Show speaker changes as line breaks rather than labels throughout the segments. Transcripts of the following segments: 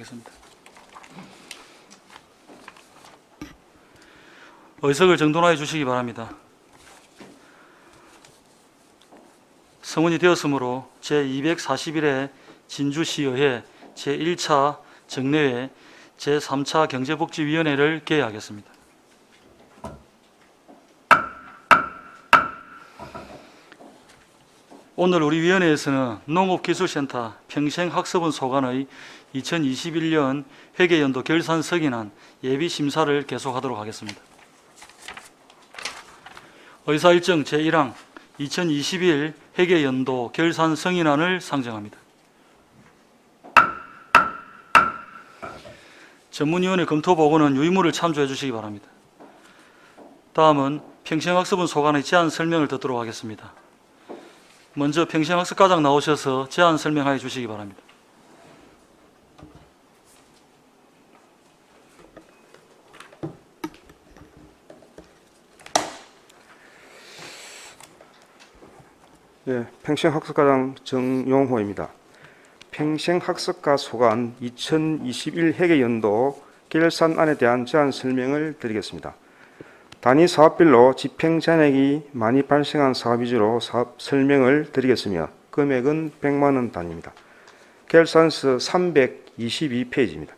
하겠습니다. 의석을 정돈하여 주시기 바랍니다. 성원이 되었으므로 제241회 진주시의회 제1차 정례회 제3차 경제복지위원회를 개회하겠습니다. 오늘 우리 위원회에서는 농업기술센터 평생학습원 소관의 2021년 회계연도 결산 승인안 예비심사를 계속하도록 하겠습니다. 의사일정 제1항 2021 회계연도 결산 승인안을 상정합니다. 전문위원회 검토보고는 유의무를 참조해 주시기 바랍니다. 다음은 평생학습원 소관의 제안 설명을 듣도록 하겠습니다. 먼저 평생학습과장 나오셔서 제안 설명해 주시기 바랍니다.
네, 평생학습과장 정용호입니다. 평생학습과 소관 2021 회계연도 결산안에 대한 제안 설명을 드리겠습니다. 단위 사업별로 집행잔액이 많이 발생한 사업 위주로 사업 설명을 드리겠으며 금액은 100만 원 단위입니다. 결산서 322페이지입니다.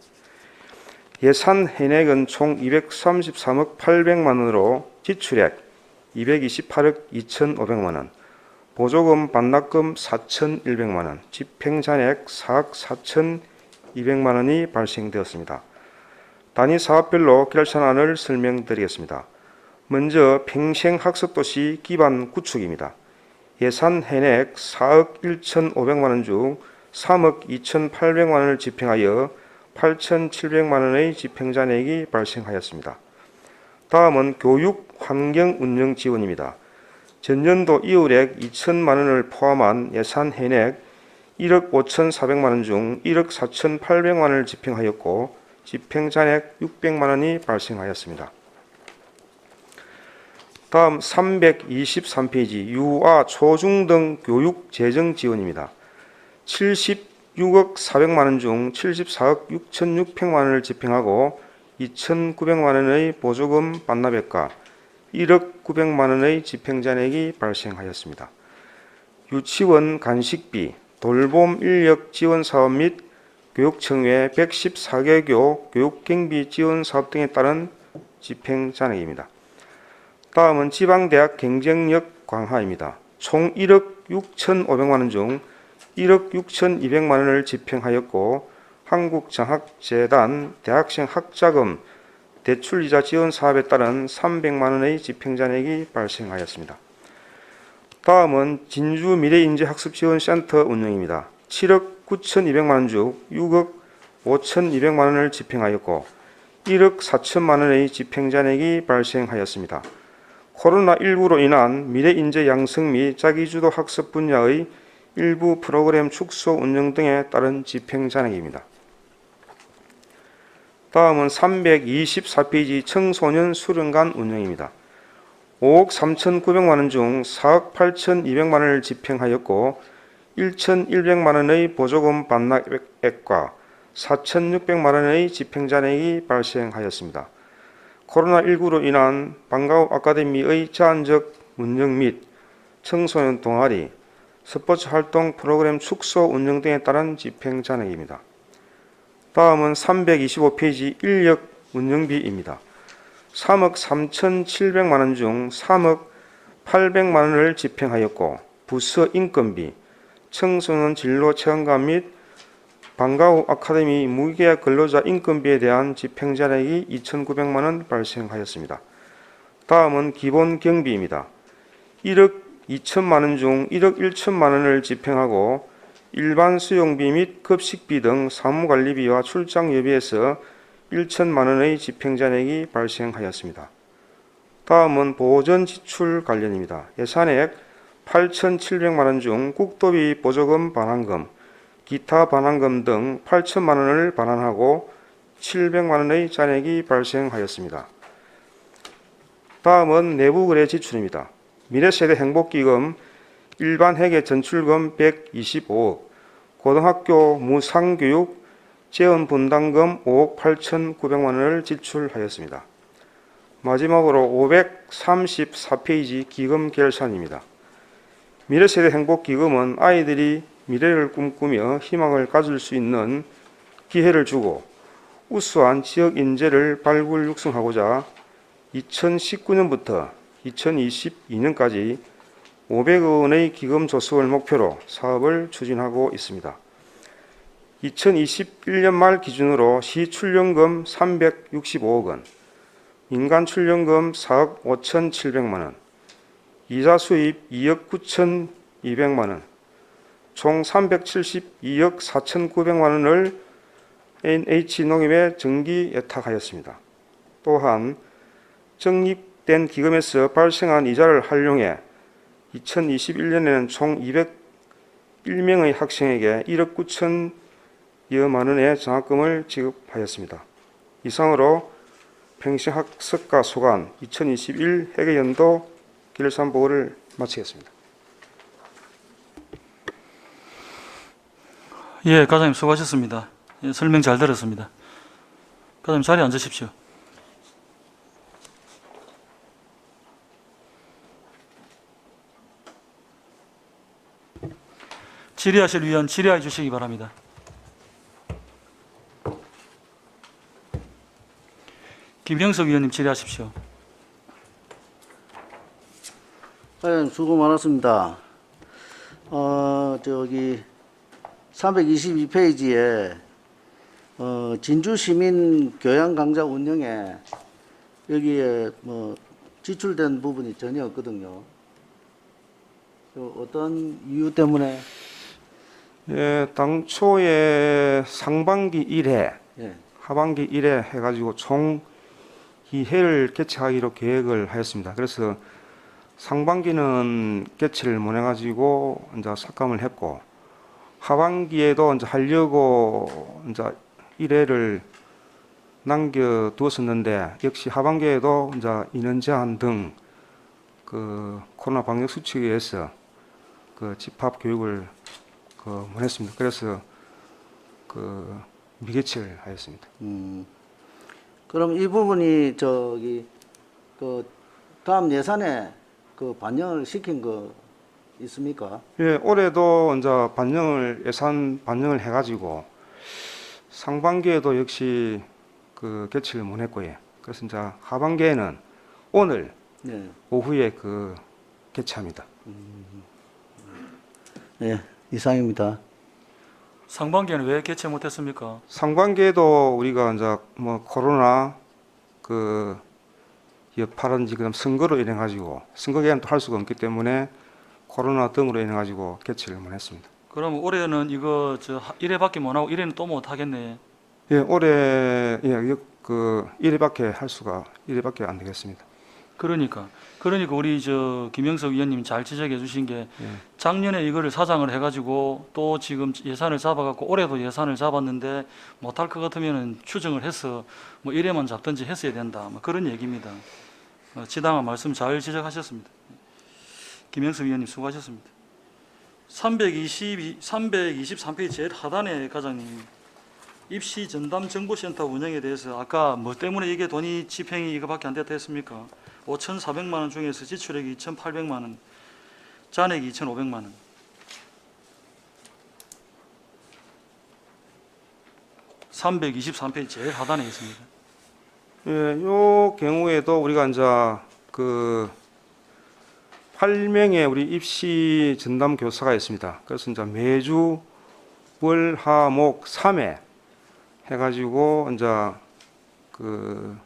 예산 현액은 총 233억 800만 원으로 지출액 228억 2,500만 원, 보조금 반납금 4,100만 원, 집행잔액 4억 4,200만 원이 발생되었습니다. 단위 사업별로 결산안을 설명드리겠습니다. 먼저 평생학습도시 기반 구축입니다. 예산 현액 4억 1,500만 원 중 3억 2,800만 원을 집행하여 8,700만 원의 집행잔액이 발생하였습니다. 다음은 교육 환경 운영 지원입니다. 전년도 이율액 2천만 원을 포함한 예산 현액 1억 5,400만 원 중 1억 4,800만 원을 집행하였고 집행잔액 600만 원이 발생하였습니다. 다음 323페이지 유아 초중등 교육 재정 지원입니다. 76억 400만 원 중 74억 6,600만 원을 집행하고 2,900만 원의 보조금 반납액과 1억 900만 원의 집행잔액이 발생하였습니다. 유치원 간식비, 돌봄 인력 지원 사업 및 교육청외 114개교 교육경비 지원 사업 등에 따른 집행잔액입니다. 다음은 지방대학 경쟁력 강화입니다. 총 1억 6,500만 원 중 1억 6,200만 원을 집행하였고 한국장학재단 대학생 학자금 대출이자 지원 사업에 따른 300만 원의 집행잔액이 발생하였습니다. 다음은 진주미래인재학습지원센터 운영입니다. 7억 9,200만 원 중 6억 5,200만 원을 집행하였고 1억 4천만 원의 집행잔액이 발생하였습니다. 코로나19로 인한 미래인재 양성 및 자기주도 학습 분야의 일부 프로그램 축소 운영 등에 따른 집행잔액입니다. 다음은 324페이지 청소년 수련관 운영입니다. 5억 3,900만 원 중 4억 8,200만 원을 집행하였고 1,100만 원의 보조금 반납액과 4,600만 원의 집행잔액이 발생하였습니다. 코로나19로 인한 방과후 아카데미의 제한적 운영 및 청소년 동아리, 스포츠 활동 프로그램 축소 운영 등에 따른 집행잔액입니다. 다음은 325페이지 인력 운영비입니다. 3억 3,700만 원 중 3억 800만 원을 집행하였고 부서 인건비, 청소년 진로 체험관 및 방과후 아카데미 무계약 근로자 인건비에 대한 집행잔액이 2,900만 원 발생하였습니다. 다음은 기본 경비입니다. 1억 2천만 원 중 1억 1천만 원을 집행하고 일반 수용비 및 급식비 등 사무관리비와 출장 예비에서 1천만 원의 집행잔액이 발생하였습니다. 다음은 보전 지출 관련입니다. 예산액 8,700만 원 중 국도비 보조금 반환금, 기타 반환금 등 8천만 원을 반환하고 700만 원의 잔액이 발생하였습니다. 다음은 내부거래 지출입니다. 미래세대 행복기금 일반 회계 전출금 125억, 고등학교 무상교육 재원 분담금 5억 8,900만 원을 지출하였습니다. 마지막으로 534페이지 기금 결산입니다. 미래세대 행복기금은 아이들이 미래를 꿈꾸며 희망을 가질 수 있는 기회를 주고 우수한 지역 인재를 발굴 육성하고자 2019년부터 2022년까지 500억 원의 기금 조성을 목표로 사업을 추진하고 있습니다. 2021년 말 기준으로 시 출연금 365억 원, 민간 출연금 4억 5,700만 원, 이자 수입 2억 9,200만 원, 총 372억 4,900만 원을 NH농협에 정기 예탁하였습니다. 또한 적립된 기금에서 발생한 이자를 활용해 2021년에는 총 201명의 학생에게 1억 9천여만 원의 장학금을 지급하였습니다. 이상으로 평생학습과 소관 2021 회계연도 결산 보고를 마치겠습니다.
예, 과장님 수고하셨습니다. 예, 설명 잘 들었습니다. 과장님 자리에 앉으십시오. 질의하실 위원 질의해 주시기 바랍니다. 김영석 위원님 질의하십시오.
과장님 수고 많았습니다. 저기 322페이지에 진주 시민 교양 강좌 운영에 여기에 뭐 지출된 부분이 전혀 없거든요. 어떤 이유 때문에?
예, 당초에 상반기 1회,
예.
하반기 1회 해가지고 총 2회를 개최하기로 계획을 하였습니다. 그래서 상반기는 개최를 못 해가지고 이제 삭감을 했고, 하반기에도 이제 하려고 이제 1회를 남겨두었었는데, 역시 하반기에도 이제 인원 제한 등 그 코로나 방역 수칙에 의해서 그 집합 교육을 못 했습니다. 그래서 그 미개최를 하였습니다.
그럼 이 부분이 저기 그 다음 예산에 그 반영을 시킨 거 있습니까?
예, 올해도 이제 예산 반영을 해가지고 상반기에도 역시 그 개최를 못 했고요. 그래서 이제 하반기에는 오늘
네.
오후에 그 개최합니다.
네, 이상입니다.
상반기에는 왜 개최 못했습니까?
상반기에도 우리가 이제 뭐 코로나 그 여파라든지 그다음 선거로 인해 가지고 선거 기간 또 할 수가 없기 때문에 코로나 등으로 인해 가지고 개최를 못 했습니다.
그럼 올해는 이거 1회밖에 못 하고 1회는 또 못 하겠네.
예, 올해 그 1회밖에 안 되겠습니다.
그러니까 우리 김영석 위원님 잘 지적해 주신 게
예.
작년에 이거를 사장을 해가지고 또 지금 예산을 잡아갖고 올해도 예산을 잡았는데 못할 것 같으면은 추정을 해서 뭐 1회만 잡든지 했어야 된다. 뭐 그런 얘기입니다. 지당한 말씀 잘 지적하셨습니다. 김영석 위원님 수고하셨습니다. 323페이지 제일 하단에 과장님 입시 전담 정보센터 운영에 대해서 아까 뭐 때문에 이게 돈이 집행이 이거밖에 안 됐다 했습니까? 5,400만 원 중에서 지출액이 2,800만 원, 잔액이 2,500만 원. (323페이지) 제일 하단에 있습니다.
예, 요 경우에도 우리가 이제 그 8명의 우리 입시 전담 교사가 있습니다. 그래서 이제 매주 월, 화, 목 3회 해가지고 이제 그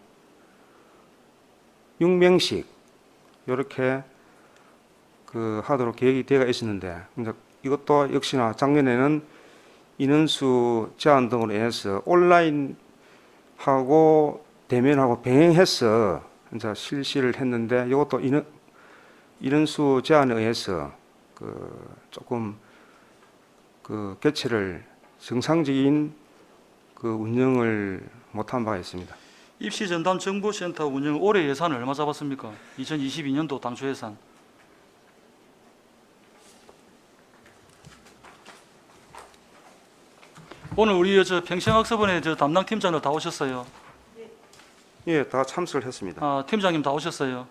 6명씩 이렇게 그 하도록 계획이 되어 있었는데 이제 이것도 역시나 작년에는 인원수 제한 등으로 인해서 온라인 하고 대면하고 병행해서 이제 실시를 했는데 이것도 인원수 제한에 의해서 그 조금 그 개최를 정상적인 그 운영을 못한 바가 있습니다.
입시 전담 정보센터 운영 올해 예산을 얼마 잡았습니까? 2022년도 당초 예산. 오늘 우리 저 평생학습원의 저 담당 팀장들 다 오셨어요.
예, 다 참석을 했습니다.
아, 팀장님 다 오셨어요.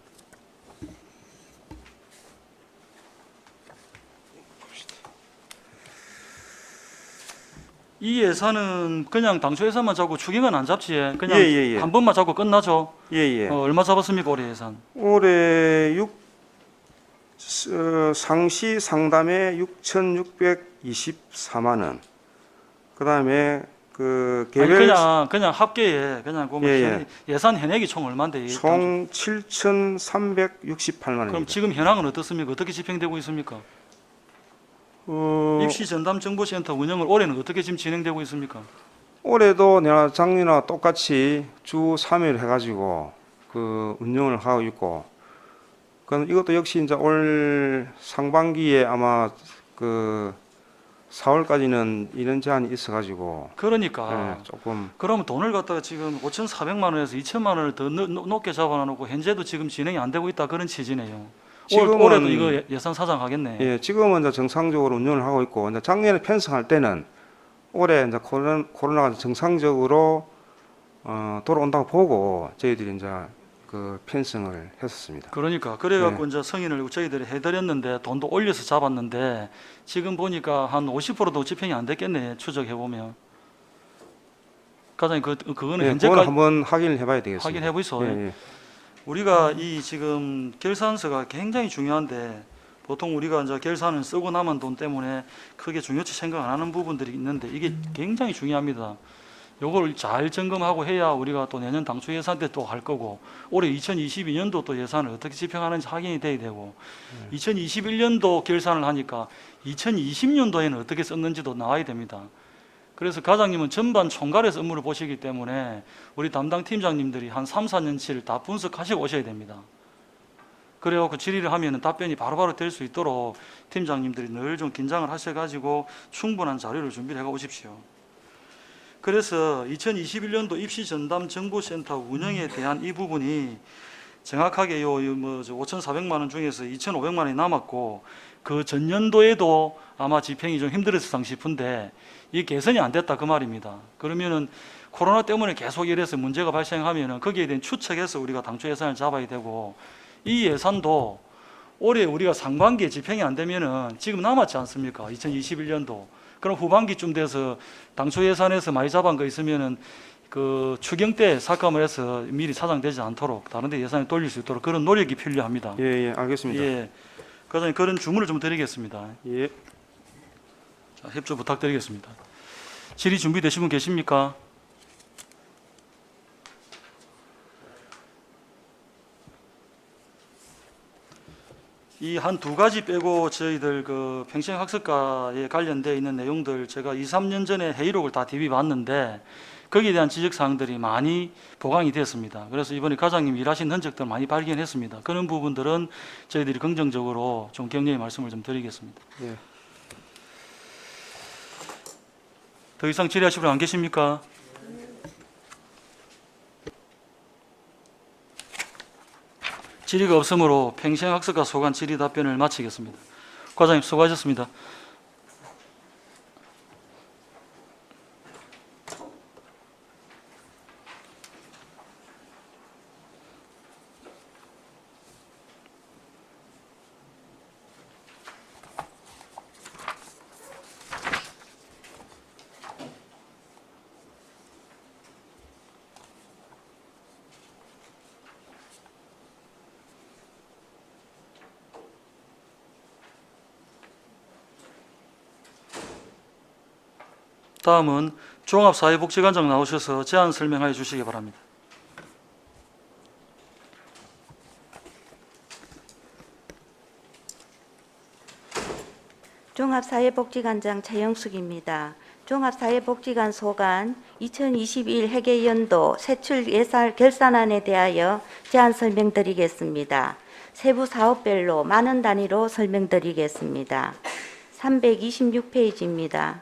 이 예산은 그냥 당초 예산만 잡고 추경은 안 잡지. 그냥
예.
한 번만 잡고 끝나죠.
예.
얼마 잡았습니까 올해 예산?
올해 상시 상담에 6,624만 원. 그다음에 그
아니,
개별
그냥 합계에 그냥 그
예.
예산 현액이 총 얼마인데?
총 7,368만
그럼
원입니다.
지금 현황은 어떻습니까? 어떻게 집행되고 있습니까? 입시 전담 정보센터 운영을 올해는 어떻게 지금 진행되고 있습니까?
올해도 내가 작년과 똑같이 주 3일 해가지고 그 운영을 하고 있고, 그럼 이것도 역시 이제 올 상반기에 아마 그 4월까지는 이런 제한이 있어가지고
그러니까
조금
그러면 돈을 갖다가 지금 5,400만 원에서 2천만 원을 더 높게 잡아놓고 현재도 지금 진행이 안 되고 있다 그런 취지네요.
지금은-
올해도 이거 예산 사장하겠네.
예, 지금은 이제 정상적으로 운영을 하고 있고, 이제 작년에 편성할 때는 올해 이제 코로나가 정상적으로 돌아온다고 보고 저희들이 이제 그 편성을 했었습니다.
그러니까 그래갖고
네.
이제 승인을 저희들이 해드렸는데 돈도 올려서 잡았는데 지금 보니까 한 50%도 집행이 안 됐겠네 추적해 보면. 과장님 그거는
예, 그거는
현재까지
한번 확인을 해봐야 되겠습니다.
확인해 보이소.
예.
우리가 이 지금 결산서가 굉장히 중요한데 보통 우리가 이제 결산을 쓰고 남은 돈 때문에 크게 중요치 생각 안 하는 부분들이 있는데 이게 굉장히 중요합니다. 요걸 잘 점검하고 해야 우리가 또 내년 당초 예산 때 또 할 거고 올해 2022년도 또 예산을 어떻게 집행하는지 확인이 돼야 되고 2021년도 결산을 하니까 2020년도에는 어떻게 썼는지도 나와야 됩니다. 그래서 과장님은 전반 총괄해서 업무를 보시기 때문에 우리 담당 팀장님들이 한 3, 4년치를 다 분석하시고 오셔야 됩니다. 그래갖고 질의를 하면 답변이 바로바로 될 수 있도록 팀장님들이 늘 좀 긴장을 하셔가지고 충분한 자료를 준비를 해 오십시오. 그래서 2021년도 입시 전담 정보센터 운영에 대한 이 부분이 정확하게 요 5,400만 원 중에서 2,500만 원이 남았고 그 전년도에도 아마 집행이 좀 힘들었을 싶은데 이 개선이 안 됐다 그 말입니다. 그러면은 코로나 때문에 계속 이래서 문제가 발생하면은 거기에 대한 추측해서 우리가 당초 예산을 잡아야 되고 이 예산도 올해 우리가 상반기에 집행이 안 되면은 지금 남았지 않습니까? 2021년도. 그럼 후반기쯤 돼서 당초 예산에서 많이 잡은 거 있으면은 그 추경 때 삭감을 해서 미리 차장되지 않도록 다른 데 예산을 돌릴 수 있도록 그런 노력이 필요합니다.
예, 알겠습니다.
예. 과장님 그런 주문을 좀 드리겠습니다.
예.
자, 협조 부탁드리겠습니다. 질의 준비되신 분 계십니까? 이 한 두 가지 빼고 저희들 그 평생학습과에 관련되어 있는 내용들 제가 2, 3년 전에 회의록을 다 DB 봤는데 거기에 대한 지적사항들이 많이 보강이 됐습니다. 그래서 이번에 과장님 일하신 흔적들 많이 발견했습니다. 그런 부분들은 저희들이 긍정적으로 좀 격려의 말씀을 좀 드리겠습니다.
예.
더 이상 질의하실 분 안 계십니까? 질의가 없으므로 평생학습과 소관 질의 답변을 마치겠습니다. 과장님 수고하셨습니다. 다음은 종합사회복지관장 나오셔서 제안 설명해 주시기 바랍니다.
종합사회복지관장 최영숙입니다. 종합사회복지관 소관 2021 회계연도 세출 예산 결산안에 대하여 제안 설명드리겠습니다. 세부 사업별로 만원 단위로 설명드리겠습니다. 326페이지입니다.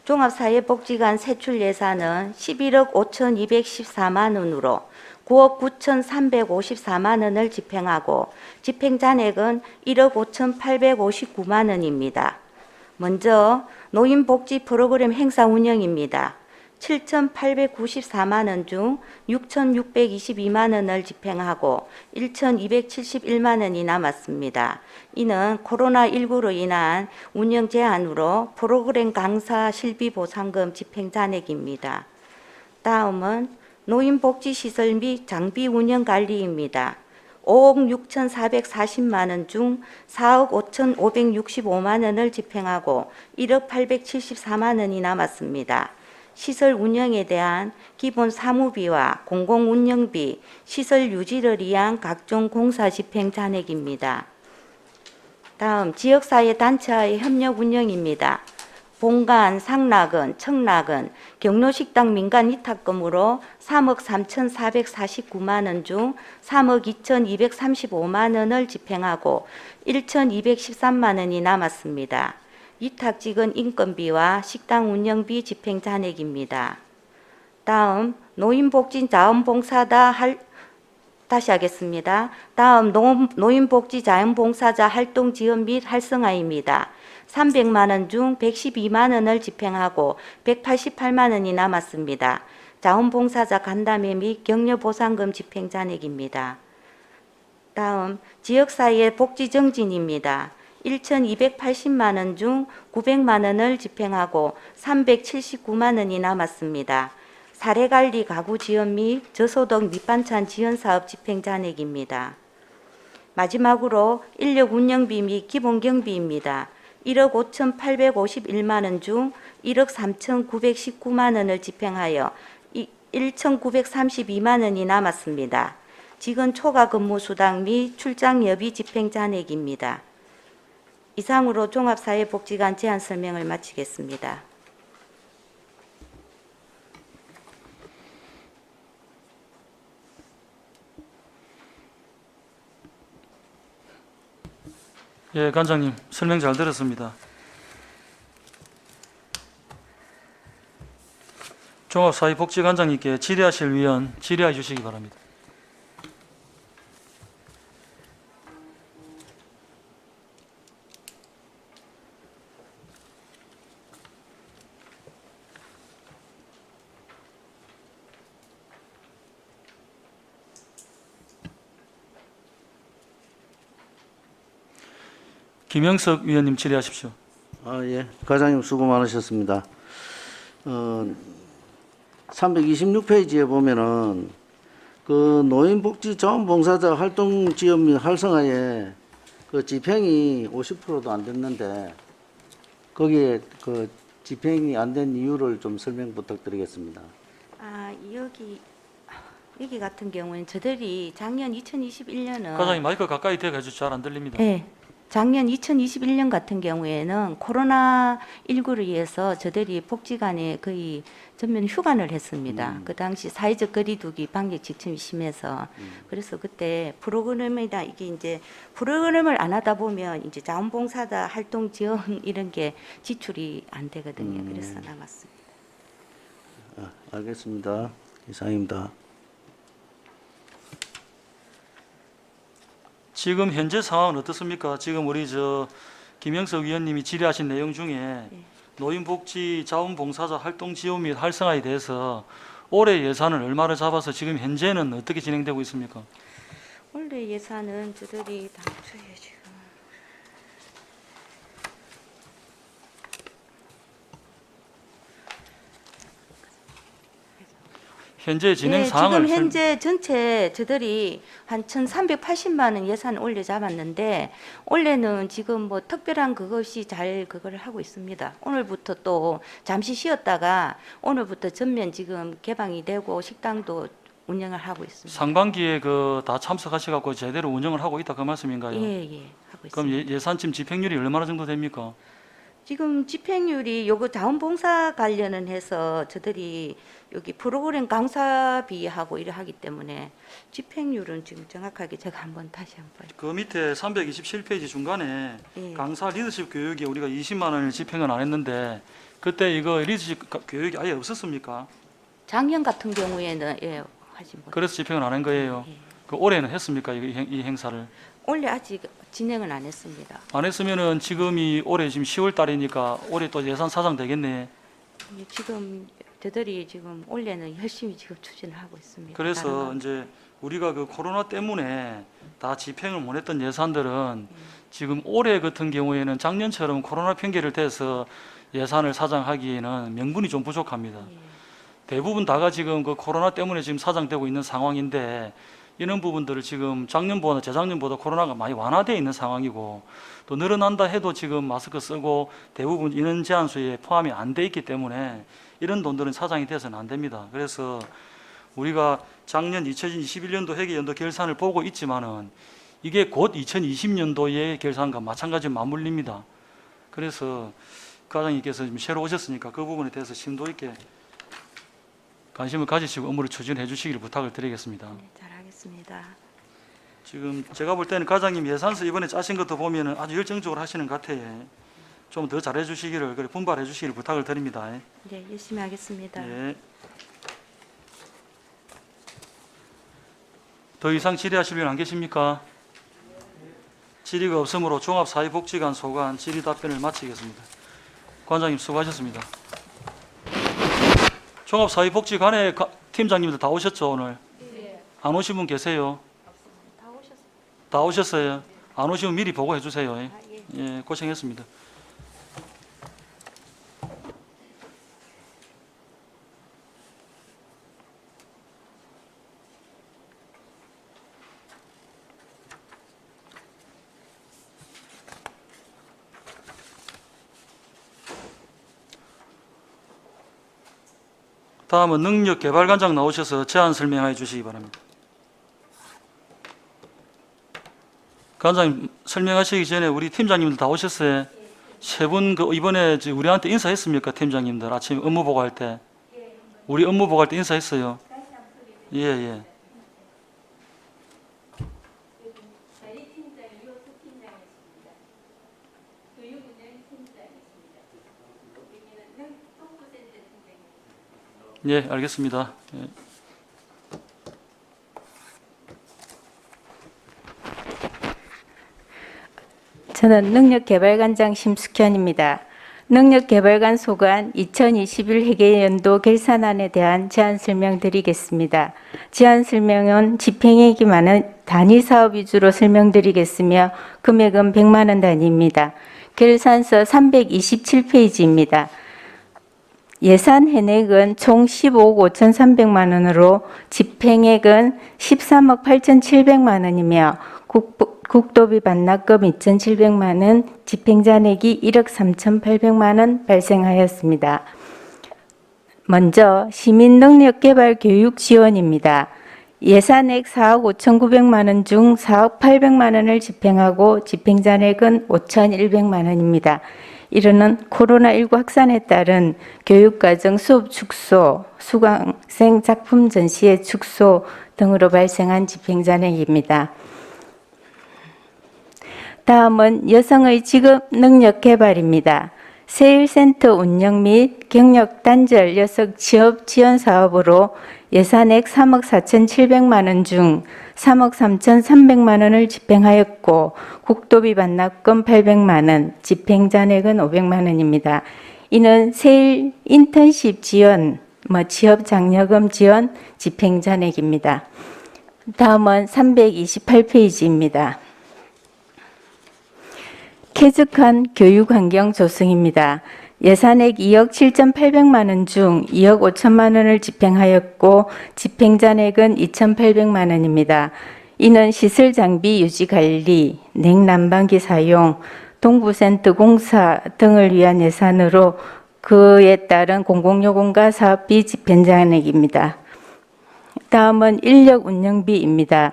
종합사회복지관 세출 예산은 11억 5,214만 원으로 9억 9,354만 원을 집행하고 집행 잔액은 1억 5,859만 원입니다. 먼저 노인복지 프로그램 행사 운영입니다. 7,894만 원 중 6,622만 원을 집행하고 1,271만 원이 남았습니다. 이는 코로나19로 인한 운영 제한으로 프로그램 강사 실비 보상금 집행 잔액입니다. 다음은 노인복지시설 및 장비 운영 관리입니다. 5억 6,440만 원 중 4억 5,565만 원을 집행하고 1억 874만 원이 남았습니다. 시설 운영에 대한 기본 사무비와 공공운영비, 시설 유지를 위한 각종 공사 집행 잔액입니다. 다음 지역사회 단체와의 협력 운영입니다. 본관, 상락은, 청락은 경로식당 민간 위탁금으로 3억 3,449만 원 중 3억 2,235만 원을 집행하고 1,213만 원이 남았습니다. 위탁직은 인건비와 식당 운영비 집행 잔액입니다. 다음 노인복지 자원봉사자 다시 하겠습니다. 다음 노인복지 자원봉사자 활동 지원 및 활성화입니다. 300만 원 중 112만 원을 집행하고 188만 원이 남았습니다. 자원봉사자 간담회 및 격려보상금 집행 잔액입니다. 다음 지역사회 복지정진입니다. 1,280만 원 중 900만 원을 집행하고 379만 원이 남았습니다. 사례관리 가구 지원 및 저소득 밑반찬 지원 사업 집행 잔액입니다. 마지막으로 인력 운영비 및 기본 경비입니다. 1억 5,851만 원 중 1억 3,919만 원을 집행하여 1,932만 원이 남았습니다. 직원 초과 근무 수당 및 출장 여비 집행 잔액입니다. 이상으로 종합사회복지관 제안 설명을 마치겠습니다.
예, 관장님 설명 잘 들었습니다. 종합사회복지관장님께 질의하실 위원 질의해 주시기 바랍니다. 김영석 위원님 질의하십시오.
예. 과장님 수고 많으셨습니다. 326페이지에 보면은 그 노인복지 자원봉사자 활동 지원 및 활성화에 그 집행이 50%도 안 됐는데 거기에 그 집행이 안 된 이유를 좀 설명 부탁드리겠습니다.
여기 같은 경우에는 저들이 작년 2021년은
과장님 마이크 가까이 대고 해주시죠. 잘 안 들립니다.
네. 작년 2021년 같은 경우에는 코로나19로 인해서 저들이 복지관에 거의 전면 휴관을 했습니다. 그 당시 사회적 거리두기 방역 지침이 심해서 그래서 그때 프로그램이다 이게 이제 프로그램을 안 하다 보면 이제 자원봉사자 활동 지원 이런 게 지출이 안 되거든요. 그래서 남았습니다.
알겠습니다. 이상입니다.
지금 현재 상황은 어떻습니까? 지금 우리 김영석 위원님이 질의하신 내용 중에 노인복지 자원봉사자 활동 지원 및 활성화에 대해서 올해 예산을 얼마를 잡아서 지금 현재는 어떻게 진행되고 있습니까?
원래 예산은 저들이 당초에 지금
현재 진행 사항을
지금 현재 전체 저들이 한 1,380만 원 예산 올려 잡았는데 올해는 지금 뭐 특별한 그것이 잘 그걸 하고 있습니다. 오늘부터 또 잠시 쉬었다가 오늘부터 전면 지금 개방이 되고 식당도 운영을 하고 있습니다.
상반기에 다 참석하셔갖고 제대로 운영을 하고 있다 그 말씀인가요?
예, 하고
그럼
있습니다.
예산팀 집행률이 얼마나 정도 됩니까?
지금 집행률이 요거 자원봉사 관련은 해서 저들이 여기 프로그램 강사비하고 이래 하기 때문에 집행률은 지금 정확하게 제가 한번 다시 한번
그 밑에 327페이지 중간에
예.
강사 리더십 교육에 우리가 20만 원을 집행은 안 했는데 그때 이거 리더십 교육이 아예 없었습니까?
작년 같은 경우에는 하지 못.
그래서 집행을 안 한 거예요.
예.
그 올해는 했습니까? 이 행사를
올해 아직 진행은 안 했습니다.
안 했으면은 지금이 올해 지금 10월 달이니까 올해 또 예산 사상 되겠네.
지금 저들이 지금 올해는 열심히 지금 추진을 하고 있습니다.
그래서
다른
이제 우리가 그 코로나 때문에 다 집행을 못했던 예산들은 지금 올해 같은 경우에는 작년처럼 코로나 핑계를 대서 예산을 사장하기에는 명분이 좀 부족합니다.
예.
대부분 다가 지금 그 코로나 때문에 지금 사장되고 있는 상황인데 이런 부분들을 지금 작년보다 재작년보다 코로나가 많이 완화되어 있는 상황이고 또 늘어난다 해도 지금 마스크 쓰고 대부분 인원 제한수에 포함이 안 돼 있기 때문에 이런 돈들은 사장이 돼서는 안 됩니다. 그래서 우리가 작년 2021년도 회계연도 결산을 보고 있지만은 이게 곧 2020년도의 결산과 마찬가지로 맞물립니다. 그래서 과장님께서 지금 새로 오셨으니까 그 부분에 대해서 심도 있게 관심을 가지시고 업무를 추진해 주시기를 부탁을 드리겠습니다.
네, 잘하겠습니다.
지금 제가 볼 때는 과장님 예산서 이번에 짜신 것도 보면은 아주 열정적으로 하시는 것 같아요. 좀 더 잘해 주시기를 그래 분발해 주시기를 부탁을 드립니다.
네, 열심히 하겠습니다.
예. 더 이상 질의하실 분 안 계십니까? 질의가 없으므로 종합사회복지관 소관 질의 답변을 마치겠습니다. 관장님 수고하셨습니다. 종합사회복지관의 팀장님들 다 오셨죠 오늘? 안 오신 분 계세요? 다 오셨어요? 안 오시면 미리 보고해 주세요. 예, 고생했습니다. 다음은 능력개발관장 나오셔서 제안 설명해 주시기 바랍니다. 관장님 설명하시기 전에 우리 팀장님들 다 오셨어요? 세 분 그 이번에 우리한테 인사했습니까? 팀장님들 아침 업무 보고할 때 우리 업무 보고할 때 인사했어요. 예, 예. 예, 알겠습니다. 예.
저는 능력개발관장 심숙현입니다. 능력개발관 소관 2021 회계연도 결산안에 대한 제안 설명드리겠습니다. 제안 설명은 집행액이 많은 단위 사업 위주로 설명드리겠으며 금액은 100만 원 단위입니다. 결산서 327페이지입니다. 예산 현액은 총 15억 5,300만 원으로 집행액은 13억 8,700만 원이며 국도비 반납금 2,700만 원, 집행잔액이 1억 3,800만 원 발생하였습니다. 먼저 시민능력개발 교육 지원입니다. 예산액 4억 5,900만 원 중 4억 800만 원을 집행하고 집행잔액은 5,100만 원입니다. 이르는 코로나19 확산에 따른 교육과정 수업 축소, 수강생 작품 전시회 축소 등으로 발생한 집행잔액입니다. 다음은 여성의 직업 능력 개발입니다. 세일센터 운영 및 경력 단절 여성 취업 지원 사업으로 예산액 3억 4,700만 원 중 3억 3,300만 원을 집행하였고 국도비 반납금 800만 원, 집행잔액은 500만 원입니다. 이는 세일 인턴십 지원, 취업 장려금 지원 집행잔액입니다. 다음은 328페이지입니다. 쾌적한 교육환경 조성입니다. 예산액 2억 7,800만 원 중 2억 5천만 원을 집행하였고 집행잔액은 2,800만 원입니다. 이는 시설 장비 유지 관리, 냉난방기 사용, 동부센터 공사 등을 위한 예산으로 그에 따른 공공요금과 사업비 집행잔액입니다. 다음은 인력 운영비입니다.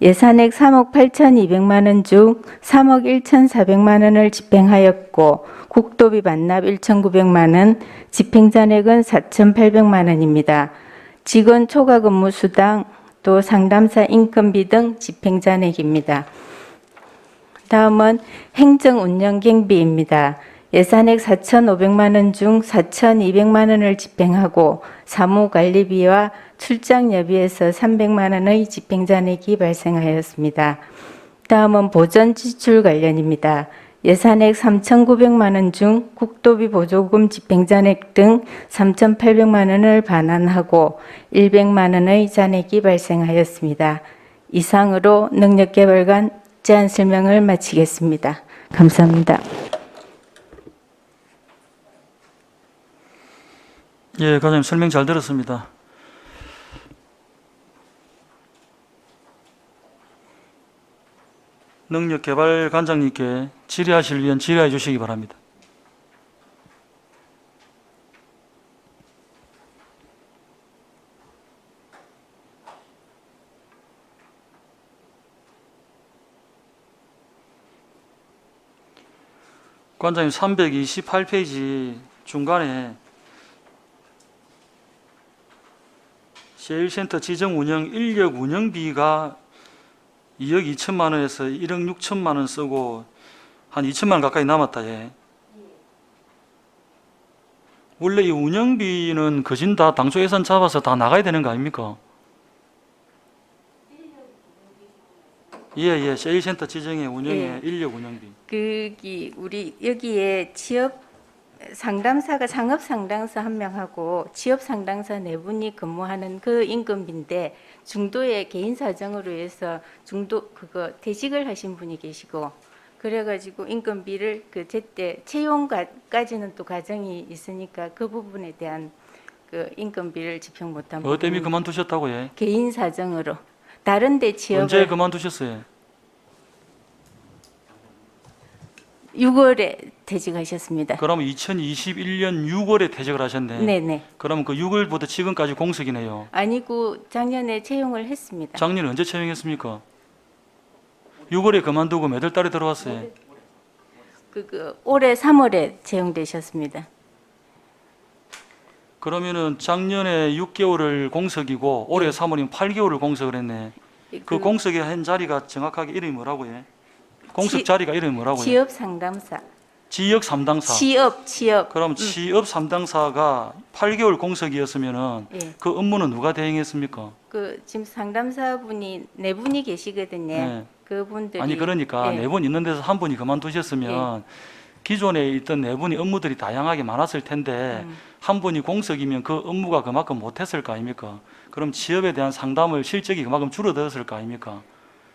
예산액 3억 8,200만 원 중 3억 1,400만 원을 집행하였고 국도비 반납 1,900만 원, 집행잔액은 4,800만 원입니다. 직원 초과 근무 수당, 또 상담사 인건비 등 집행잔액입니다. 다음은 행정 운영 경비입니다. 예산액 4,500만 원 중 4,200만 원을 집행하고 사무관리비와 출장여비에서 300만 원의 집행잔액이 발생하였습니다. 다음은 보전 지출 관련입니다. 예산액 3,900만 원 중 국도비 보조금 집행잔액 등 3,800만 원을 반환하고 100만 원의 잔액이 발생하였습니다. 이상으로 능력개발관 제안 설명을 마치겠습니다. 감사합니다.
예, 과장님 설명 잘 들었습니다. 능력개발관장님께 질의하실 위원 질의해 주시기 바랍니다. 관장님 328페이지 중간에 제1센터 지정 운영 인력 운영비가 2억 2천만 원에서 1억 6천만 원 쓰고 한 2천만 원 가까이 남았다. 예. 원래 이 운영비는 거진 다 당초 예산 잡아서 다 나가야 되는 거 아닙니까? 예, 제1센터 지정의 운영의 인력 운영비.
거기 우리 여기에 취업 상담사가 창업 상담사 한 명하고 취업 상담사 네 분이 근무하는 그 임금비인데 중도에 개인 사정으로 해서 중도 그거 퇴직을 하신 분이 계시고 그래가지고 임금비를 그 제때 채용까지는 또 과정이 있으니까 그 부분에 대한 그 임금비를 집행 못한
뭐 때문에
부분
그만두셨다고? 예.
개인 사정으로 다른데 취업을
언제 그만두셨어요?
6월에 퇴직하셨습니다.
그러면 2021년 6월에 퇴직을 하셨네.
네네.
그러면 그 6월부터 지금까지 공석이네요.
아니고 작년에 채용을 했습니다.
작년에 언제 채용했습니까? 6월에 그만두고 몇 월 달에 들어왔어요?
올해 3월에 채용되셨습니다.
그러면은 작년에 6개월을 공석이고 올해 3월이면 8개월을 공석을 했네. 그 공석에 한 자리가 정확하게 이름이 뭐라고 해? 공석 자리가 이름이 뭐라고 해?
취업 상담사.
지역 3당사.
취업.
그럼 취업 3당사가 8개월 공석이었으면은
예.
그 업무는 누가 대행했습니까?
그 지금 상담사분이 네 분이 계시거든요.
네.
그분들이
아니 그러니까
예.
네 분 있는 데서 한 분이 그만두셨으면 기존에 있던 네 분이 업무들이 다양하게 많았을 텐데 한 분이 공석이면 그 업무가 그만큼 못했을 거 아닙니까? 그럼 취업에 대한 상담을 실적이 그만큼 줄어들었을 거 아닙니까?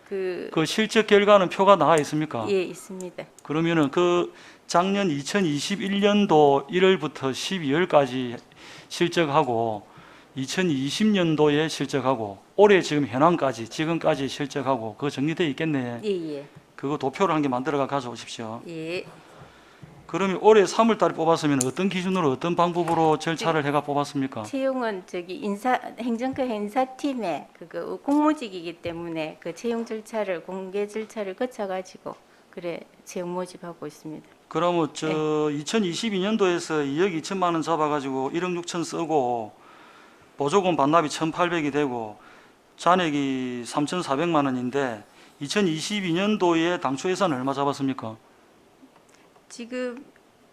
그 실적 결과는 표가 나와 있습니까?
예, 있습니다.
그러면은 그 작년 2021년도 1월부터 12월까지 실적하고 2020년도에 실적하고 올해 지금 현황까지 지금까지 실적하고 그거 정리되어 있겠네.
예.
그거 도표를 한 개 만들어가 가져오십시오.
예.
그러면 올해 3월 달에 뽑았으면 어떤 기준으로 어떤 방법으로 절차를 해가 뽑았습니까?
채용은 저기 행정과 인사팀에 그거 공모직이기 때문에 그 채용 절차를 공개 절차를 거쳐가지고 그래 채용 모집하고 있습니다.
그러면 저 2022년도에서 2억 2천만 원 잡아가지고 1억 6천 쓰고 보조금 반납이 1,800이 되고 잔액이 3,400만 원인데 2022년도에 당초 예산은 얼마 잡았습니까?
지금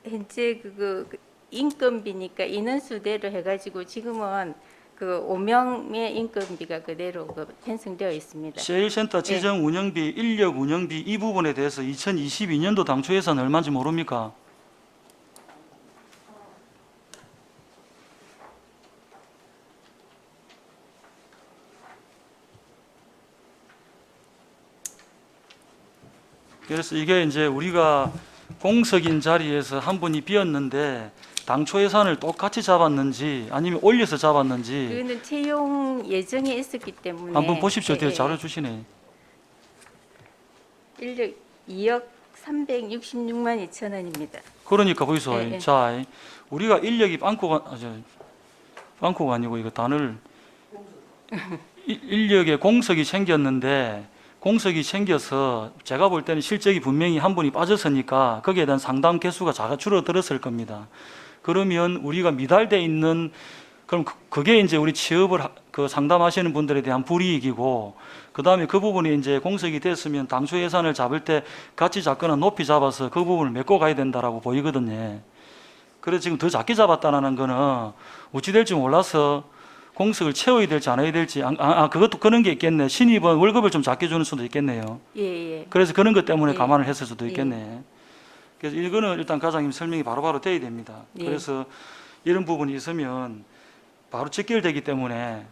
현재 그 인건비니까 인원수대로 해가지고 지금은 그 5명의 인건비가 그대로 편성되어 있습니다.
제1센터 지정 운영비, 인력 운영비 이 부분에 대해서 2022년도 당초 예산 얼마인지 모릅니까? 그래서 이게 이제 우리가 공석인 자리에서 한 분이 비었는데 당초 예산을 똑같이 잡았는지 아니면 올려서 잡았는지
그거는 채용 예정에 있었기 때문에
한번 보십시오.
예,
자료 주시네.
인력 2억 366만 2천 원입니다.
그러니까 보이소.
예.
자, 우리가 인력이 빵꾸가 아니고 이거 단을 인력에 공석이 생겼는데 공석이 생겨서 제가 볼 때는 실적이 분명히 한 분이 빠졌으니까 거기에 대한 상담 개수가 줄어들었을 겁니다. 그러면 우리가 미달돼 있는 그럼 그게 이제 우리 취업을 그 상담하시는 분들에 대한 불이익이고, 그 다음에 그 부분이 이제 공석이 됐으면 당초 예산을 잡을 때 같이 잡거나 높이 잡아서 그 부분을 메꿔 가야 된다라고 보이거든요. 그래서 지금 더 작게 잡았다는 거는 어찌 될지 몰라서 공석을 채워야 될지 안 해야 될지, 그것도 그런 게 있겠네. 신입은 월급을 좀 작게 주는 수도 있겠네요.
예, 예.
그래서 그런 것 때문에
예.
감안을 했을 수도
예.
있겠네. 그래서 이거는 일단 과장님 설명이 바로바로 돼야 됩니다.
예.
그래서 이런 부분이 있으면 바로 직결되기 때문에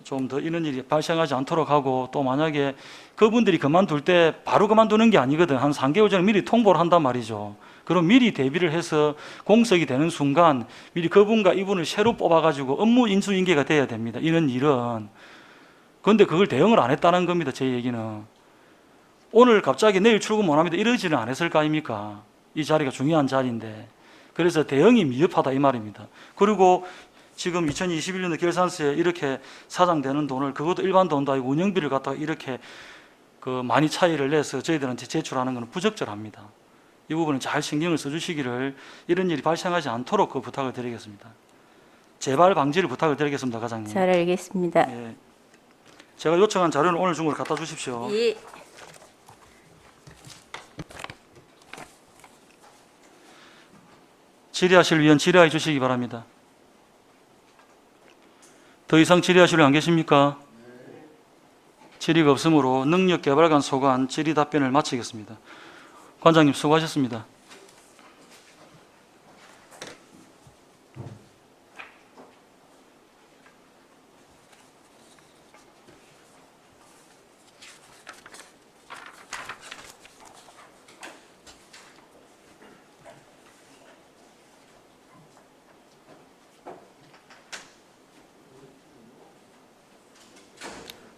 좀 더 이런 일이 발생하지 않도록 하고, 또 만약에 그분들이 그만둘 때 바로 그만두는 게 아니거든. 한 3개월 전에 미리 통보를 한단 말이죠. 그럼 미리 대비를 해서 공석이 되는 순간 미리 그분과 이분을 새로 뽑아가지고 업무 인수인계가 돼야 됩니다. 이런 일은. 그런데 그걸 대응을 안 했다는 겁니다. 제 얘기는. 오늘 갑자기 내일 출근 못합니다. 이러지는 않았을 거 아닙니까? 이 자리가 중요한 자리인데. 그래서 대응이 미흡하다 이 말입니다. 그리고 지금 2021년도 결산서에 이렇게 사장되는 돈을, 그것도 일반 돈도 아니고 운영비를 갖다가 이렇게 그 많이 차이를 내서 저희들한테 제출하는 것은 부적절합니다. 이 부분은 잘 신경을 써주시기를, 이런 일이 발생하지 않도록 그 부탁을 드리겠습니다. 재발 방지를 부탁을 드리겠습니다, 과장님.
잘 알겠습니다.
예. 제가 요청한 자료는 오늘 중으로 갖다 주십시오.
예.
질의하실 위원 질의해 주시기 바랍니다. 더 이상 질의하실 분 안 계십니까? 질의가 없으므로 능력개발관 소관 질의 답변을 마치겠습니다. 관장님 수고하셨습니다.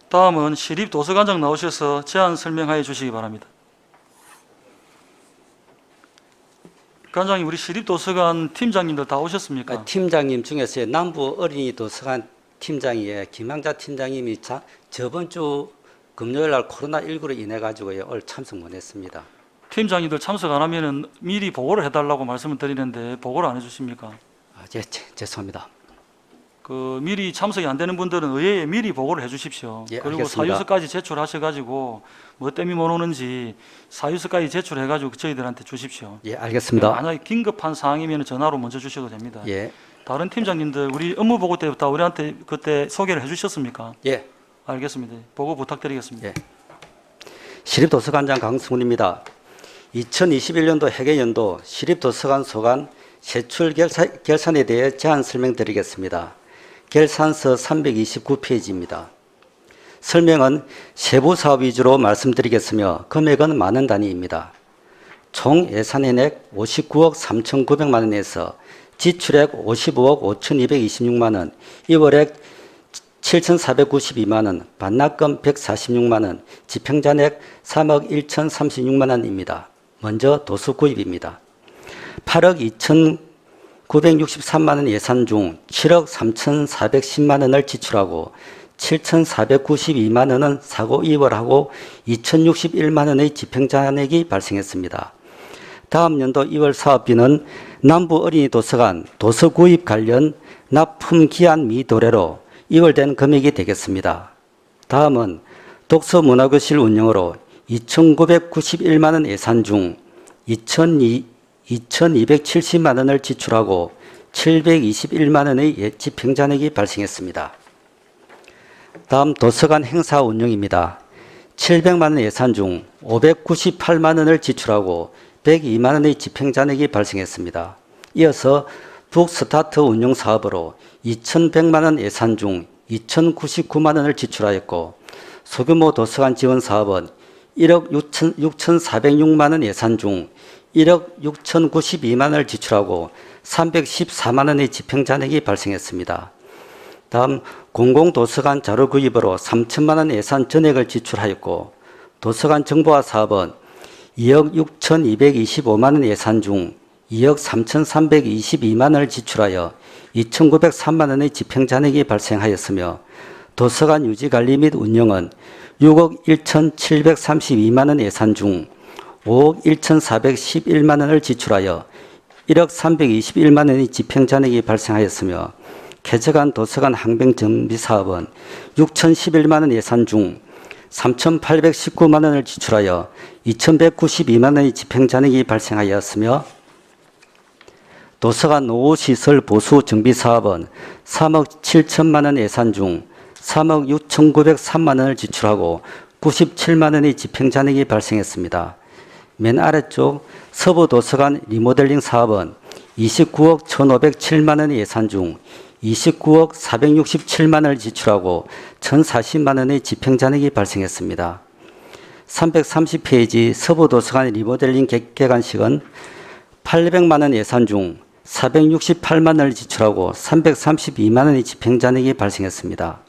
다음은 시립도서관장 나오셔서 제안 설명하여 주시기 바랍니다. 관장님, 우리 시립도서관 팀장님들 다 오셨습니까?
팀장님 중에서 남부 어린이 도서관 팀장이에 김항자 팀장님이 저번 주 금요일 날 코로나19로 인해 가지고요 오늘 참석 못했습니다.
팀장님들 참석 안 하면은 미리 보고를 해달라고 말씀을 드리는데 보고를 안 해주십니까?
죄송합니다.
그 미리 참석이 안 되는 분들은 의회에 미리 보고를 해주십시오.
예,
그리고
알겠습니다.
사유서까지 제출하셔가지고 뭐 때문에 못 오는지 사유서까지 제출해가지고 저희들한테 주십시오.
예, 알겠습니다.
만약에 긴급한 사항이면 전화로 먼저 주셔도 됩니다.
예,
다른 팀장님들 우리 업무 보고 때부터 우리한테 그때 소개를 해주셨습니까?
예,
알겠습니다. 보고 부탁드리겠습니다.
예. 시립도서관장 강승훈입니다. 2021년도 회계연도 시립도서관 소관 세출 결산에 대해 제안 설명드리겠습니다. 결산서 329페이지입니다. 설명은 세부 사업 위주로 말씀드리겠으며 금액은 만원 단위입니다. 총 예산인액 59억 3,900만 원에서 지출액 55억 5,226만 원, 이월액 7,492만 원, 반납금 146만 원, 집행잔액 3억 1,036만 원입니다. 먼저 도서 구입입니다. 8억 2,963만 원 예산 중 7억 3,410만 원을 지출하고 7,492만 원은 사고 이월하고 2,061만 원의 집행잔액이 발생했습니다. 다음 연도 2월 사업비는 남부 어린이 도서관 도서 구입 관련 납품 기한 미도래로 2월된 금액이 되겠습니다. 다음은 독서 문화교실 운영으로 2,991만 원 예산 중 2,270만 원을 지출하고 721만 원의 집행잔액이 발생했습니다. 다음 도서관 행사 운영입니다. 700만 원 예산 중 598만 원을 지출하고 102만 원의 집행잔액이 발생했습니다. 이어서 북스타트 운영 사업으로 2,100만 원 예산 중 2,099만 원을 지출하였고, 소규모 도서관 지원 사업은 1억 6,406만 원 예산 중 1억 6,092만 원을 지출하고 314만 원의 집행잔액이 발생했습니다. 다음 공공도서관 자료 구입으로 3천만 원 예산 전액을 지출하였고, 도서관 정보화 사업은 2억 6,225만 원 예산 중 2억 3,322만 원을 지출하여 2,903만 원의 집행잔액이 발생하였으며, 도서관 유지관리 및 운영은 6억 1,732만 원 예산 중 5억 1,411만 원을 지출하여 1억 321만 원의 집행잔액이 발생하였으며, 쾌적한 도서관 항변 정비 사업은 6,011만 원 예산 중 3,819만 원을 지출하여 2,192만 원의 집행잔액이 발생하였으며 도서관 노후시설 보수 정비 사업은 3억 7천만 원 예산 중 3억 6,903만 원을 지출하고 97만 원의 집행잔액이 발생했습니다. 맨 아래쪽 서부도서관 리모델링 사업은 29억 1,507만 원의 예산 중 29억 467만 원을 지출하고 1,040만 원의 집행잔액이 발생했습니다. 330페이지 서부도서관 리모델링 개관식은 800만 원 예산 중 468만 원을 지출하고 332만 원의 집행잔액이 발생했습니다.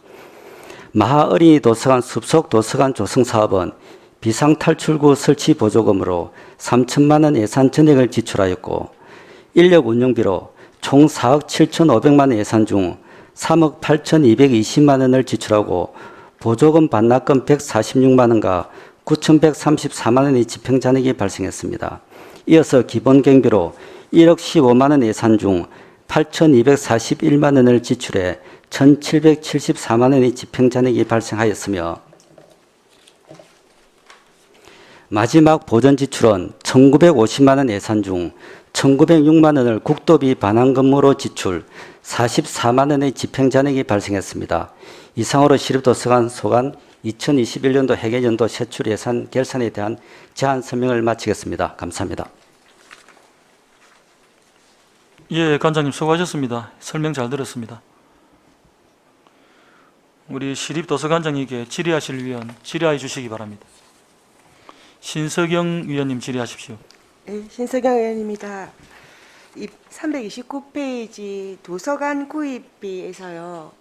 마하어린이 도서관 숲속 도서관 조성 사업은 비상탈출구 설치 보조금으로 3천만 원 예산 전액을 지출하였고 인력 운영비로 총 4억 7,500만 원 예산 중 3억 8,220만 원을 지출하고 보조금 반납금 146만 원과 9,134만 원의 집행잔액이 발생했습니다. 이어서 기본 경비로 1억 15만 원 예산 중 8,241만 원을 지출해 1,774만 원의 집행잔액이 발생하였으며 마지막 보전 지출은 1,950만 원 예산 중 1,906만 원을 국도비 반환금으로 지출 44만 원의 집행잔액이 발생했습니다. 이상으로 시립도서관 소관 2021년도 회계연도 세출 예산 결산에 대한 제안 설명을 마치겠습니다. 감사합니다.
예, 관장님 수고하셨습니다. 설명 잘 들었습니다. 우리 시립도서관장님께 질의하실 위원 질의해 주시기 바랍니다. 신석영 위원님 질의하십시오.
네, 신석영 의원입니다. 이 329페이지 도서관 구입비에서요.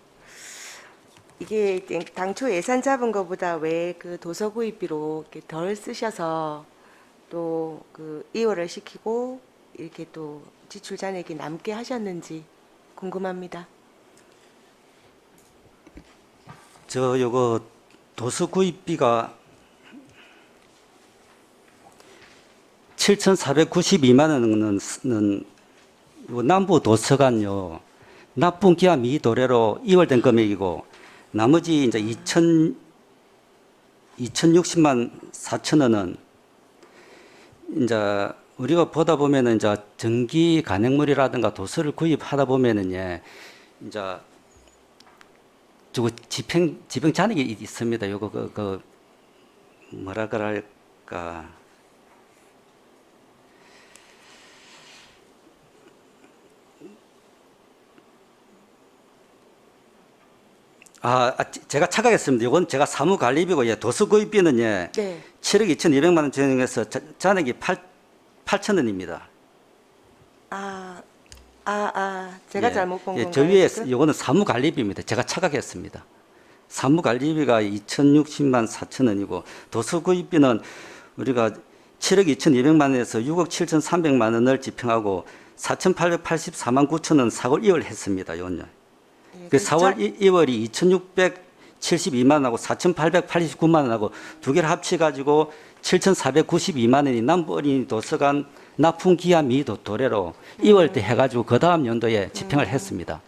이게 당초 예산 잡은 것보다 왜 그 도서 구입비로 이렇게 덜 쓰셔서 또 그 이월을 시키고 이렇게 또 지출 잔액이 남게 하셨는지 궁금합니다.
요거 도서 구입비가 7,492만 원은 남부 도서관요. 납품 기한 미도래로 2월 된 금액이고 나머지 이제 2,060만 4천 원은 이제 우리가 보다 보면은 이제 전기 간행물이라든가 도서를 구입하다 보면은 이제 저거 집행 잔액이 있습니다. 요거 그 뭐라 그럴까? 제가 착각했습니다. 이건 제가 사무관리비고 도서 구입비는
네.
7억 2,200만 원 전용해서 잔액이 8천 원입니다.
제가 잘못 본 건가요?
저 위에
지금?
이거는 사무관리비입니다. 제가 착각했습니다. 사무관리비가 2,060만 4천 원이고 도서 구입비는 우리가 7억 2,200만 원에서 6억 7,300만 원을 집행하고 4,884만 9천 원 사고 2월 했습니다. 요건요.
네,
그 4월 2월이 2,672만 원하고 4,889만 원하고 두 개를 합쳐가지고 7,492만 원이 남부 어린이 도서관 납품 기한 미도래로 2월 때 해가지고 그 다음 연도에 집행을 했습니다.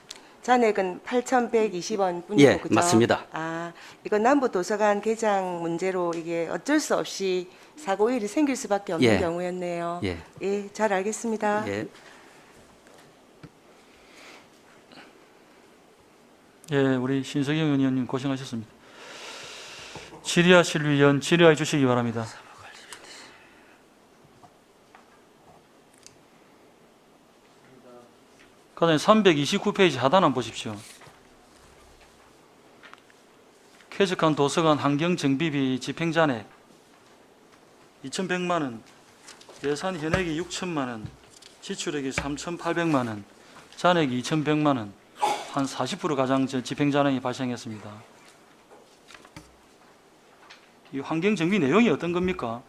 잔액은 8,120원 뿐이고
예,
그죠?
맞습니다.
이건 남부 도서관 개장 문제로 이게 어쩔 수 없이 사고 일이 생길 수밖에 없는
예.
경우였네요.
예.
예, 잘 알겠습니다.
예.
예, 우리 신석영 의원님 고생하셨습니다. 질의하실 위원 질의해 주시기 바랍니다. 과장님 329페이지 하단 한번 보십시오. 쾌적한 도서관 환경정비비 집행잔액 2,100만 원, 예산 현액이 6천만 원, 지출액이 3,800만 원, 잔액이 2,100만 원, 한 40% 가량 집행잔액이 발생했습니다. 이 환경정비 내용이 어떤 겁니까?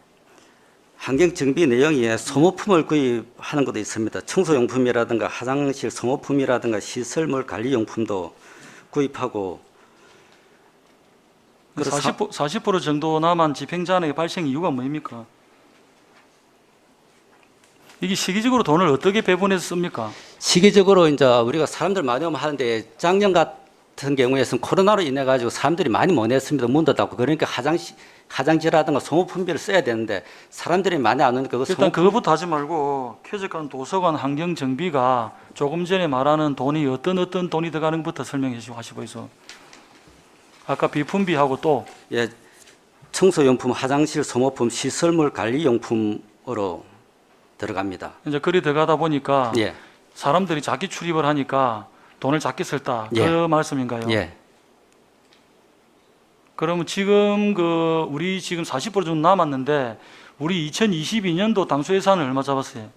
환경정비 내용이 소모품을 구입하는 것도 있습니다. 청소용품이라든가 화장실 소모품이라든가 시설물 관리용품도 구입하고
40% 정도 남은 집행잔액의 발생 이유가 뭡니까? 이게 시기적으로 돈을 어떻게 배분해서 씁니까?
시기적으로 이제 우리가 사람들 많이 오면 하는데 작년 같은 경우에는 코로나로 인해 가지고 사람들이 많이 못 냈습니다. 문도 닫고 그러니까 화장지라든가 소모품비를 써야 되는데 사람들이 많이 안 오니까 그
일단 그거부터 하지 말고 쾌적한 도서관 환경 정비가 조금 전에 말하는 돈이 어떤 돈이 들어가는 것부터 설명해 주시고 하시고요. 아까 비품비하고 또
예, 청소용품, 화장실, 소모품, 시설물 관리용품으로 들어갑니다.
이제 그리 들어가다 보니까
예,
사람들이 자기 출입을 하니까 돈을 작게 썼다. 그
예.
말씀인가요?
예,
그러면 지금 우리 지금 40% 정도 남았는데 우리 2022년도 당초 예산을 얼마 잡았어요?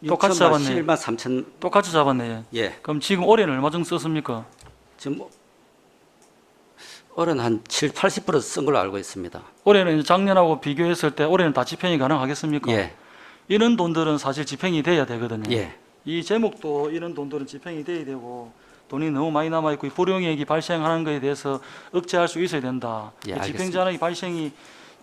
똑같이 잡았네.
6만 3천.
똑같이 잡았네.
예,
그럼 지금 올해는 얼마 정도 썼습니까?
지금 올해는 한 80% 쓴 걸로 알고 있습니다.
올해는 이제 작년하고 비교했을 때 올해는 다 집행이 가능하겠습니까?
예,
이런 돈들은 사실 집행이 돼야 되거든요.
예,
이 제목도 이런 돈들은 집행이 돼야 되고 돈이 너무 많이 남아 있고 불용액이 발생하는 것에 대해서 억제할 수 있어야 된다.
예, 알겠습니다.
집행자의 발생이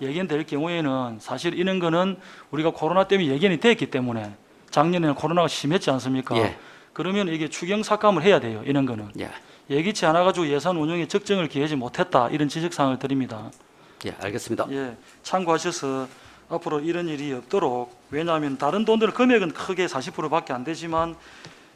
예견될 경우에는 사실 이런 거는 우리가 코로나 때문에 예견이 됐기 때문에 작년에는 코로나가 심했지 않습니까?
예.
그러면 이게 추경 삭감을 해야 돼요. 이런 거는
예,
예기치 않아 가지고 예산 운용에 적정을 기하지 못했다. 이런 지적 사항을 드립니다.
예, 알겠습니다.
예, 참고하셔서 앞으로 이런 일이 없도록, 왜냐하면 다른 돈들은 금액은 크게 40%밖에 안 되지만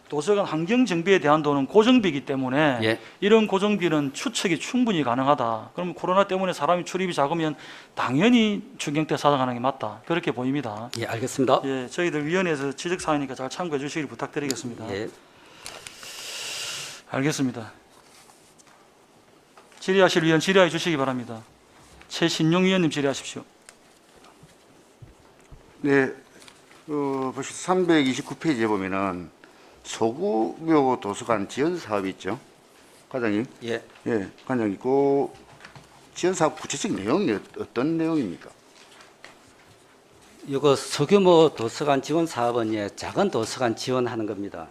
도서관 환경 정비에 대한 돈은 고정비이기 때문에
예.
이런 고정비는 추측이 충분히 가능하다. 그러면 코로나 때문에 사람이 출입이 작으면 당연히 추경 때 사정하는 게 맞다. 그렇게 보입니다.
예, 알겠습니다.
예, 저희들 위원회에서 지적 사항이니까 잘 참고해 주시길 부탁드리겠습니다.
예,
알겠습니다. 질의하실 위원 질의해 주시기 바랍니다. 최신용 위원님 질의하십시오.
네, 보시 329페이지에 보면은 소규모 도서관 지원 사업이 있죠, 과장님.
예.
예, 과장님, 그 지원 사업 구체적 내용이 어떤 내용입니까?
이거 소규모 도서관 지원 사업은 예, 작은 도서관 지원하는 겁니다.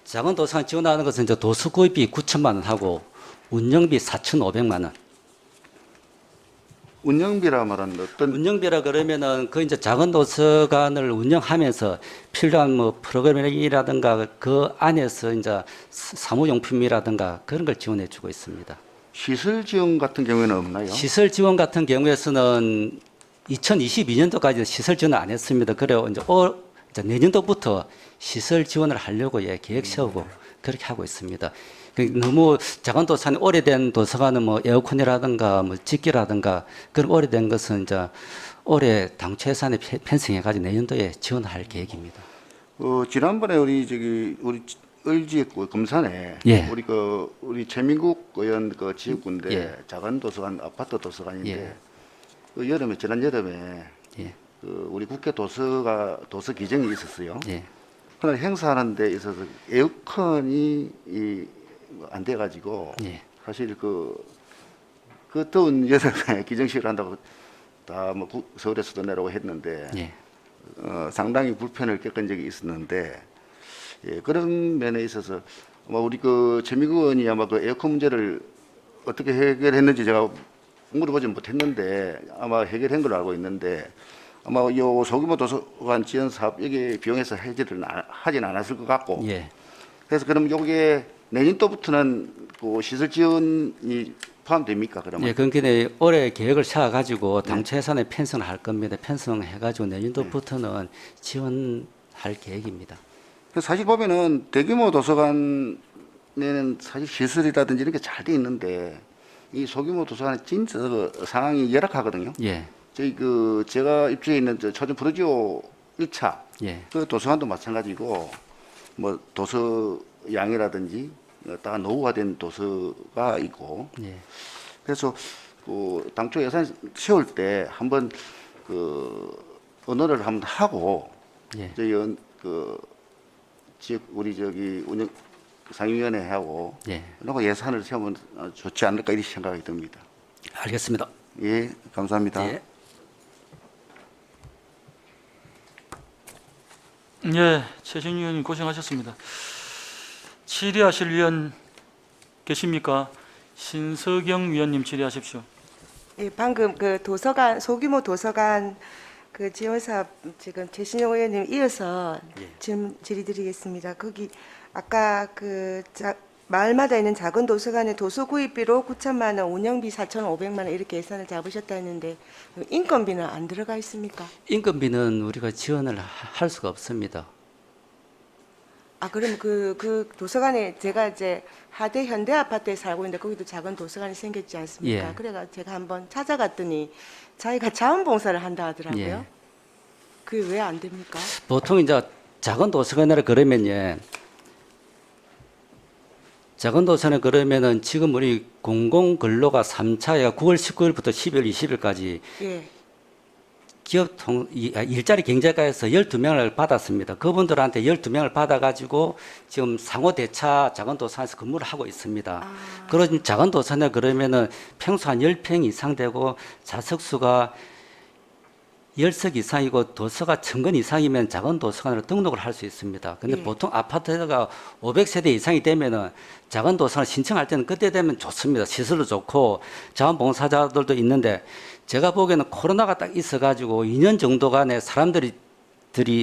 작은 도서관 지원하는 것은 이제 도서 구입비 9천만 원 하고 운영비 4,500만 원.
운영비라 말하는 어떤
운영비라 그러면은 그 이제 작은 도서관을 운영하면서 필요한 뭐 프로그램이라든가 그 안에서 이제 사무용품이라든가 그런 걸 지원해 주고 있습니다.
시설 지원 같은 경우에는 없나요?
시설 지원 같은 경우에서는 2022년도까지는 시설 지원을 안 했습니다. 그래요. 이제 내년도부터 시설 지원을 하려고 예, 계획 세우고 그렇게 하고 있습니다. 너무 작은 도서관, 오래된 도서관은 뭐 에어컨이라든가 뭐 집기라든가 그런 오래된 것은 이제 올해 당초 예산에 편성해가지고 내년도에 지원할 계획입니다.
지난번에 우리 을지역구 금산에
예.
우리 최민국 의원 그 지역구인데
예.
작은 도서관, 아파트 도서관인데
예.
그 지난 여름에
예.
그 우리 국회 도서 기정이 있었어요.
예.
그날 행사하는 데 있어서 에어컨이 안 돼가지고
예.
사실 그 더운 여름에 기정식을 한다고 다 뭐 서울에서도 내려오고 했는데
예.
상당히 불편을 겪은 적이 있었는데 예, 그런 면에 있어서 아마 우리 그 최민구 의원이 아마 그 에어컨 문제를 어떻게 해결했는지 제가 물어보지 못했는데 아마 해결한 걸로 알고 있는데 아마 요 소규모 도서관 지원 사업 여기 비용에서 해결을 하진 않았을 것 같고
예.
그래서 그럼 요게 내년도부터는 그 시설 지원이 포함됩니까 그러면?
예, 그러니까 올해 계획을 세워가지고 당초 예산에 편성을 할 겁니다. 편성해가지고 내년도부터는 지원할 계획입니다.
그래서 사실 보면은 대규모 도서관에는 사실 시설이라든지 이런 게 잘 돼 있는데 이 소규모 도서관은 진짜 그 상황이 열악하거든요.
예.
제가 입주해 있는 초전 프로지오 1차
예.
그 도서관도 마찬가지고 뭐 도서 양이라든지 다 노후화된 도서가 있고
예.
그래서 그 당초 예산 세울 때 한번 그 언어를 한번 하고
예.
저희 지역 우리 운영 상임위원회하고
예.
그리고 예산을 세우면 좋지 않을까 이렇게 생각이 듭니다.
알겠습니다.
예, 감사합니다.
예.
예, 최진희 의원님 고생하셨습니다. 질의하실 위원 계십니까? 신석영 위원님 질의하십시오.
예, 방금 그 도서관 소규모 도서관 그 지원 사업 지금 최신영 의원님 이어서 질의드리겠습니다. 거기 아까 마을마다 있는 작은 도서관의 도서 구입비로 9천만 원, 운영비 4,500만 원 이렇게 예산을 잡으셨다 했는데 인건비는 안 들어가 있습니까?
인건비는 우리가 지원을 할 수가 없습니다.
아, 그럼 그 도서관에 제가 이제 하대 현대 아파트에 살고 있는데 거기도 작은 도서관이 생겼지 않습니까?
예.
그래가 제가 한번 찾아갔더니 자기가 자원봉사를 한다 하더라고요.
예.
그게 왜 안 됩니까?
보통 이제 작은 도서관을 그러면요. 작은 도서관에 그러면은 지금 우리 공공근로가 3차가 9월 19일부터 12월 20일까지
예.
일자리 경제과에서 12명을 받았습니다. 그분들한테 12명을 받아가지고 지금 상호대차 작은도서관에서 근무를 하고 있습니다. 그런 작은도서관에 그러면은 평소 한 10평 이상 되고 좌석수가 10석 이상이고 도서가 1000건 이상이면 작은도서관으로 등록을 할 수 있습니다. 근데
예.
보통 아파트가 500세대 이상이 되면은 작은도서관을 신청할 때는 그때 되면 좋습니다. 시설도 좋고 자원봉사자들도 있는데 제가 보기에는 코로나가 딱 있어가지고 2년 정도간에 사람들이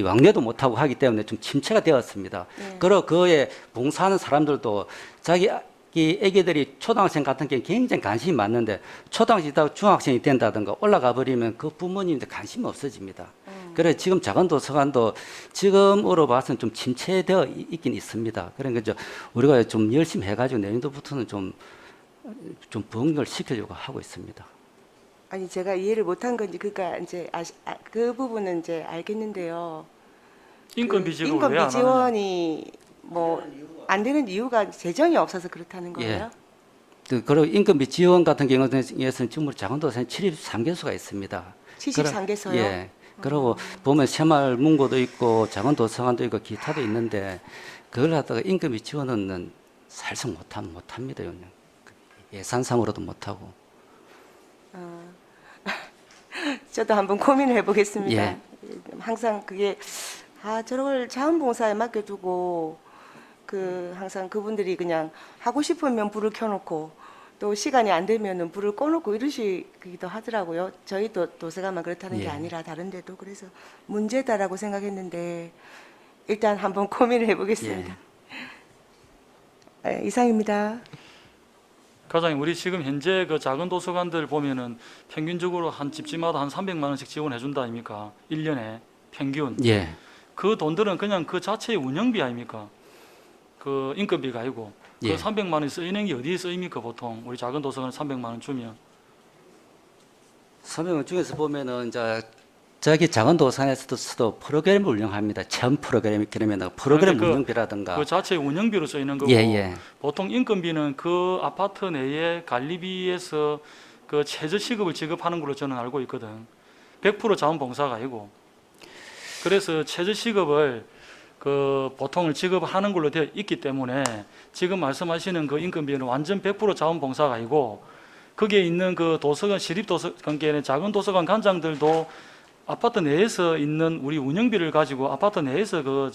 왕래도 못하고 하기 때문에 좀 침체가 되었습니다.
네.
그리고 그에 봉사하는 사람들도 자기 애기들이 초등학생 같은 경우는 굉장히 관심이 많는데 초등학생이다 중학생이 된다든가 올라가 버리면 그 부모님들 관심이 없어집니다. 그래서 지금 작은도서관도 지금으로 봐서는 좀 침체되어 있긴 있습니다. 그러니까 우리가 좀 열심히 해가지고 내년도부터는 좀 부흥을 시키려고 하고 있습니다.
아니 제가 이해를 못한 건지 그러니까 이제 그 부분은 이제 알겠는데요.
인건비
그
지급을
인건비
왜 안 하느냐?
지원이 뭐 안 되는 이유가 재정이 없어서 그렇다는 거예요?
그리고 인건비 지원 같은 경우에는 지금 우리 작은도서관에 73개소가 있습니다.
73개소요?
예. 그리고 보면 새마을 문고도 있고 작은도서관도 있고 기타도 있는데 그걸 갖다가 인건비 지원은 살짝 못합니다. 예산상으로도 못하고.
저도 한번 고민을 해보겠습니다.
예.
항상 그게 저걸 자원봉사에 맡겨두고 항상 그분들이 그냥 하고 싶으면 불을 켜놓고 또 시간이 안 되면은 불을 꺼놓고 이러시기도 하더라고요. 저희도 도서관만 그렇다는 게
예.
아니라 다른 데도 그래서 문제다라고 생각했는데 일단 한번 고민을 해보겠습니다. 이상입니다.
과장님, 우리 지금 현재 그 작은 도서관들 보면은 평균적으로 한 집집마다 한 300만 원씩 지원해 준다 아닙니까? 1년에 평균.
예.
그 돈들은 그냥 그 자체의 운영비 아닙니까? 그 인건비가 아니고 그
예.
300만 원이 쓰이는 게 어디에 쓰입니까? 보통 우리 작은 도서관에 300만 원 주면
300원 중에서 보면은 이제 자기 작은도서관에서도 프로그램을 운영합니다. 체험 프로그램이 그러면 프로그램
그러니까
운영비라든가.
그 자체의 운영비로 쓰이는 거고
예, 예.
보통 인건비는 그 아파트 내에 관리비에서 그 최저 시급을 지급하는 걸로 저는 알고 있거든. 100% 자원봉사가 아니고 그래서 최저 시급을 그 보통을 지급하는 걸로 되어 있기 때문에 지금 말씀하시는 그 인건비는 완전 100% 자원봉사가 아니고 거기에 있는 그 도서관 시립도서관계는 작은 도서관 관장들도 아파트 내에서 있는 우리 운영비를 가지고 아파트 내에서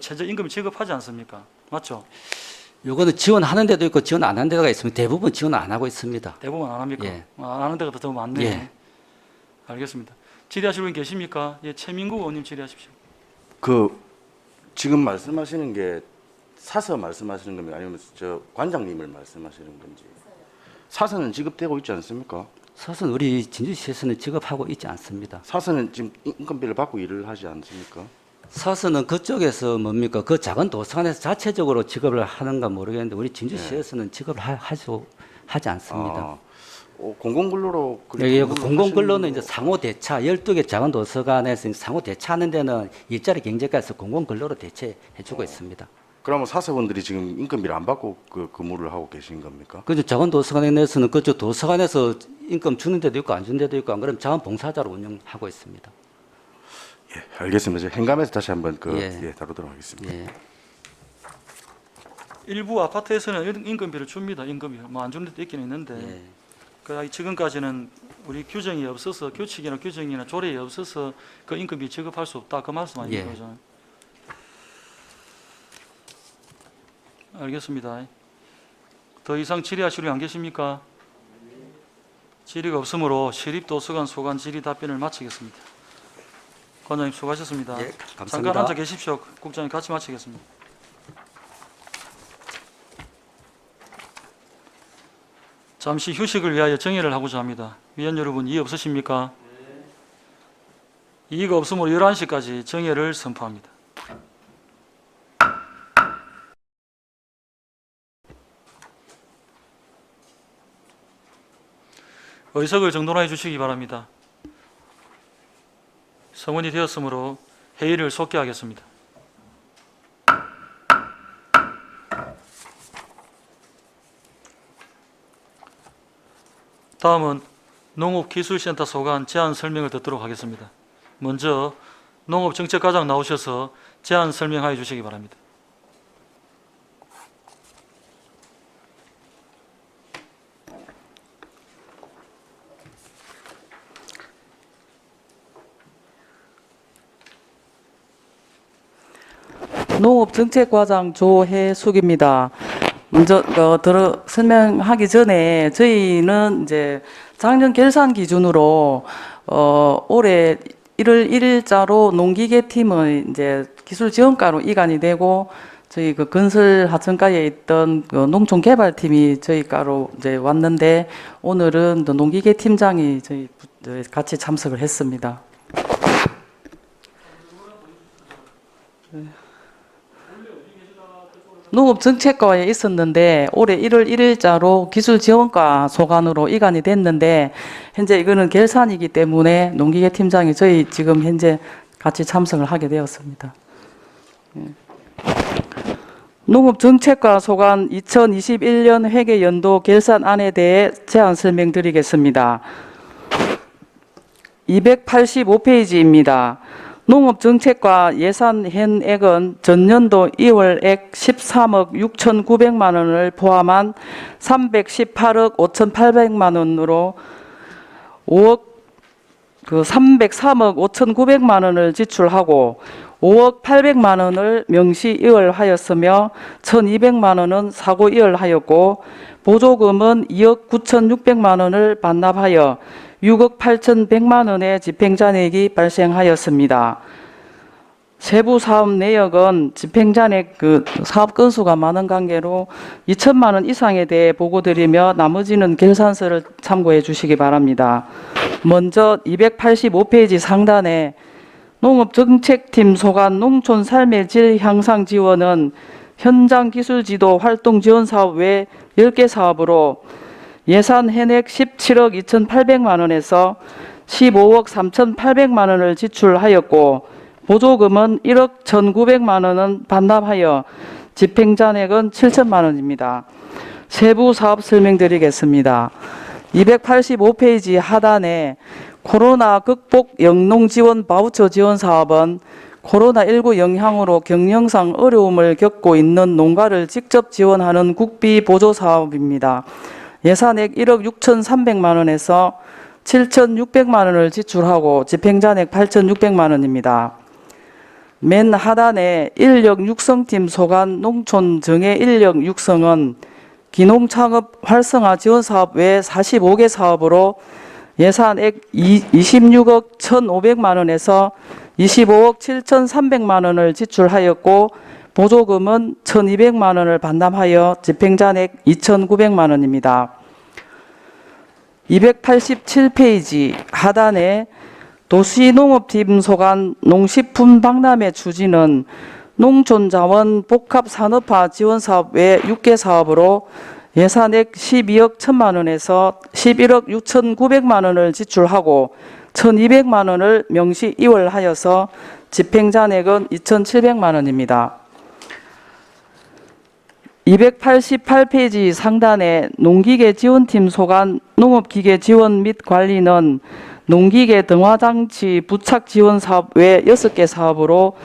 최저 임금을 지급하지 않습니까? 맞죠?
요거는 지원하는 데도 있고 지원 안 하는 데가 있으면 대부분 지원 안 하고 있습니다.
대부분 안 합니까?
예.
안 하는 데가 더 많네.
예.
알겠습니다. 질의하실 분 계십니까? 예, 최민국 의원님 질의하십시오.
지금 말씀하시는 게 사서 말씀하시는 겁니까? 아니면 관장님을 말씀하시는 건지? 사서는 지급되고 있지 않습니까?
사실 우리 진주시에서는 지급하고 있지 않습니다.
사서는 지금 인건비를 받고 일을 하지 않습니까?
사서는 그쪽에서 뭡니까? 그 작은 도서관에서 자체적으로 지급을 하는가 모르겠는데 우리 진주시에서는 지급을 하지 않습니다.
공공근로로
여기 공공근로는 이제 상호대차 12개 작은 도서관에서 상호대차하는 데는 일자리 경제과에서 공공근로로 대체해주고 있습니다.
그러면 사서분들이 지금 인건비를 안 받고 근무를 하고 계신 겁니까?
그죠. 작은 도서관에 내서는 그쪽 도서관에서 인금 주는 데도 있고 안 주는 데도 있고 안 그러면 자원봉사자로 운영하고 있습니다.
예, 알겠습니다. 행감에서 다시 한번
예.
다루도록 하겠습니다.
예.
일부 아파트에서는 인건비를 줍니다. 인건비 안 주는 데도 있긴 있는데
예.
지금까지는 우리 규정이 없어서 규칙이나 규정이나 조례에 없어서 그 인건비 지급할 수 없다 그 말씀 아닙니까?
예.
저는? 알겠습니다. 더 이상 질의하실 분 안 계십니까? 질의가 없으므로 시립도서관 소관 질의 답변을 마치겠습니다. 관장님 수고하셨습니다.
예, 감사합니다.
잠깐 앉아 계십시오. 국장님 같이 마치겠습니다. 잠시 휴식을 위하여 정회를 하고자 합니다. 위원 여러분 이의 없으십니까? 이의가 없으므로 11시까지 정회를 선포합니다. 의석을 정돈해 주시기 바랍니다. 성원이 되었으므로 회의를 속개하겠습니다. 다음은 농업기술센터 소관 제안 설명을 듣도록 하겠습니다. 먼저 농업정책과장 나오셔서 제안 설명하여 주시기 바랍니다.
농업정책과장 조혜숙입니다. 먼저 설명하기 전에 저희는 이제 작년 결산 기준으로 올해 1월 1일자로 농기계 팀의 이제 기술 지원과로 이관이 되고 저희 그 건설 하천가에 있던 그 농촌개발팀이 저희 과로 이제 왔는데 오늘은 또 농기계 팀장이 저희 같이 참석을 했습니다. 농업정책과에 있었는데 올해 1월 1일자로 기술지원과 소관으로 이관이 됐는데 현재 이거는 결산이기 때문에 농기계 팀장이 저희 지금 현재 같이 참석을 하게 되었습니다. 농업정책과 소관 2021년 회계연도 결산안에 대해 제안 설명드리겠습니다. 285페이지입니다. 농업정책과 예산 현액은 전년도 2월액 13억 6,900만 원을 포함한 318억 5,800만 원으로 303억 5,900만 원을 지출하고 5억 800만 원을 명시 이월하였으며 1,200만 원은 사고 이월하였고 보조금은 2억 9,600만 원을 반납하여 6억 8,100만 원의 집행잔액이 발생하였습니다. 세부 사업 내역은 집행잔액 사업 건수가 많은 관계로 2천만 원 이상에 대해 보고드리며 나머지는 결산서를 참고해 주시기 바랍니다. 먼저 285페이지 상단에 농업정책팀 소관 농촌 삶의 질 향상 지원은 현장 기술 지도 활동 지원 사업 외 10개 사업으로 예산 현액 17억 2,800만 원에서 15억 3,800만 원을 지출하였고 보조금은 1억 1,900만 원은 반납하여 집행잔액은 7천만 원입니다. 세부 사업 설명드리겠습니다. 285페이지 하단에 코로나 극복 영농 지원 바우처 지원 사업은 코로나19 영향으로 경영상 어려움을 겪고 있는 농가를 직접 지원하는 국비 보조 사업입니다. 예산액 1억 6,300만 원에서 7,600만 원을 지출하고 집행잔액 8,600만 원입니다. 맨 하단에 인력 육성팀 소관 농촌 정예 인력 육성은 기농창업 활성화 지원 사업 외 45개 사업으로 예산액 26억 1,500만 원에서 25억 7,300만 원을 지출하였고 보조금은 1,200만 원을 반납하여 집행잔액 2,900만 원입니다. 287페이지 하단에 도시농업팀 소관 농식품 박람회 추진은 농촌자원 복합산업화 지원사업 외 6개 사업으로 예산액 12억 1천만 원에서 11억 6,900만 원을 지출하고 1,200만 원을 명시 이월하여서 집행잔액은 2,700만 원입니다. 288페이지 상단에 농기계 지원팀 소관 농업기계 지원 및 관리는 농기계 등화장치 부착 지원 사업 외 6개 사업으로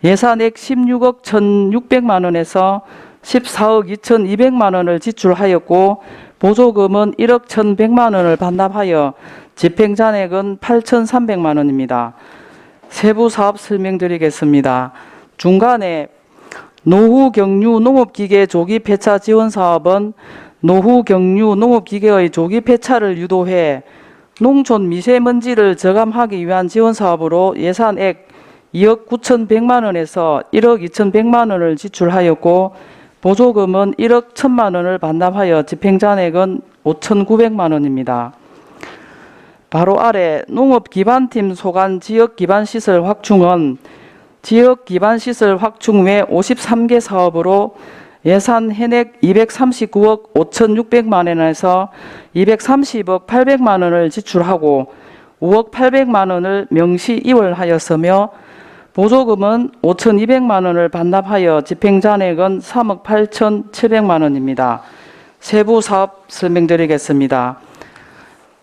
예산액 16억 1,600만 원에서 14억 2,200만 원을 지출하였고 보조금은 1억 1,100만 원을 반납하여 집행잔액은 8,300만 원입니다. 세부 사업 설명드리겠습니다. 중간에 노후 경유 농업기계 조기 폐차 지원 사업은 노후 경유 농업기계의 조기 폐차를 유도해 농촌 미세먼지를 저감하기 위한 지원 사업으로 예산액 2억 9,100만 원에서 1억 2,100만 원을 지출하였고 보조금은 1억 1,000만 원을 반납하여 집행잔액은 5,900만 원입니다. 바로 아래 농업기반팀 소관 지역기반시설 확충은 지역기반시설 확충 외 53개 사업으로 예산 현액 239억 5,600만 원에서 230억 800만 원을 지출하고 5억 800만 원을 명시 이월하였으며 보조금은 5,200만 원을 반납하여 집행잔액은 3억 8,700만 원입니다. 세부 사업 설명드리겠습니다.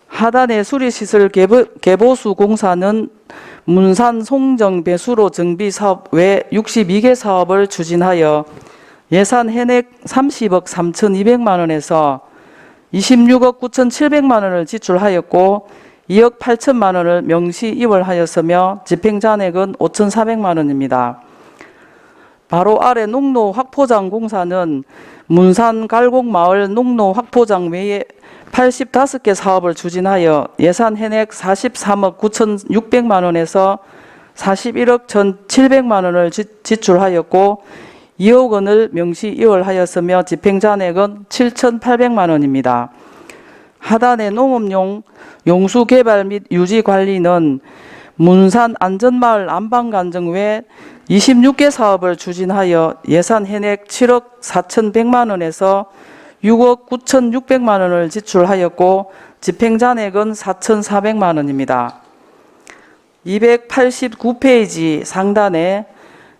하단의 수리시설 개보수 공사는 문산 송정 배수로 정비 사업 외 62개 사업을 추진하여 예산 현액 30억 3,200만 원에서 26억 9,700만 원을 지출하였고 2억 8천만 원을 명시 이월하였으며 집행잔액은 5,400만 원입니다. 바로 아래 농로 확포장 공사는 문산 갈곡마을 농로 확포장 외에 85개 사업을 추진하여 예산 현액 43억 9,600만 원에서 41억 1,700만 원을 지출하였고 2억 원을 명시 이월하였으며 집행잔액은 7,800만 원입니다. 하단의 농업용 용수 개발 및 유지 관리는 문산 안전마을 안방관정 외 26개 사업을 추진하여 예산 현액 7억 4,100만 원에서 6억 9,600만 원을 지출하였고 집행잔액은 4,400만 원입니다. 289페이지 상단에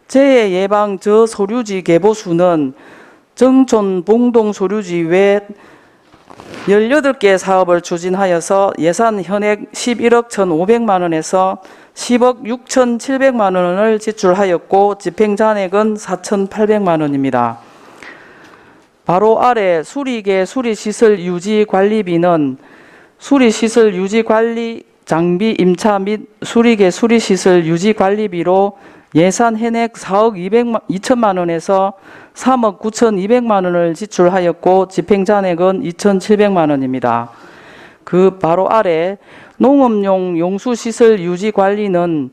재해 예방 저소류지 개보수는 정촌 봉동 소류지 외 18개 사업을 추진하여서 예산 현액 11억 1,500만 원에서 10억 6,700만 원을 지출하였고 집행잔액은 4,800만 원입니다. 바로 아래 수리계 수리시설 유지관리비는 수리시설 유지관리 장비 임차 및 수리계 수리시설 유지관리비로 예산 현액 4억 2천만 원에서 3억 9,200만 원을 지출하였고 집행잔액은 2,700만 원입니다. 그 바로 아래 농업용 용수시설 유지관리는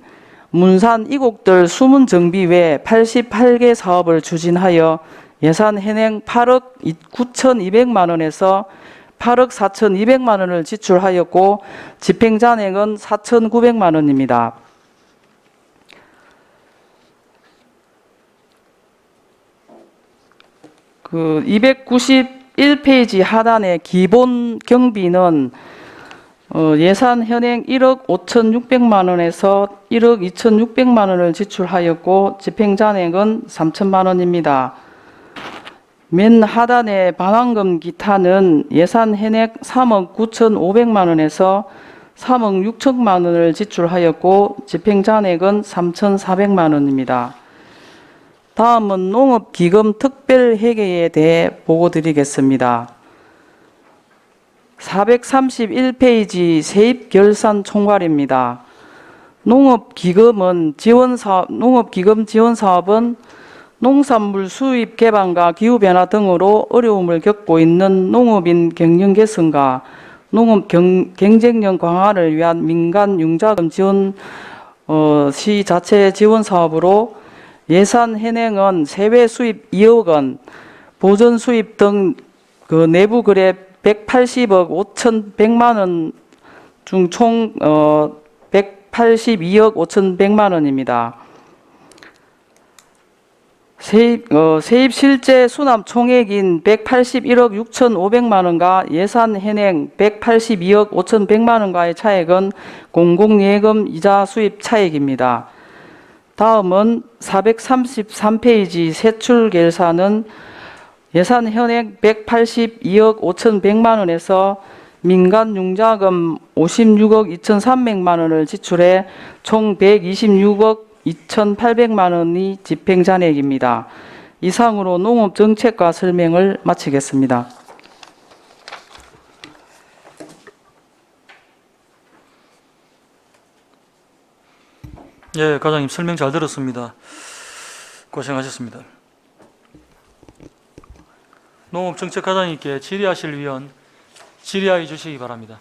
문산 이곡들 수문 정비 외 88개 사업을 추진하여 예산 현행 8억 9,200만 원에서 8억 4,200만 원을 지출하였고 집행잔액은 4,900만 원입니다. 그 291페이지 하단의 기본 경비는 예산 현행 1억 5,600만 원에서 1억 2,600만 원을 지출하였고 집행잔액은 3천만 원입니다. 맨 하단의 반환금 기타는 예산 현액 3억 9,500만 원에서 3억 6천만 원을 지출하였고 집행잔액은 3,400만 원입니다. 다음은 농업기금 특별회계에 대해 보고드리겠습니다. 431페이지 세입결산 총괄입니다. 농업기금 지원사업은 농산물 수입 개방과 기후변화 등으로 어려움을 겪고 있는 농업인 경영 개선과 농업 경쟁력 강화를 위한 민간 융자금 지원 시 자체 지원 사업으로 예산 현행은 세외 수입 2억 원, 보전 수입 등 그 내부 거래 180억 5,100만 원 중 총 182억 5,100만 원입니다. 세입 실제 수납 총액인 181억 6,500만 원과 예산 현행 182억 5,100만 원과의 차액은 공공예금 이자 수입 차액입니다. 다음은 433페이지 세출 결산은 예산 현액 182억 5,100만 원에서 민간 융자금 56억 2,300만 원을 지출해 총 126억 2,800만 원이 집행잔액입니다. 이상으로 농업정책과 설명을 마치겠습니다.
예, 과장님 설명 잘 들었습니다. 고생하셨습니다. 농업정책과장님께 질의하실 위원 질의하여 주시기 바랍니다.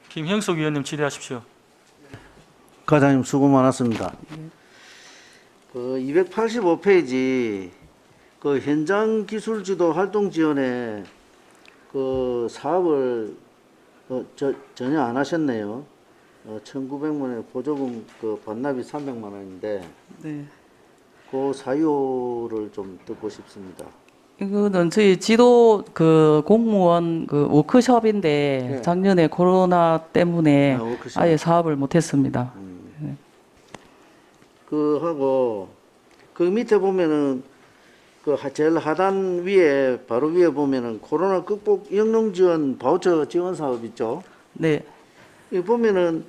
김형석 위원님 질의하십시오.
과장님 수고 많았습니다. 그 285페이지 그 현장 기술 지도 활동 지원에 그 사업을 전혀 안 하셨네요. 1,900만 원의 보조금 그 반납이 300만 원인데
네.
그 사유를 좀 듣고 싶습니다.
이거는 저희 지도 그 공무원 그 워크숍인데
네.
작년에 코로나 때문에
워크숍.
아예 사업을 못했습니다.
그 하고 그 밑에 보면은 그 제일 하단 위에 바로 위에 보면은 코로나 극복 영농 지원 바우처 지원 사업 있죠.
네,
이 보면은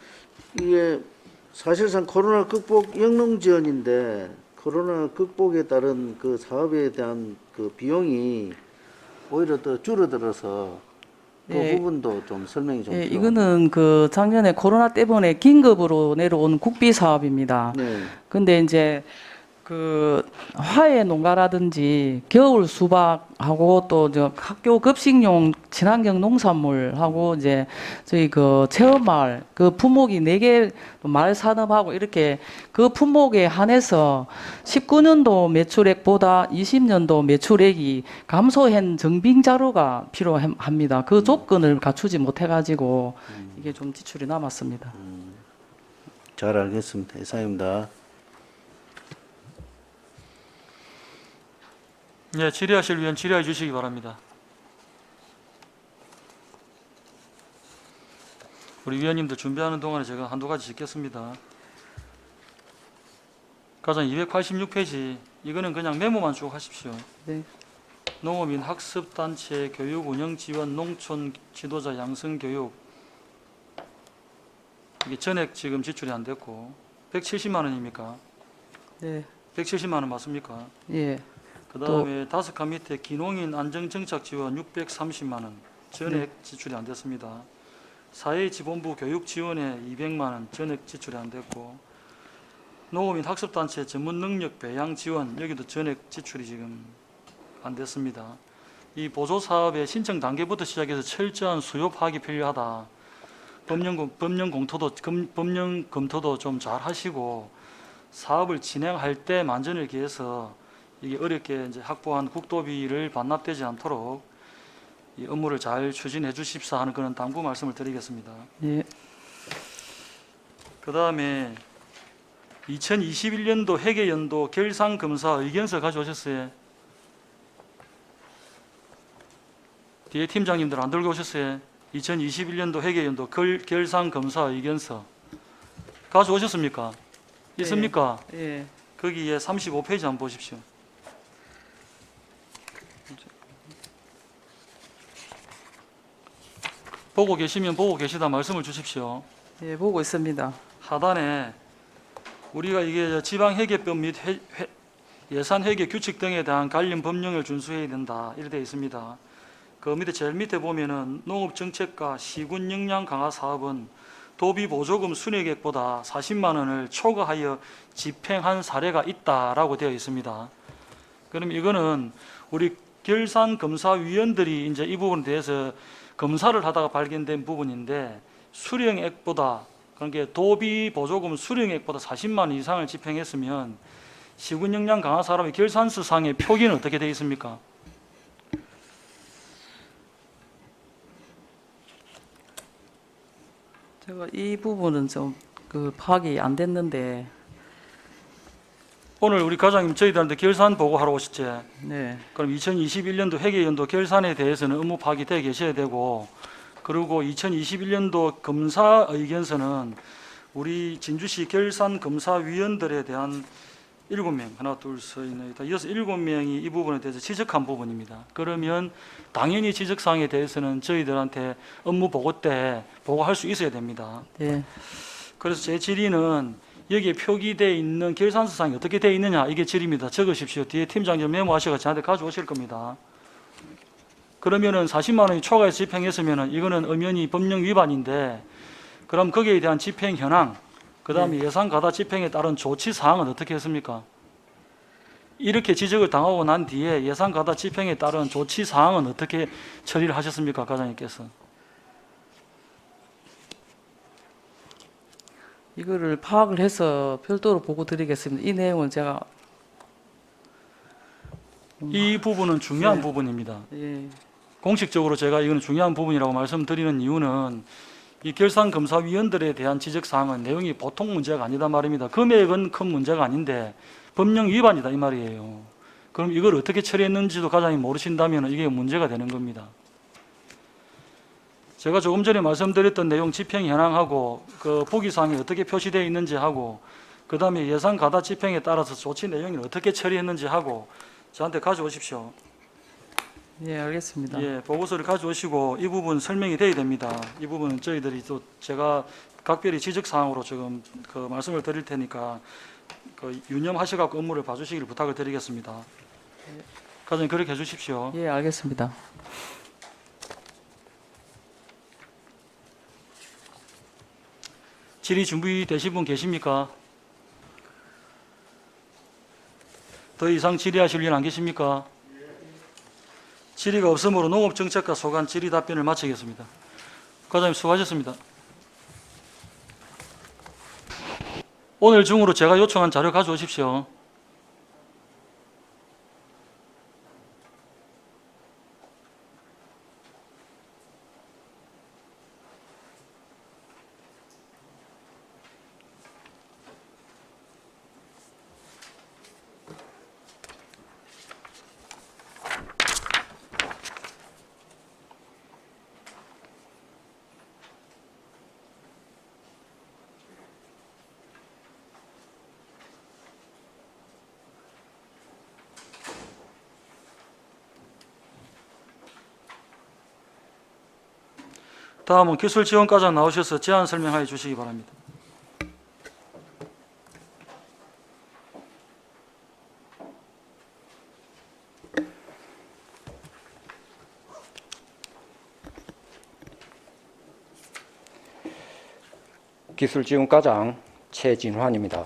이게 사실상 코로나 극복 영농 지원인데 코로나 극복에 따른 그 사업에 대한 그 비용이 오히려 더 줄어들어서 그
네.
부분도 좀 설명이 좀
예,
필요합니다.
이거는 그 작년에 코로나 때문에 긴급으로 내려온 국비 사업입니다.
네.
근데 이제 그 화훼 농가라든지 겨울 수박하고 또 저 학교 급식용 친환경 농산물하고 이제 저희 그 체험마을 그 품목이 4개 마을 산업하고 이렇게 그 품목에 한해서 19년도 매출액보다 20년도 매출액이 감소한 증빙 자료가 필요합니다. 그 조건을 갖추지 못해가지고 이게 좀 지출이 남았습니다.
잘 알겠습니다. 이상입니다.
예, 질의하실 위원 질의해 주시기 바랍니다. 우리 위원님들 준비하는 동안에 제가 한두 가지 짚겠습니다. 가장 286페이지 이거는 그냥 메모만 쭉 하십시오.
네.
농어민 학습단체 교육 운영 지원 농촌 지도자 양성 교육 이게 전액 지금 지출이 안 됐고 170만 원입니까?
네.
170만 원 맞습니까?
예.
그 다음에 다섯 칸 밑에 기농인 안정정착 지원 630만 원 전액 지출이 안 됐습니다. 사회지본부 교육 지원에 200만 원 전액 지출이 안 됐고 농어민 학습단체 전문 능력 배양 지원 여기도 전액 지출이 지금 안 됐습니다. 이 보조 사업의 신청 단계부터 시작해서 철저한 수요 파악이 필요하다. 법령 검토도 좀 잘 하시고 사업을 진행할 때 만전을 기해서 이게 어렵게 이제 확보한 국도비를 반납되지 않도록 이 업무를 잘 추진해 주십사 하는 그런 당부 말씀을 드리겠습니다.
예.
그 다음에 2021년도 회계연도 결산검사 의견서 가져오셨어요? 뒤에 팀장님들 안 들고 오셨어요? 2021년도 회계연도 결산검사 의견서 가져오셨습니까? 있습니까?
예.
거기에 35페이지 한번 보십시오. 보고 계시면 보고 계시다 말씀을 주십시오.
예, 보고 있습니다.
하단에 우리가 이게 지방회계법 및 예산회계 규칙 등에 대한 관련 법령을 준수해야 된다 이렇게 되어 있습니다. 그 밑에 제일 밑에 보면은 농업정책과 시군 역량 강화 사업은 도비 보조금 순회액보다 40만 원을 초과하여 집행한 사례가 있다라고 되어 있습니다. 그럼 이거는 우리 결산검사위원들이 이제 이 부분에 대해서 검사를 하다가 발견된 부분인데 수령액보다 그러니까 도비 보조금 수령액보다 40만 원 이상을 집행했으면 시군 역량 강화 사람의 결산서상의 표기는 어떻게 되어 있습니까?
제가 이 부분은 좀 그 파악이 안 됐는데,
오늘 우리 과장님 저희들한테 결산 보고하러 오셨지?
네,
그럼 2021년도 회계연도 결산에 대해서는 업무 파악이 되어 계셔야 되고 그리고 2021년도 검사 의견서는 우리 진주시 결산검사위원들에 대한 7명, 하나, 둘, 셋, 넷, 다 여섯, 7명이 이 부분에 대해서 지적한 부분입니다. 그러면 당연히 지적사항에 대해서는 저희들한테 업무 보고 때 보고할 수 있어야 됩니다.
네,
그래서 제 질의는 여기에 표기되어 있는 결산서상이 어떻게 되어 있느냐 이게 질의입니다. 적으십시오. 뒤에 팀장님 메모하셔서 저한테 가져오실 겁니다. 그러면은 40만 원이 초과해서 집행했으면은 이거는 엄연히 법령 위반인데, 그럼 거기에 대한 집행 현황, 그다음에 예산 가다 집행에 따른 조치 사항은 어떻게 했습니까? 이렇게 지적을 당하고 난 뒤에 예산 가다 집행에 따른 조치 사항은 어떻게 처리를 하셨습니까, 과장님께서?
이거를 파악을 해서 별도로 보고 드리겠습니다. 이 내용은 제가
이 부분은 중요한 부분입니다.
예,
공식적으로 제가 이거는 중요한 부분이라고 말씀드리는 이유는 이 결산검사위원들에 대한 지적사항은 내용이 보통 문제가 아니다 말입니다. 금액은 큰 문제가 아닌데 법령 위반이다 이 말이에요. 그럼 이걸 어떻게 처리했는지도 과장님 모르신다면 이게 문제가 되는 겁니다. 제가 조금 전에 말씀드렸던 내용 집행 현황하고 그 보기사항이 어떻게 표시되어 있는지 하고, 그 다음에 예산 가다 집행에 따라서 조치 내용을 어떻게 처리했는지 하고 저한테 가져오십시오.
예, 알겠습니다.
예, 보고서를 가져오시고 이 부분 설명이 돼야 됩니다. 이 부분은 저희들이 또 제가 각별히 지적사항으로 지금 그 말씀을 드릴 테니까 그 유념하셔갖고 업무를 봐주시기를 부탁을 드리겠습니다. 과장님 그렇게 해주십시오.
예, 알겠습니다.
질의 준비되신 분 계십니까? 더 이상 질의하실 분 안 계십니까? 질의가 없으므로 농업정책과 소관 질의 답변을 마치겠습니다. 과장님 수고하셨습니다. 오늘 중으로 제가 요청한 자료 가져오십시오. 다음은 기술지원과장 나오셔서 제안 설명하여 주시기 바랍니다.
기술지원과장 최진환입니다.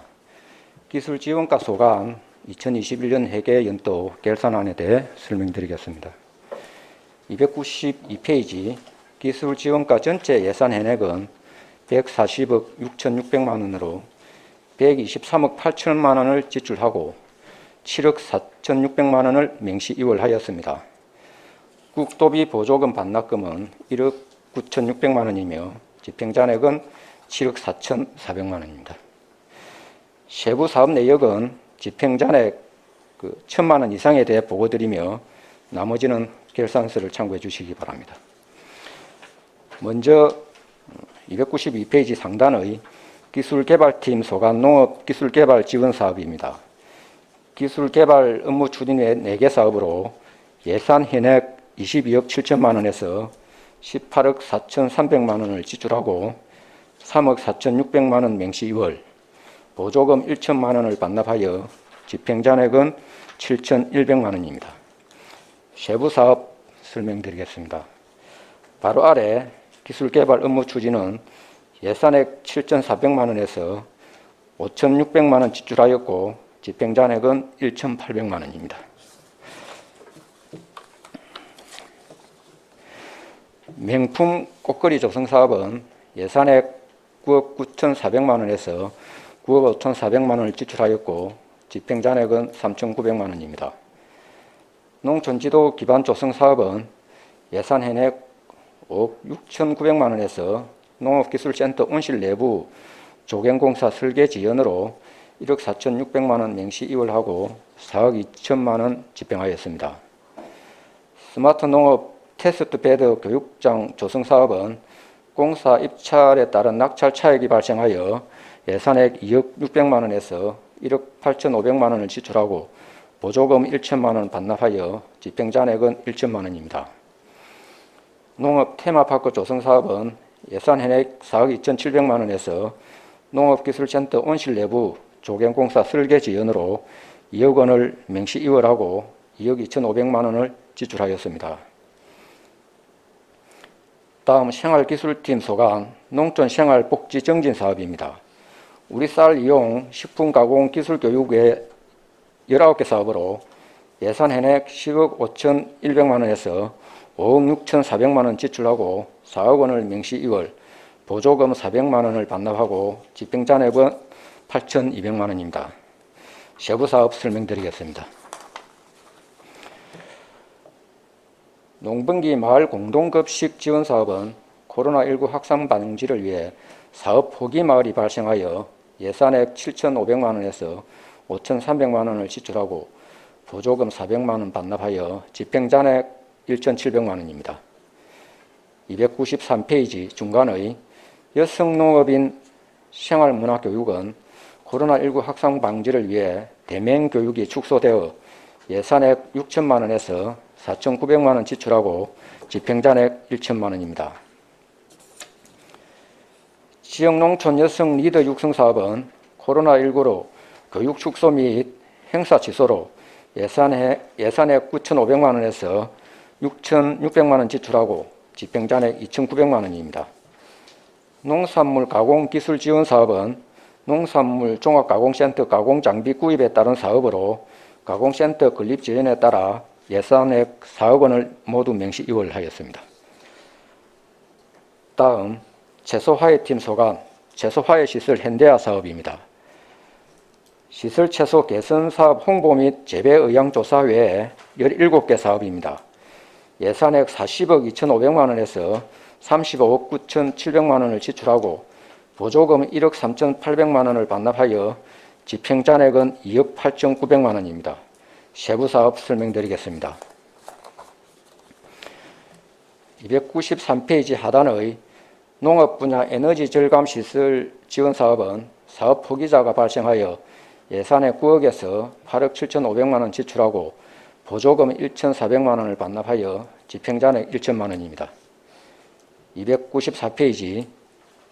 기술지원과 소관 2021년 회계 연도 결산안에 대해 설명드리겠습니다. 292페이지 기술지원과 전체 예산 현액은 140억 6,600만 원으로 123억 8천만 원을 지출하고 7억 4,600만 원을 명시 이월하였습니다. 국도비 보조금 반납금은 1억 9,600만 원이며 집행잔액은 7억 4,400만 원입니다. 세부 사업 내역은 집행잔액 1,000만 원 이상에 대해 보고드리며 나머지는 결산서를 참고해 주시기 바랍니다. 먼저 292페이지 상단의 기술개발팀 소관 농업기술개발 지원사업입니다. 기술개발 업무 추진 외 4개 사업으로 예산 현액 22억 7천만 원에서 18억 4,300만 원을 지출하고 3억 4,600만 원 명시 이월, 보조금 1천만 원을 반납하여 집행잔액은 7,100만 원입니다. 세부 사업 설명드리겠습니다. 바로 아래 기술개발 업무 추진은 예산액 7,400만 원에서 5,600만 원 지출하였고 집행잔액은 1,800만 원입니다. 명품 꽃거리 조성 사업은 예산액 9억 9,400만 원에서 9억 5,400만 원을 지출하였고 집행잔액은 3,900만 원입니다. 농촌지도 기반 조성 사업은 예산 현액 5억 6,900만 원에서 농업기술센터 온실 내부 조경공사 설계 지연으로 1억 4,600만 원 명시 이월하고 4억 2천만 원 집행하였습니다. 스마트 농업 테스트베드 교육장 조성 사업은 공사 입찰에 따른 낙찰 차익이 발생하여 예산액 2억 600만 원에서 1억 8,500만 원을 지출하고 보조금 1천만 원 반납하여 집행잔액은 1천만 원입니다. 농업 테마파크 조성 사업은 예산 현액 4억 2,700만 원에서 농업기술센터 온실 내부 조경공사 설계 지연으로 2억 원을 명시 이월하고 2억 2,500만 원을 지출하였습니다. 다음 생활기술팀 소관 농촌생활복지정진 사업입니다. 우리 쌀 이용 식품 가공 기술 교육 외 19개 사업으로 예산 현액 10억 5,100만 원에서 5억 6,400만 원 지출하고 4억 원을 명시 이월, 보조금 400만 원을 반납하고 집행잔액은 8,200만 원입니다. 세부 사업 설명드리겠습니다. 농번기 마을 공동급식 지원 사업은 코로나19 확산 방지를 위해 사업 포기 마을이 발생하여 예산액 7,500만 원에서 5,300만 원을 지출하고 보조금 400만 원 반납하여 집행잔액 1,700만 원입니다. 293페이지 중간의 여성농업인 생활문화교육은 코로나19 확산 방지를 위해 대면교육이 축소되어 예산액 6천만 원에서 4,900만 원 지출하고 집행잔액 1천만 원입니다. 지역농촌 여성 리더 육성 사업은 코로나19로 교육 축소 및 행사 취소로 예산액 9,500만 원에서 6,600만 원 지출하고 집행잔액 2,900만 원입니다. 농산물 가공 기술 지원 사업은 농산물 종합가공센터 가공장비 구입에 따른 사업으로 가공센터 건립 지원에 따라 예산액 4억 원을 모두 명시 이월하였습니다. 다음 채소화해팀 소관 채소화해시설 현대화 사업입니다. 시설 채소 개선 사업 홍보 및 재배 의향 조사 외에 17개 사업입니다. 예산액 40억 2,500만 원에서 35억 9,700만 원을 지출하고 보조금 1억 3,800만 원을 반납하여 집행잔액은 2억 8,900만 원입니다. 세부 사업 설명드리겠습니다. 293페이지 하단의 농업 분야 에너지 절감 시설 지원 사업은 사업 포기자가 발생하여 예산액 9억에서 8억 7,500만 원 지출하고 보조금 1,400만 원을 반납하여 집행잔액 1천만 원입니다. 294페이지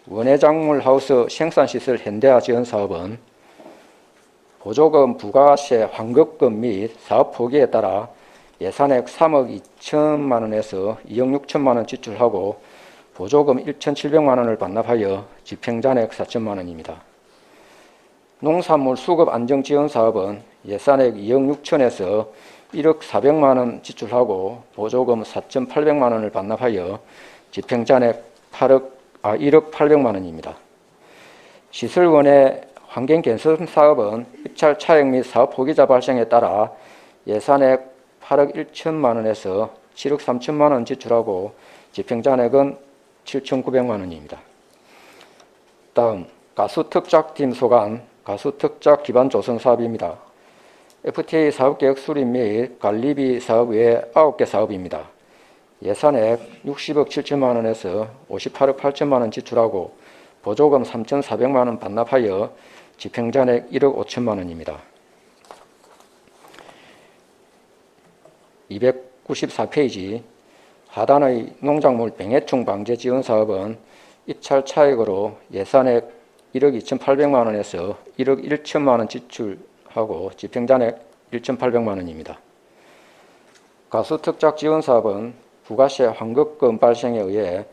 원예작물 하우스 생산시설 현대화 지원 사업은 보조금 부가세 환급금 및 사업 포기에 따라 예산액 3억 2천만 원에서 2억 6천만 원 지출하고 보조금 1,700만 원을 반납하여 집행잔액 4천만 원입니다. 농산물 수급 안정 지원 사업은 예산액 2억 6천에서 1억 400만 원 지출하고 보조금 4,800만 원을 반납하여 집행잔액 1억 800만 원입니다. 시설원의 환경개선 사업은 입찰 차액 및 사업 포기자 발생에 따라 예산액 8억 1천만 원에서 7억 3천만 원 지출하고 집행잔액은 7,900만 원입니다. 다음 가수특작팀 소관 가수특작 기반 조성 사업입니다. FTA 사업계획 수립 및 관리비 사업 외에 9개 사업입니다. 예산액 60억 7천만 원에서 58억 8천만 원 지출하고 보조금 3,400만 원 반납하여 집행잔액 1억 5천만 원입니다. 294페이지 하단의 농작물 병해충 방제 지원 사업은 입찰 차액으로 예산액 1억 2,800만 원에서 1억 1천만 원 지출하고 집행잔액 1,800만 원입니다. 가수특작 지원 사업은 부가세 환급금 발생에 의해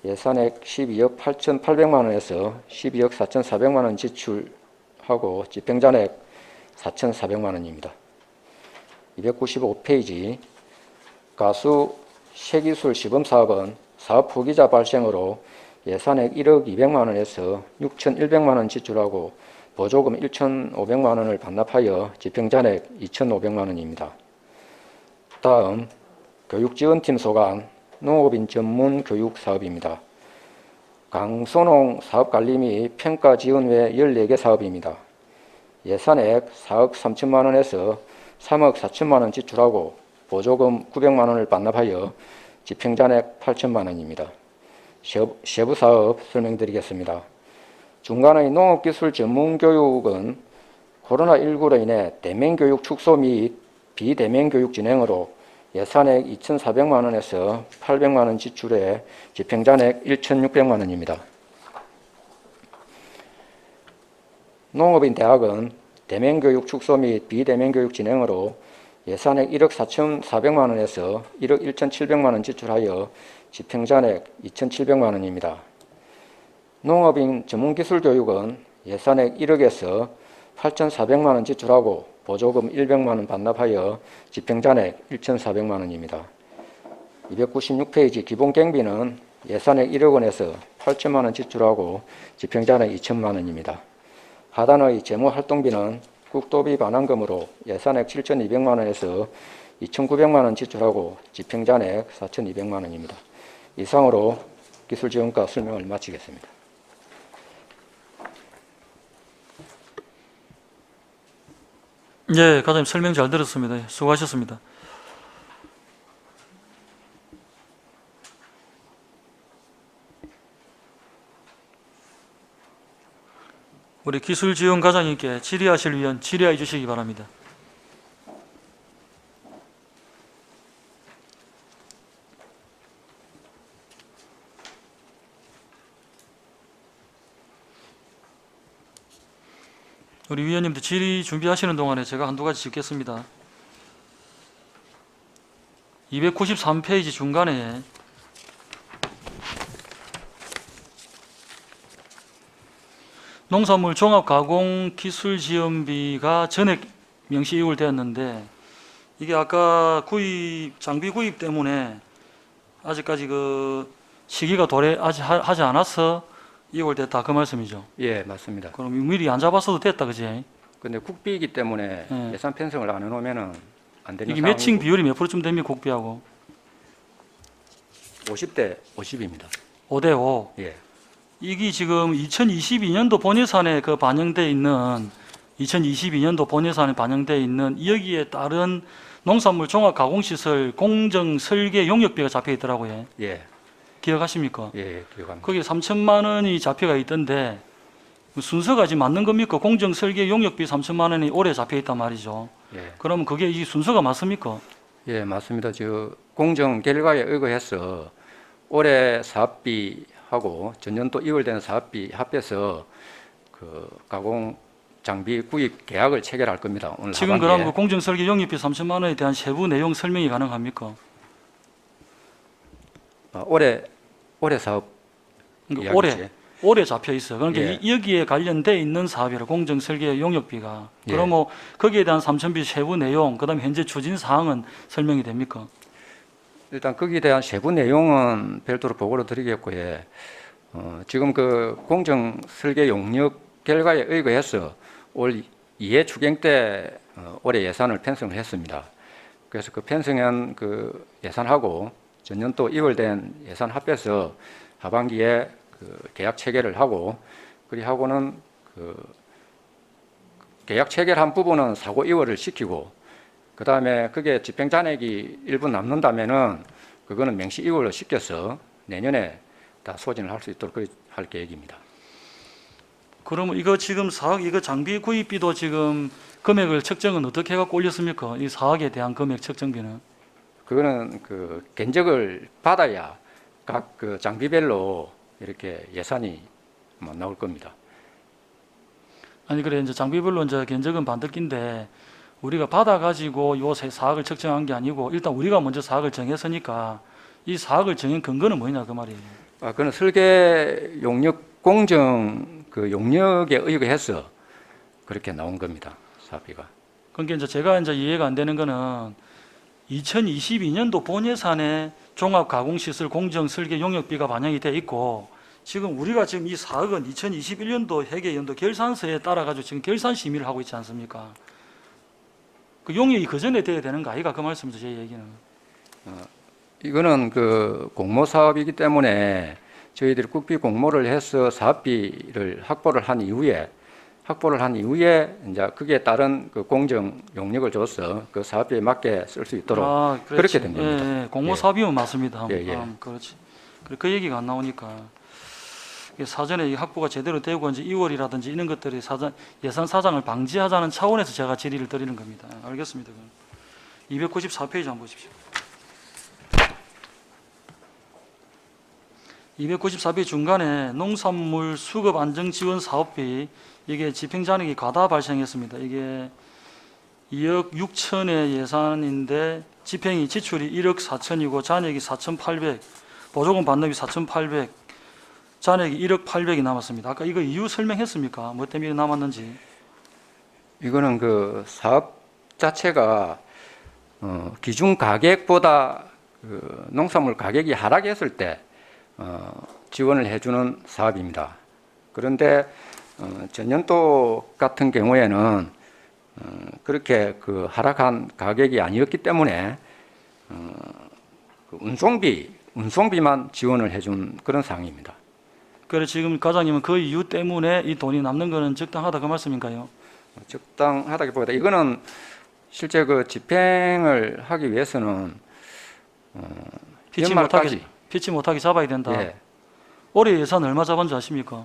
예산액 12억 8,800만 원에서 12억 4,400만 원 지출하고 집행잔액 4,400만 원입니다. 295페이지 가수 새기술 시범사업은 사업 포기자 발생으로 예산액 1억 200만 원에서 6,100만 원 지출하고 보조금 1,500만 원을 반납하여 집행잔액 2,500만 원입니다. 다음 교육지원팀 소관 농업인 전문 교육 사업입니다. 강소농 사업관리 및 평가 지원 외 14개 사업입니다. 예산액 4억 3천만 원에서 3억 4천만 원 지출하고 보조금 900만 원을 반납하여 집행잔액 8천만 원입니다. 세부 사업 설명드리겠습니다. 중간의 농업기술 전문교육은 코로나19로 인해 대면교육 축소 및 비대면교육 진행으로 예산액 2,400만 원에서 800만 원 지출해 집행잔액 1,600만 원입니다. 농업인 대학은 대면교육 축소 및 비대면교육 진행으로 예산액 1억 4,400만 원에서 1억 1,700만 원 지출하여 집행잔액 2,700만 원입니다. 농업인 전문기술교육은 예산액 1억에서 8,400만 원 지출하고 보조금 100만 원 반납하여 집행잔액 1,400만 원입니다. 296페이지 기본경비는 예산액 1억 원에서 8천만 원 지출하고 집행잔액 2천만 원입니다. 하단의 재무활동비는 국도비 반환금으로 예산액 7,200만 원에서 2,900만 원 지출하고 집행잔액 4,200만 원입니다. 이상으로 기술지원과 설명을 마치겠습니다.
예, 과장님 설명 잘 들었습니다. 예, 수고하셨습니다. 우리 기술지원 과장님께 질의하실 위원 질의해 주시기 바랍니다. 우리 위원님들 질의 준비하시는 동안에 제가 한두 가지 짚겠습니다. 293페이지 중간에 농산물 종합가공기술지원비가 전액 명시 이월되었는데 이게 아까 장비 구입 때문에 아직까지 그 시기가 도래하지 않아서 이월됐다 그 말씀이죠?
예, 맞습니다.
그럼 미리 안 잡았어도 됐다, 그지?
근데 국비이기 때문에
예.
예산 편성을 안 해놓으면은 안 되는
이게
상황이고
매칭 비율이 몇 프로쯤 됩니까, 국비하고?
50대 50입니다.
5대5.
예.
이게 지금 2022년도 본예산에 그 반영돼 있는 2022년도 본예산에 반영돼 있는 여기에 따른 농산물 종합가공시설 공정 설계 용역비가 잡혀 있더라고요.
예.
기억하십니까?
예, 기억합니다.
거기에 3천만 원이 잡혀가 있던데 순서가 지금 맞는 겁니까? 공정 설계 용역비 3천만 원이 올해 잡혀 있단 말이죠.
예.
그러면 그게 이 순서가 맞습니까?
예, 맞습니다. 저 공정 결과에 의거해서 올해 사업비하고 전년도 2월 된 사업비 합해서 그 가공 장비 구입 계약을 체결할 겁니다. 오늘
지금
하반기에.
그럼 그 공정 설계 용역비 3천만 원에 대한 세부 내용 설명이 가능합니까?
올해 사업
그러니까 올해 잡혀 있어. 그러니까
예.
여기에 관련돼 있는 사업이라 공정 설계 용역비가.
예.
그럼 뭐 거기에 대한 3천비 세부 내용, 그다음에 현재 추진 사항은 설명이 됩니까?
일단 거기에 대한 세부 내용은 별도로 보고를 드리겠고요. 지금 그 공정 설계 용역 결과에 의거해서 올 2회 추경 때 올해 예산을 편성을 했습니다. 그래서 그 편성한 그 예산하고 전년도 2월 된 예산 합해서 하반기에 그 계약 체결을 하고 그리하고는 그 계약 체결한 부분은 사고 이월을 시키고 그 다음에 그게 집행 잔액이 일부 남는다면은 그거는 명시 이월로 시켜서 내년에 다 소진을 할 수 있도록 할 계획입니다.
그러면 이거 지금 이거 장비 구입비도 지금 금액을 책정은 어떻게 해갖고 올렸습니까? 이 사학에 대한 금액 책정비는?
그거는 그 견적을 받아야 각 그 장비별로 이렇게 예산이 나올 겁니다.
아니 그래 이제 장비별로 이제 견적은 반드기인데 우리가 받아가지고 요 사학을 책정한 게 아니고 일단 우리가 먼저 사학을 정했으니까 이 사학을 정한 근거는 뭐냐 그 말이에요.
그는 설계 용역 공정 그 용역에 의거해서 그렇게 나온 겁니다. 사비가.
그러니까 이제 제가 이제 이해가 안 되는 거는 2022년도 본예산에 종합가공시설 공정 설계 용역비가 반영이 돼 있고 지금 우리가 지금 이 사업은 2021년도 회계연도 결산서에 따라 가지고 지금 결산 심의를 하고 있지 않습니까? 그 용역이 그 전에 돼야 되는 거 아이가 그 말씀이죠 제 얘기는.
이거는 그 공모 사업이기 때문에 저희들이 국비 공모를 해서 사업비를 확보를 한 이후에 이제 거기에 따른 그 공정 용역을 줘서 그 사업비에 맞게 쓸 수 있도록 그렇게 된 겁니다.
예, 공모 사업이면 맞습니다.
예.
그렇지. 그 얘기가 안 나오니까 이게 사전에 이 확보가 제대로 되고 이제 2월이라든지 이런 것들이 예산 사장을 방지하자는 차원에서 제가 질의를 드리는 겁니다. 알겠습니다. 294페이지 한번 보십시오. 294페이지 중간에 농산물 수급 안정 지원 사업비 이게 집행 잔액이 과다 발생했습니다. 이게 2억 6천의 예산인데 집행이 지출이 1억 4천이고 잔액이 4,800, 보조금 받는 게 4,800, 잔액이 1억 800이 남았습니다. 아까 이거 이유 설명했습니까? 뭐 때문에 남았는지.
이거는 그 사업 자체가 기준 가격보다 그 농산물 가격이 하락했을 때 지원을 해주는 사업입니다. 그런데 전년도 같은 경우에는 그렇게 그 하락한 가격이 아니었기 때문에 그 운송비만 지원을 해준 그런 상황입니다.
그래 지금 과장님은 그 이유 때문에 이 돈이 남는 거는 적당하다 그 말씀인가요?
적당하다기보다 이거는 실제 그 집행을 하기 위해서는 연말까지
피치 못하게 잡아야 된다.
예,
올해 예산 얼마 잡았는지 아십니까?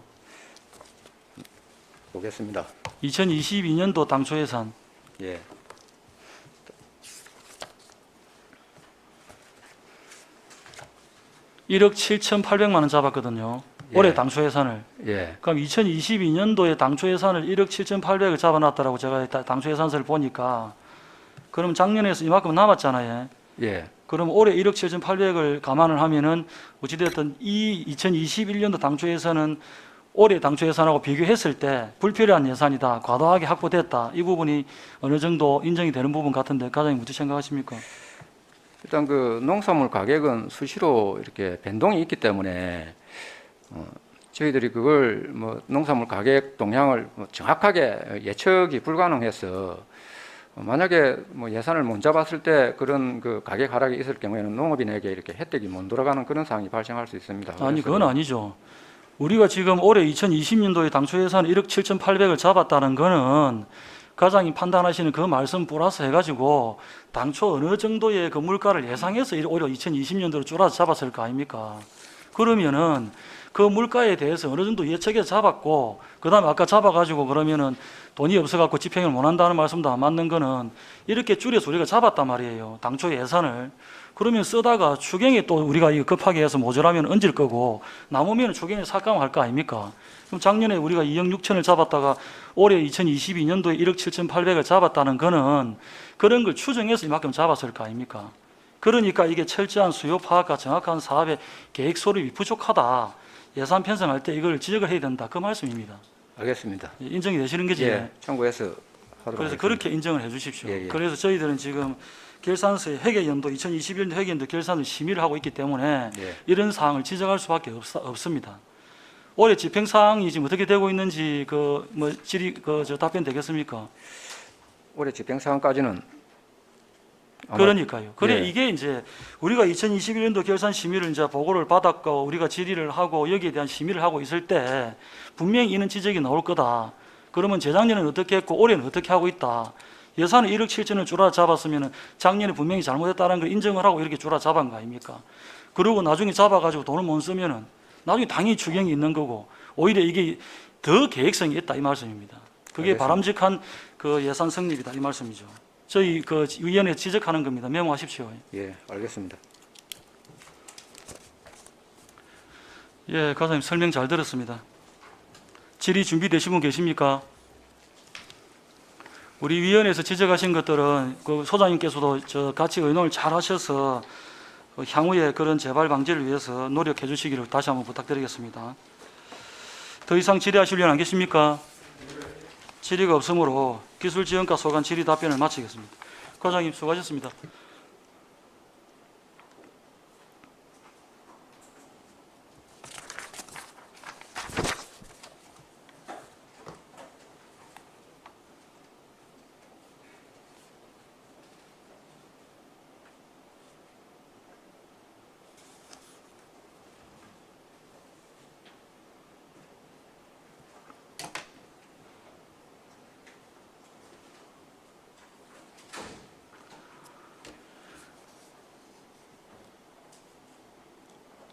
보겠습니다.
2022년도 당초 예산
예.
(1억 7,800만 원) 잡았거든요. 올해
예.
당초 예산을.
예.
그럼 2022년도에 당초 예산을 1억 7,800을 잡아놨다라고 제가 당초 예산서를 보니까 그럼 작년에서 이만큼 남았잖아요.
예.
그럼 올해 1억 7,800을 감안을 하면은 어찌됐든 이 2021년도 당초 예산은 올해 당초 예산하고 비교했을 때 불필요한 예산이다, 과도하게 확보됐다, 이 부분이 어느 정도 인정이 되는 부분 같은데 과장님 어떻게 생각하십니까?
일단 그 농산물 가격은 수시로 이렇게 변동이 있기 때문에 저희들이 그걸 뭐 농산물 가격 동향을 뭐 정확하게 예측이 불가능해서 만약에 뭐 예산을 못 잡았을 때 그런 그 가격 하락이 있을 경우에는 농업인에게 이렇게 혜택이 못 돌아가는 그런 상황이 발생할 수 있습니다.
아니 그건 아니죠. 우리가 지금 올해 2020년도에 당초 예산 1억 7,800을 잡았다는 거는 과장님 판단하시는 그 말씀 플러스 해가지고 당초 어느 정도의 그 물가를 예상해서 오히려 2020년도로 줄여서 잡았을 거 아닙니까? 그러면은 그 물가에 대해서 어느 정도 예측해서 잡았고 그 다음에 아까 잡아가지고 그러면은 돈이 없어갖고 집행을 못 한다는 말씀도 안 맞는 거는 이렇게 줄여서 우리가 잡았단 말이에요. 당초 예산을. 그러면 쓰다가 추경에 또 우리가 이거 급하게 해서 모자라면 얹을 거고 남으면 추경에 삭감할 거 아닙니까? 그럼 작년에 우리가 2억 6천을 잡았다가 올해 2022년도에 1억 7,800을 잡았다는 거는 그런 걸 추정해서 이만큼 잡았을 거 아닙니까? 그러니까 이게 철저한 수요 파악과 정확한 사업의 계획 소립이 부족하다. 예산 편성할 때 이걸 지적을 해야 된다. 그 말씀입니다.
알겠습니다.
인정이 되시는 거지?
예, 청구해서 하도록
그래서
하겠습니다.
그렇게 인정을 해 주십시오.
예, 예.
그래서 저희들은 지금 결산서의 회계연도 2021년 회계연도 결산을 심의를 하고 있기 때문에
예.
이런 사항을 지적할 수밖에 없습니다. 올해 집행 사항이 지금 어떻게 되고 있는지 뭐 질의 저 답변 되겠습니까?
올해 집행 사항까지는 아마-
그러니까요. 그래
예.
이게 이제 우리가 2021년도 결산 심의를 이제 보고를 받았고 우리가 질의를 하고 여기에 대한 심의를 하고 있을 때 분명히 이런 지적이 나올 거다. 그러면 재작년에는 어떻게 했고 올해는 어떻게 하고 있다. 예산을 1억 7천을 줄여 잡았으면 작년에 분명히 잘못했다는 걸 인정을 하고 이렇게 줄여 잡은 거 아닙니까? 그리고 나중에 잡아가지고 돈을 못 쓰면은 나중에 당연히 추경이 있는 거고 오히려 이게 더 계획성이 있다 이 말씀입니다. 그게
알겠습니다.
바람직한 그 예산 성립이다 이 말씀이죠. 저희 그 위원회 지적하는 겁니다. 메모하십시오.
예, 알겠습니다.
예, 과장님 설명 잘 들었습니다. 질의 준비되신 분 계십니까? 우리 위원회에서 지적하신 것들은 그 소장님께서도 저 같이 의논을 잘 하셔서 향후에 그런 재발 방지를 위해서 노력해 주시기를 다시 한번 부탁드리겠습니다. 더 이상 질의하실 분 안 계십니까? 질의가 없으므로 기술지원과 소관 질의 답변을 마치겠습니다. 과장님 수고하셨습니다.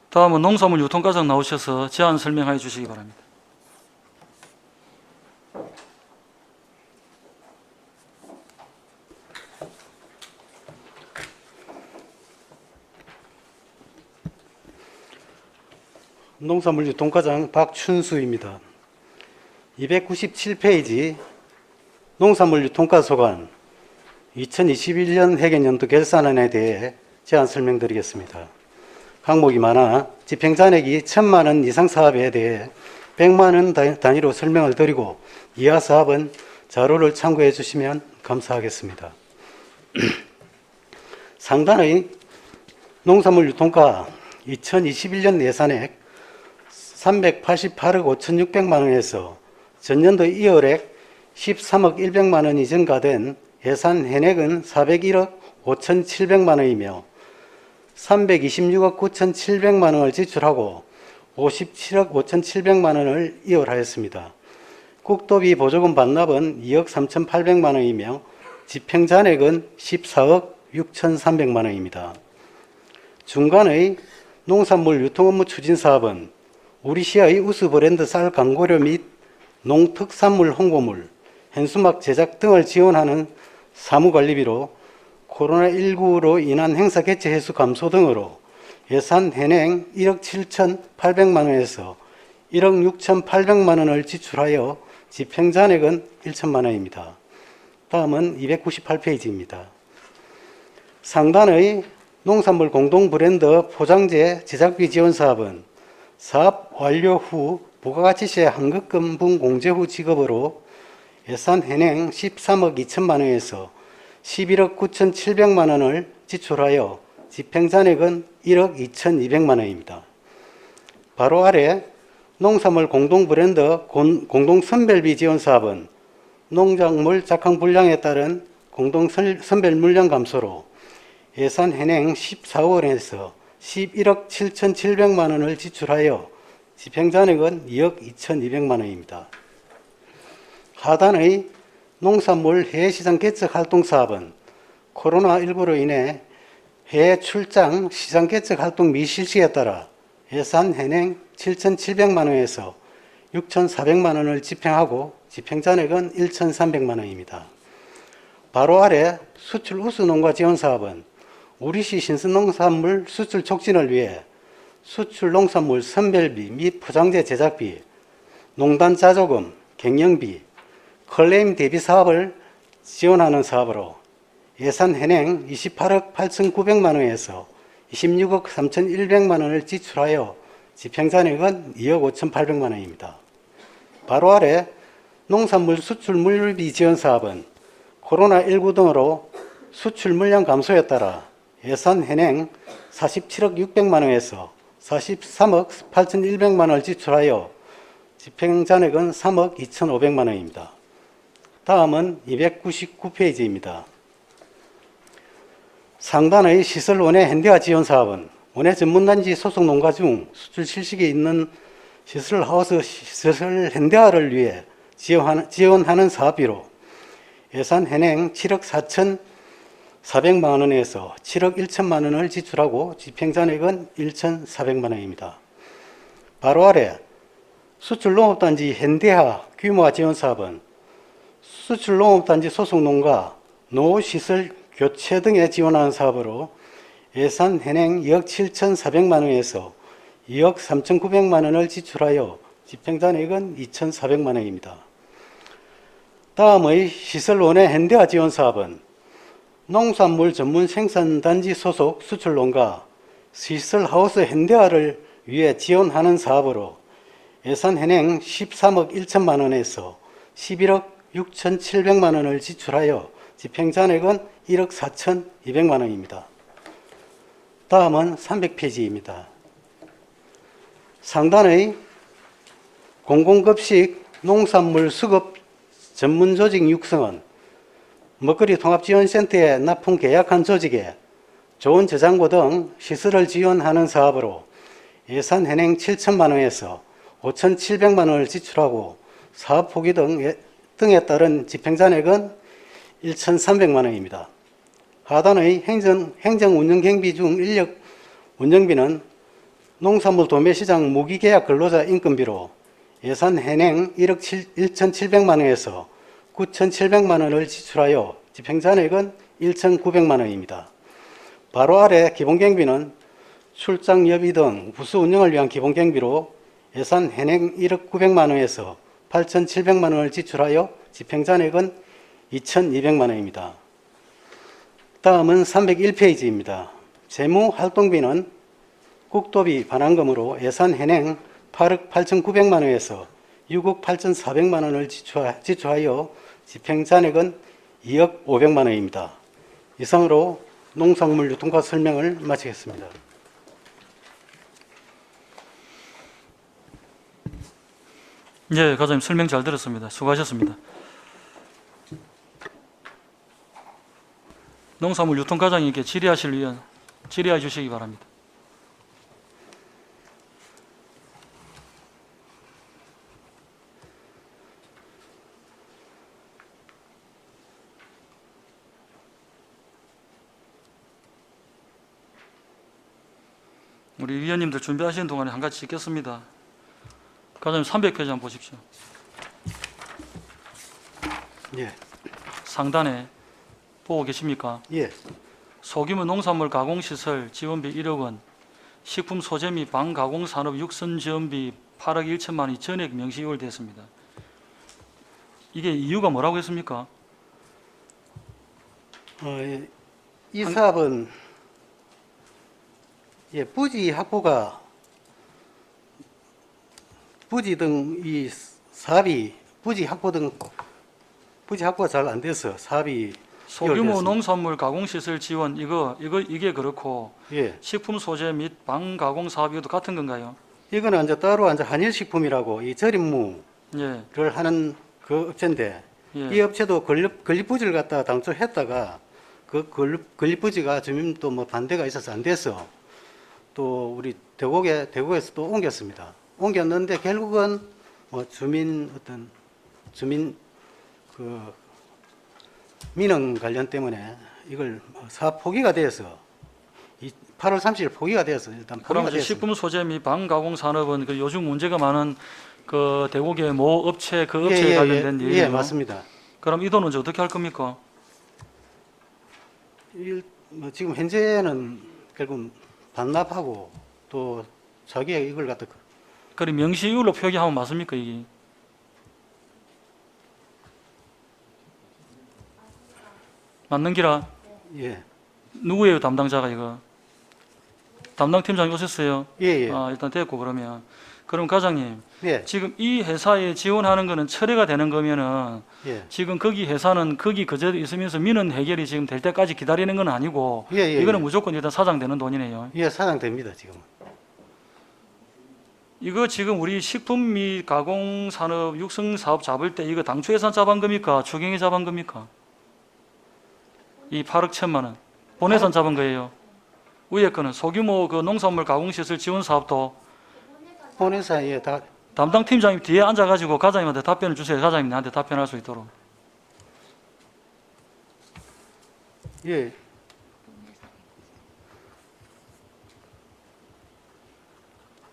다음은 농산물 유통과장 나오셔서 제안 설명해 주시기 바랍니다.
농산물 유통과장 박춘수입니다. 297페이지 농산물 유통과 소관 2021년 회계연도 결산안에 대해 제안 설명드리겠습니다. 항목이 많아 집행잔액이 1,000만 원 이상 사업에 대해 100만 원 단위로 설명을 드리고 이하 사업은 자료를 참고해 주시면 감사하겠습니다. 상단의 농산물 유통가 2021년 예산액 388억 5,600만 원에서 전년도 2월액 13억 100만 원이 증가된 예산 현액은 401억 5,700만 원이며 326억 9,700만 원을 지출하고 57억 5,700만 원을 이월하였습니다. 국도비 보조금 반납은 2억 3,800만 원이며 집행잔액은 14억 6,300만 원입니다. 중간의 농산물 유통업무 추진사업은 우리시의 우수 브랜드 쌀 광고료 및 농특산물 홍보물, 현수막 제작 등을 지원하는 사무관리비로 코로나19로 인한 행사 개최 횟수 감소 등으로 예산 현행 1억 7,800만 원에서 1억 6,800만 원을 지출하여 집행잔액은 1천만 원입니다. 다음은 298페이지입니다. 상단의 농산물 공동 브랜드 포장재 제작비 지원 사업은 사업 완료 후 부가가치세 환급금분 공제 후 지급으로 예산 현행 13억 2천만 원에서 11억 9,700만 원을 지출하여 집행잔액은 1억 2,200만 원입니다. 바로 아래 농산물 공동 브랜드 공동 선별비 지원 사업은 농작물 작황 불량에 따른 공동 선별 물량 감소로 예산 현행 14월에서 11억 7,700만 원을 지출하여 집행잔액은 2억 2,200만 원입니다. 하단의 농산물 해외시장 개척 활동 사업은 코로나19로 인해 해외 출장 시장 개척 활동 미실시에 따라 예산 현행 7,700만 원에서 6,400만 원을 집행하고 집행잔액은 1,300만 원입니다. 바로 아래 수출 우수 농가 지원 사업은 우리시 신선농산물 수출 촉진을 위해 수출 농산물 선별비 및 포장재 제작비, 농단 자조금, 경영비, 클레임 대비 사업을 지원하는 사업으로 예산 현행 28억 8,900만 원에서 26억 3,100만 원을 지출하여 집행잔액은 2억 5,800만 원입니다. 바로 아래 농산물 수출 물류비 지원 사업은 코로나19 등으로 수출 물량 감소에 따라 예산 현행 47억 600만 원에서 43억 8,100만 원을 지출하여 집행잔액은 3억 2,500만 원입니다. 다음은 299페이지입니다. 상단의 시설 원예 현대화 지원 사업은 원예 전문단지 소속 농가 중 수출 실식이 있는 시설 하우스 시설 현대화를 위해 지원하는 사업비로 예산 현행 7억 4,400만 원에서 7억 1천만 원을 지출하고 집행잔액은 1,400만 원입니다. 바로 아래 수출농업단지 현대화 규모화 지원 사업은 수출농업단지 소속 농가 노후시설 교체 등에 지원하는 사업으로 예산 현행 2억 7,400만 원에서 2억 3,900만 원을 지출하여 집행잔액은 2,400만 원입니다. 다음의 시설 원예 현대화 지원 사업은 농산물 전문 생산단지 소속 수출농가 시설 하우스 현대화를 위해 지원하는 사업으로 예산 현행 13억 1천만 원에서 11억 6,700만 원을 지출하여 집행잔액은 1억 4,200만 원입니다. 다음은 300페이지입니다. 상단의 공공급식 농산물 수급 전문조직 육성은 먹거리 통합지원센터에 납품 계약한 조직에 좋은 저장고 등 시설을 지원하는 사업으로 예산 현행 7천만 원에서 5,700만 원을 지출하고 사업 포기 등에 따른 집행잔액은 1,300만 원입니다. 하단의 행정운영경비 중 인력 운영비는 농산물 도매시장 무기계약 근로자 인건비로 예산 현행 1억 1,700만 원에서 9,700만 원을 지출하여 집행잔액은 1,900만 원입니다. 바로 아래 기본경비는 출장 여비 등 부수 운영을 위한 기본경비로 예산 현행 1억 900만 원에서 8,700만 원을 지출하여 집행잔액은 2,200만 원입니다. 다음은 301페이지입니다. 재무활동비는 국도비 반환금으로 예산 현행 8억 8,900만 원에서 6억 8,400만 원을 지출하여 집행 잔액은 2억 500만 원입니다. 이상으로 농산물 유통과 설명을 마치겠습니다.
예, 과장님 설명 잘 들었습니다. 수고하셨습니다. 농산물 유통과장님께 질의해 주시기 바랍니다. 우리 위원님들 준비하시는 동안에 한 가지 읽겠습니다. 과장님 300페이지 한번 보십시오.
예.
상단에 보고 계십니까?
예.
소규모 농산물 가공시설 지원비 1억 원, 식품 소재 및 방가공산업 육선 지원비 8억 1천만 원이 전액 명시 요율됐습니다. 이게 이유가 뭐라고 했습니까?
이 사업은 부지 확보가 부지 등 이 사업이 부지 확보가 잘 안 돼서 사업이
소규모
이월됐습니다.
농산물 가공시설 지원 이게 그렇고
예.
식품 소재 및 방가공 사업 이것도 같은 건가요?
이거는 이제 따로 이제 한일식품이라고 이 절임무를
예,
하는 그 업체인데
예.
이 업체도 건립부지를 갖다 당초 했다가 그 건립부지가 주민도 뭐 반대가 있어서 안 돼서 또 우리 대구에서 또 옮겼습니다. 옮겼는데 결국은 뭐 주민 그 민원 관련 때문에 이걸 사업 포기가 돼서 8월 30일 포기가 돼서 일단
그럼
포기가
이제
됐습니다.
식품 소재 및 방가공 산업은 그 요즘 문제가 많은 그 대구의 모 업체 그 업체에 관련된 일이에요.
예, 맞습니다.
그럼 이 돈은 이제 어떻게 할 겁니까?
뭐 지금 현재는 결국 반납하고 또 자기가 이걸 갖다
그럼 명시이율로 표기하면 맞습니까 이게? 맞는 기라?
예.
누구예요 담당자가 이거? 담당 팀장이 오셨어요?
예.
일단 됐고 그러면 그럼 과장님
예.
지금 이 회사에 지원하는 거는 철회가 되는 거면은
예.
지금 거기 회사는 거기 그대로 있으면서 민원 해결이 지금 될 때까지 기다리는 건 아니고
예,
이거는
예.
무조건 일단 사장되는 돈이네요.
예, 사장됩니다, 지금.
이거 지금 우리 식품 및 가공산업 육성 사업 잡을 때 이거 당초 예산 잡은 겁니까? 추경이 잡은 겁니까? 이 8억 1천만 원 본예산 잡은 거예요. 위에 거는 소규모 그 농산물 가공시설 지원 사업도
본회사에 다
담당 팀장님 뒤에 앉아가지고 과장님한테 답변을 주세요. 과장님 나한테 답변할 수 있도록.
예.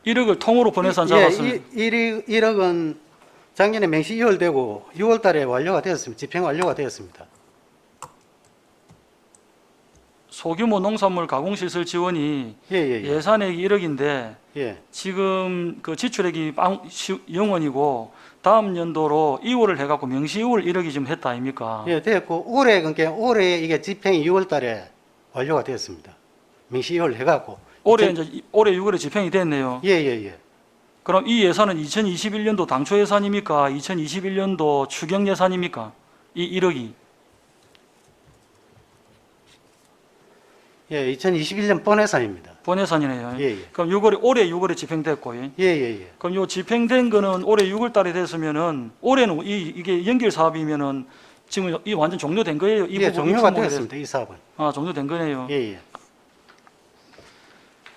(1억을) 통으로 본예산 잡았습니다.
1억은 작년에 맹시 2월 되고 6월 달에 완료가 되었습니다. 집행 완료가 되었습니다.
소규모 농산물 가공시설 지원이
예.
예산액이 1억인데
예.
지금 그 지출액이 0원이고 다음 연도로 2월을 해갖고 명시 2월 1억이 지금 했다 아닙니까?
예, 됐고 올해 이게 집행이 6월 달에 완료가 되었습니다. 맹시 2월 해갖고
올해 6월에 집행이 됐네요.
예.
그럼 이 예산은 2021년도 당초 예산입니까? 2021년도 추경 예산입니까? 이 1억이.
예, 2021년 본예산입니다.
본예산이네요.
예.
그럼 올해 6월에 집행됐고.
예.
그럼 요 집행된 거는 올해 6월 달에 됐으면은 올해는 이게 연결 사업이면은 지금 이 완전 종료된 거예요. 이
예,
부분이
종료가
품목에
되었습니다. 이 사업은.
종료된 거네요.
예.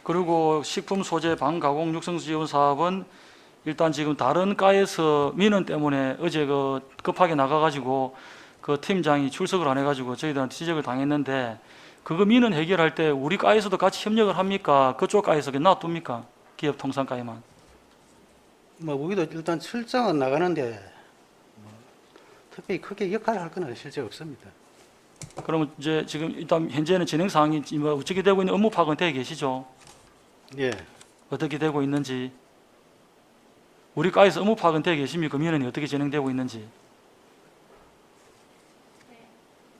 그리고 식품 소재 방가공 육성 지원 사업은 일단 지금 다른 과에서 민원 때문에 어제 그 급하게 나가가지고 그 팀장이 출석을 안 해가지고 저희들한테 지적을 당했는데 그거 민원 해결할 때 우리 과에서도 같이 협력을 합니까? 그쪽 과에서 놔둡니까? 기업 통상과에만.
뭐 우리도 일단 출장은 나가는데 뭐 특별히 크게 역할을 할 건 실제 없습니다.
그러면 이제 지금 일단 현재는 진행 사항이 뭐 어떻게 되고 있는 업무 파악은 되어 계시죠?
예.
어떻게 되고 있는지. 우리 과에서 업무 파악은 되어 계십니까? 민원이 어떻게 진행되고 있는지.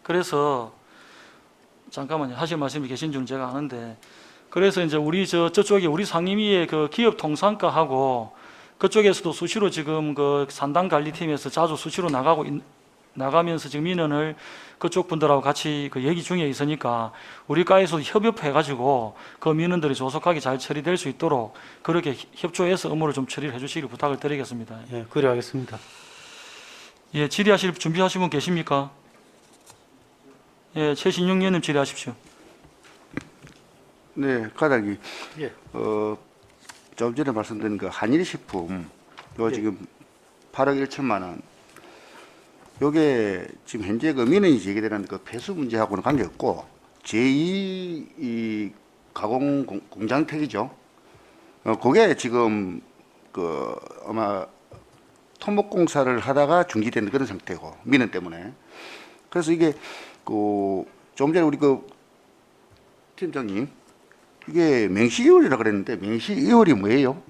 그래서 잠깐만요. 하실 말씀이 계신 줄은 제가 아는데, 그래서 이제 우리 저쪽에 우리 상임위의 그 기업 통상과하고 그쪽에서도 수시로 지금 그 산당 관리팀에서 자주 수시로 나가면서 지금 민원을 그쪽 분들하고 같이 그 얘기 중에 있으니까 우리 과에서 협업해가지고 그 민원들이 조속하게 잘 처리될 수 있도록 그렇게 협조해서 업무를 좀 처리를 해주시길 부탁을 드리겠습니다.
예, 그리하겠습니다.
예, 질의하실 준비하신 분 계십니까? 예, 최신용 의원님 질의하십시오.
네, 과장님.
예.
좀 전에 말씀드린 그 한일식품, 요 지금 8억 1천만 원. 요게 지금 현재 그 민원이 제기되는 그 폐수 문제하고는 관계없고 제2 이 가공 공장택이죠. 그게 지금 그 아마 토목공사를 하다가 중지된 그런 상태고 민원 때문에. 그래서 이게 그 좀 전에 우리 그 팀장님 이게 맹시 2월이라 그랬는데 맹시 2월이 뭐예요?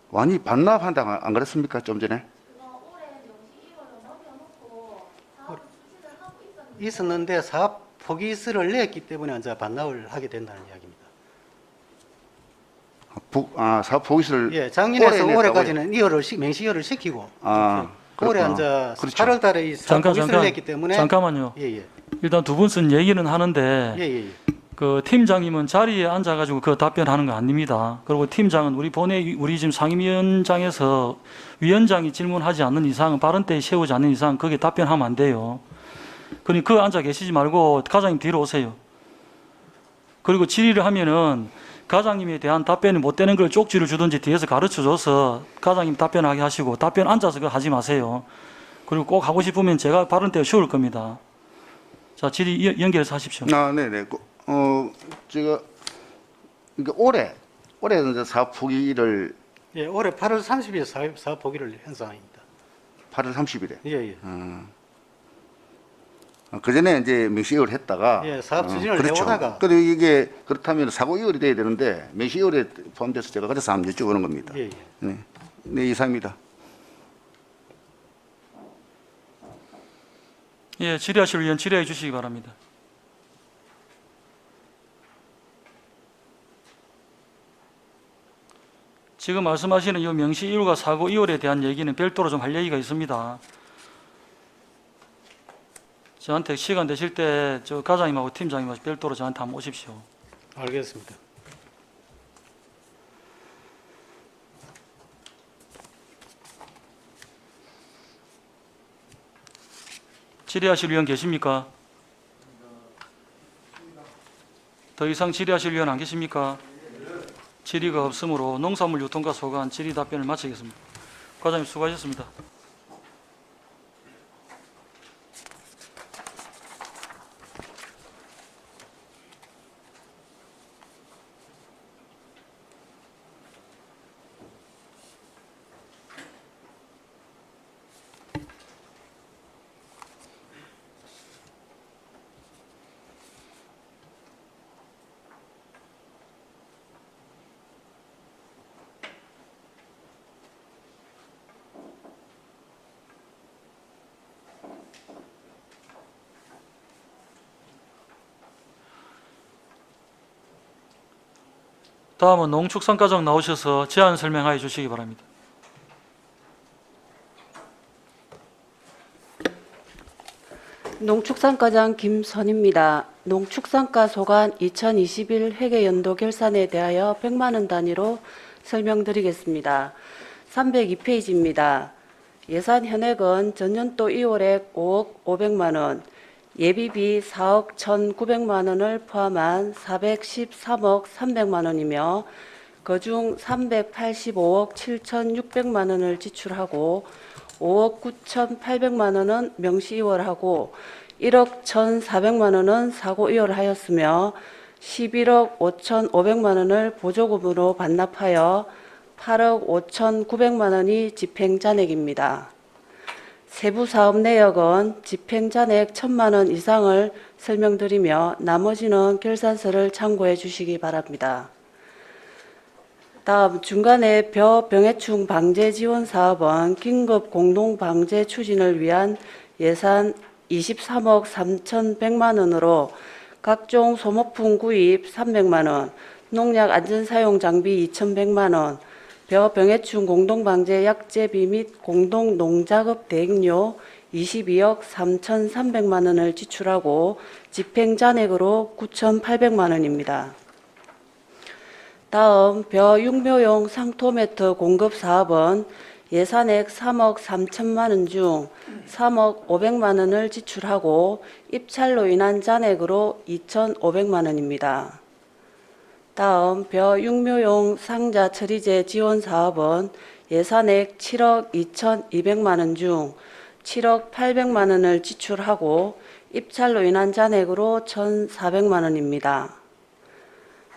완이 반납한다 안 그랬습니까? 좀 전에?
있었는데 사업 포기서를 냈기 때문에 이제 반납을 하게 된다는 이야기입니다.
사업 포기서를
예, 작년에서
올해
올해까지는 맹시효를 시키고 올해
그렇구나.
이제
그렇죠.
8월 달에 이 사업 포기서를 냈기 때문에
잠깐만요.
예, 예.
일단 두 분 쓴 얘기는 하는데
예, 예.
그 팀장님은 자리에 앉아가지고 그 답변하는 거 아닙니다. 그리고 팀장은 우리 지금 상임위원장에서 위원장이 질문하지 않는 이상, 발언 때 세우지 않는 이상 거기에 답변하면 안 돼요. 그러니까 그 앉아 계시지 말고 과장님 뒤로 오세요. 그리고 질의를 하면은 과장님에 대한 답변이 못 되는 걸 쪽지를 주든지 뒤에서 가르쳐줘서 과장님 답변하게 하시고 답변 앉아서 그거 하지 마세요. 그리고 꼭 하고 싶으면 제가 발언 때 쉬울 겁니다. 자, 질의 연결해서 하십시오.
네네. 제가 그러니까 올해 이제 사업 포기를
예, 올해 8월 30일 사업 포기를 한 상황입니다.
8월 30일에.
예, 예.
그 전에 이제 명시효를 했다가
예, 사업 추진을
그렇죠.
해오다가
그리고 이게 그렇다면 사고 이월이 돼야 되는데 명시효에 포함돼서 제가 그래서 한번 여쭤보는 겁니다.
예, 예.
네, 네 이상입니다.
예, 질의하실 의원 질의해 주시기 바랍니다. 지금 말씀하시는 이 명시 1월과 사고 2월에 대한 얘기는 별도로 좀 할 얘기가 있습니다. 저한테 시간 되실 때 저 과장님하고 팀장님하고 별도로 저한테 한번 오십시오.
알겠습니다.
질의하실 의원 계십니까? 더 이상 질의하실 의원 안 계십니까? 질의가 없으므로 농산물 유통과 소관 질의 답변을 마치겠습니다. 과장님 수고하셨습니다. 다음은 농축산과장 나오셔서 제안 설명하여 주시기 바랍니다.
농축산과장 김선입니다. 농축산과 소관 2021 회계연도 결산에 대하여 100만 원 단위로 설명드리겠습니다. 302페이지입니다. 예산 현액은 전년도 2월액 5억 500만 원, 예비비 4억 1,900만 원을 포함한 413억 300만 원이며 그중 385억 7,600만 원을 지출하고 5억 9,800만 원은 명시 이월하고 1억 1,400만 원은 사고 이월하였으며 11억 5,500만 원을 보조금으로 반납하여 8억 5,900만 원이 집행잔액입니다. 세부 사업 내역은 집행잔액 1,000만 원 이상을 설명드리며 나머지는 결산서를 참고해 주시기 바랍니다. 다음 중간에 병해충 방제 지원 사업은 긴급 공동 방제 추진을 위한 예산 23억 3,100만 원으로 각종 소모품 구입 300만 원, 농약 안전 사용 장비 2,100만 원, 병해충 공동 방제 약제비 및 공동 농작업 대행료 22억 3,300만 원을 지출하고 집행 잔액으로 9,800만 원입니다. 다음 벼육묘용 상토매트 공급 사업은 예산액 3억 3천만 원 중 3억 500만 원을 지출하고 입찰로 인한 잔액으로 2,500만 원입니다. 다음 벼육묘용 상자 처리제 지원 사업은 예산액 7억 2,200만 원 중 7억 800만 원을 지출하고 입찰로 인한 잔액으로 1,400만 원입니다.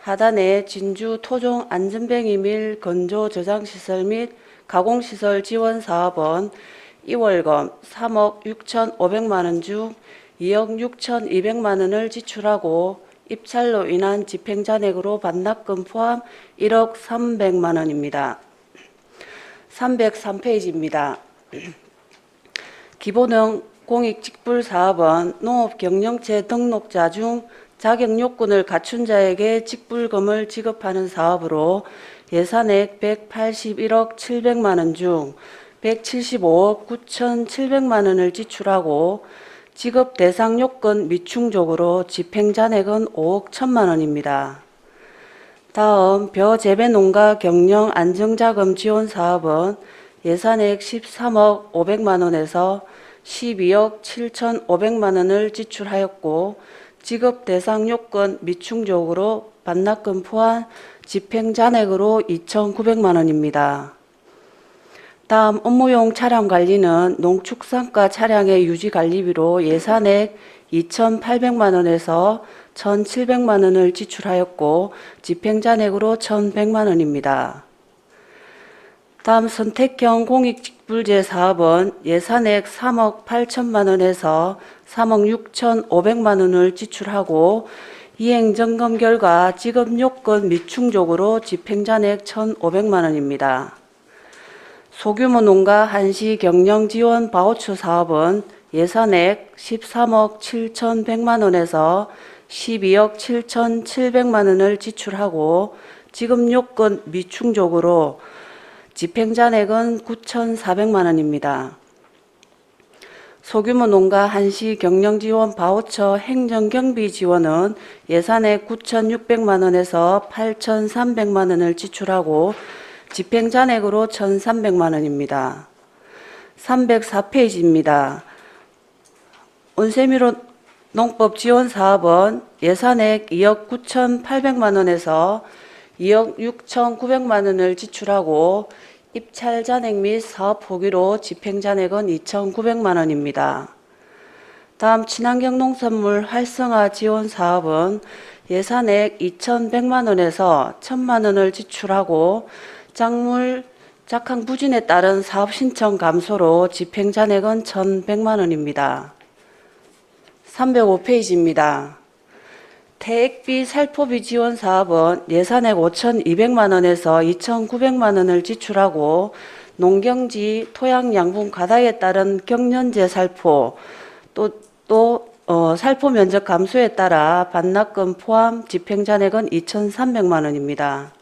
하단의 진주 토종 안전뱅이 밀 건조 저장시설 및 가공시설 지원 사업은 2월금 3억 6,500만 원 중 2억 6,200만 원을 지출하고 입찰로 인한 집행잔액으로 반납금 포함 1억 300만 원입니다. 303페이지입니다. 기본형 공익직불 사업은 농업경영체 등록자 중 자격 요건을 갖춘 자에게 직불금을 지급하는 사업으로 예산액 181억 700만 원 중 175억 9,700만 원을 지출하고 지급 대상 요건 미충족으로 집행 잔액은 5억 1천만 원입니다. 다음 벼재배농가 경영 안정자금 지원 사업은 예산액 13억 500만 원에서 12억 7,500만 원을 지출하였고 지급 대상 요건 미충족으로 반납금 포함 집행 잔액으로 2,900만 원입니다. 다음 업무용 차량 관리는 농축산가 차량의 유지 관리비로 예산액 2,800만 원에서 1,700만 원을 지출하였고 집행 잔액으로 1,100만 원입니다. 다음 선택형 공익직불제 사업은 예산액 3억 8천만 원에서 3억 6,500만 원을 지출하고 이행점검 결과 지급 요건 미충족으로 집행잔액 1,500만 원입니다. 소규모 농가 한시 경영 지원 바우처 사업은 예산액 13억 7,100만 원에서 12억 7,700만 원을 지출하고 지급 요건 미충족으로 집행잔액은 9,400만 원입니다. 소규모 농가 한시 경영지원 바우처 행정경비 지원은 예산액 9,600만 원에서 8,300만 원을 지출하고 집행잔액으로 1,300만 원입니다. 304페이지입니다. 온세미로 농법 지원 사업은 예산액 2억 9,800만 원에서 2억 6,900만 원을 지출하고 입찰 잔액 및 사업 포기로 집행 잔액은 2,900만 원입니다. 다음 친환경 농산물 활성화 지원 사업은 예산액 2,100만 원에서 1,000만 원을 지출하고 작물 작황 부진에 따른 사업 신청 감소로 집행 잔액은 1,100만 원입니다. 305페이지입니다. 태액비 살포비 지원 사업은 예산액 5,200만 원에서 2,900만 원을 지출하고 농경지 토양 양분 과다에 따른 경련제 살포 살포 면적 감소에 따라 반납금 포함 집행 잔액은 2,300만 원입니다.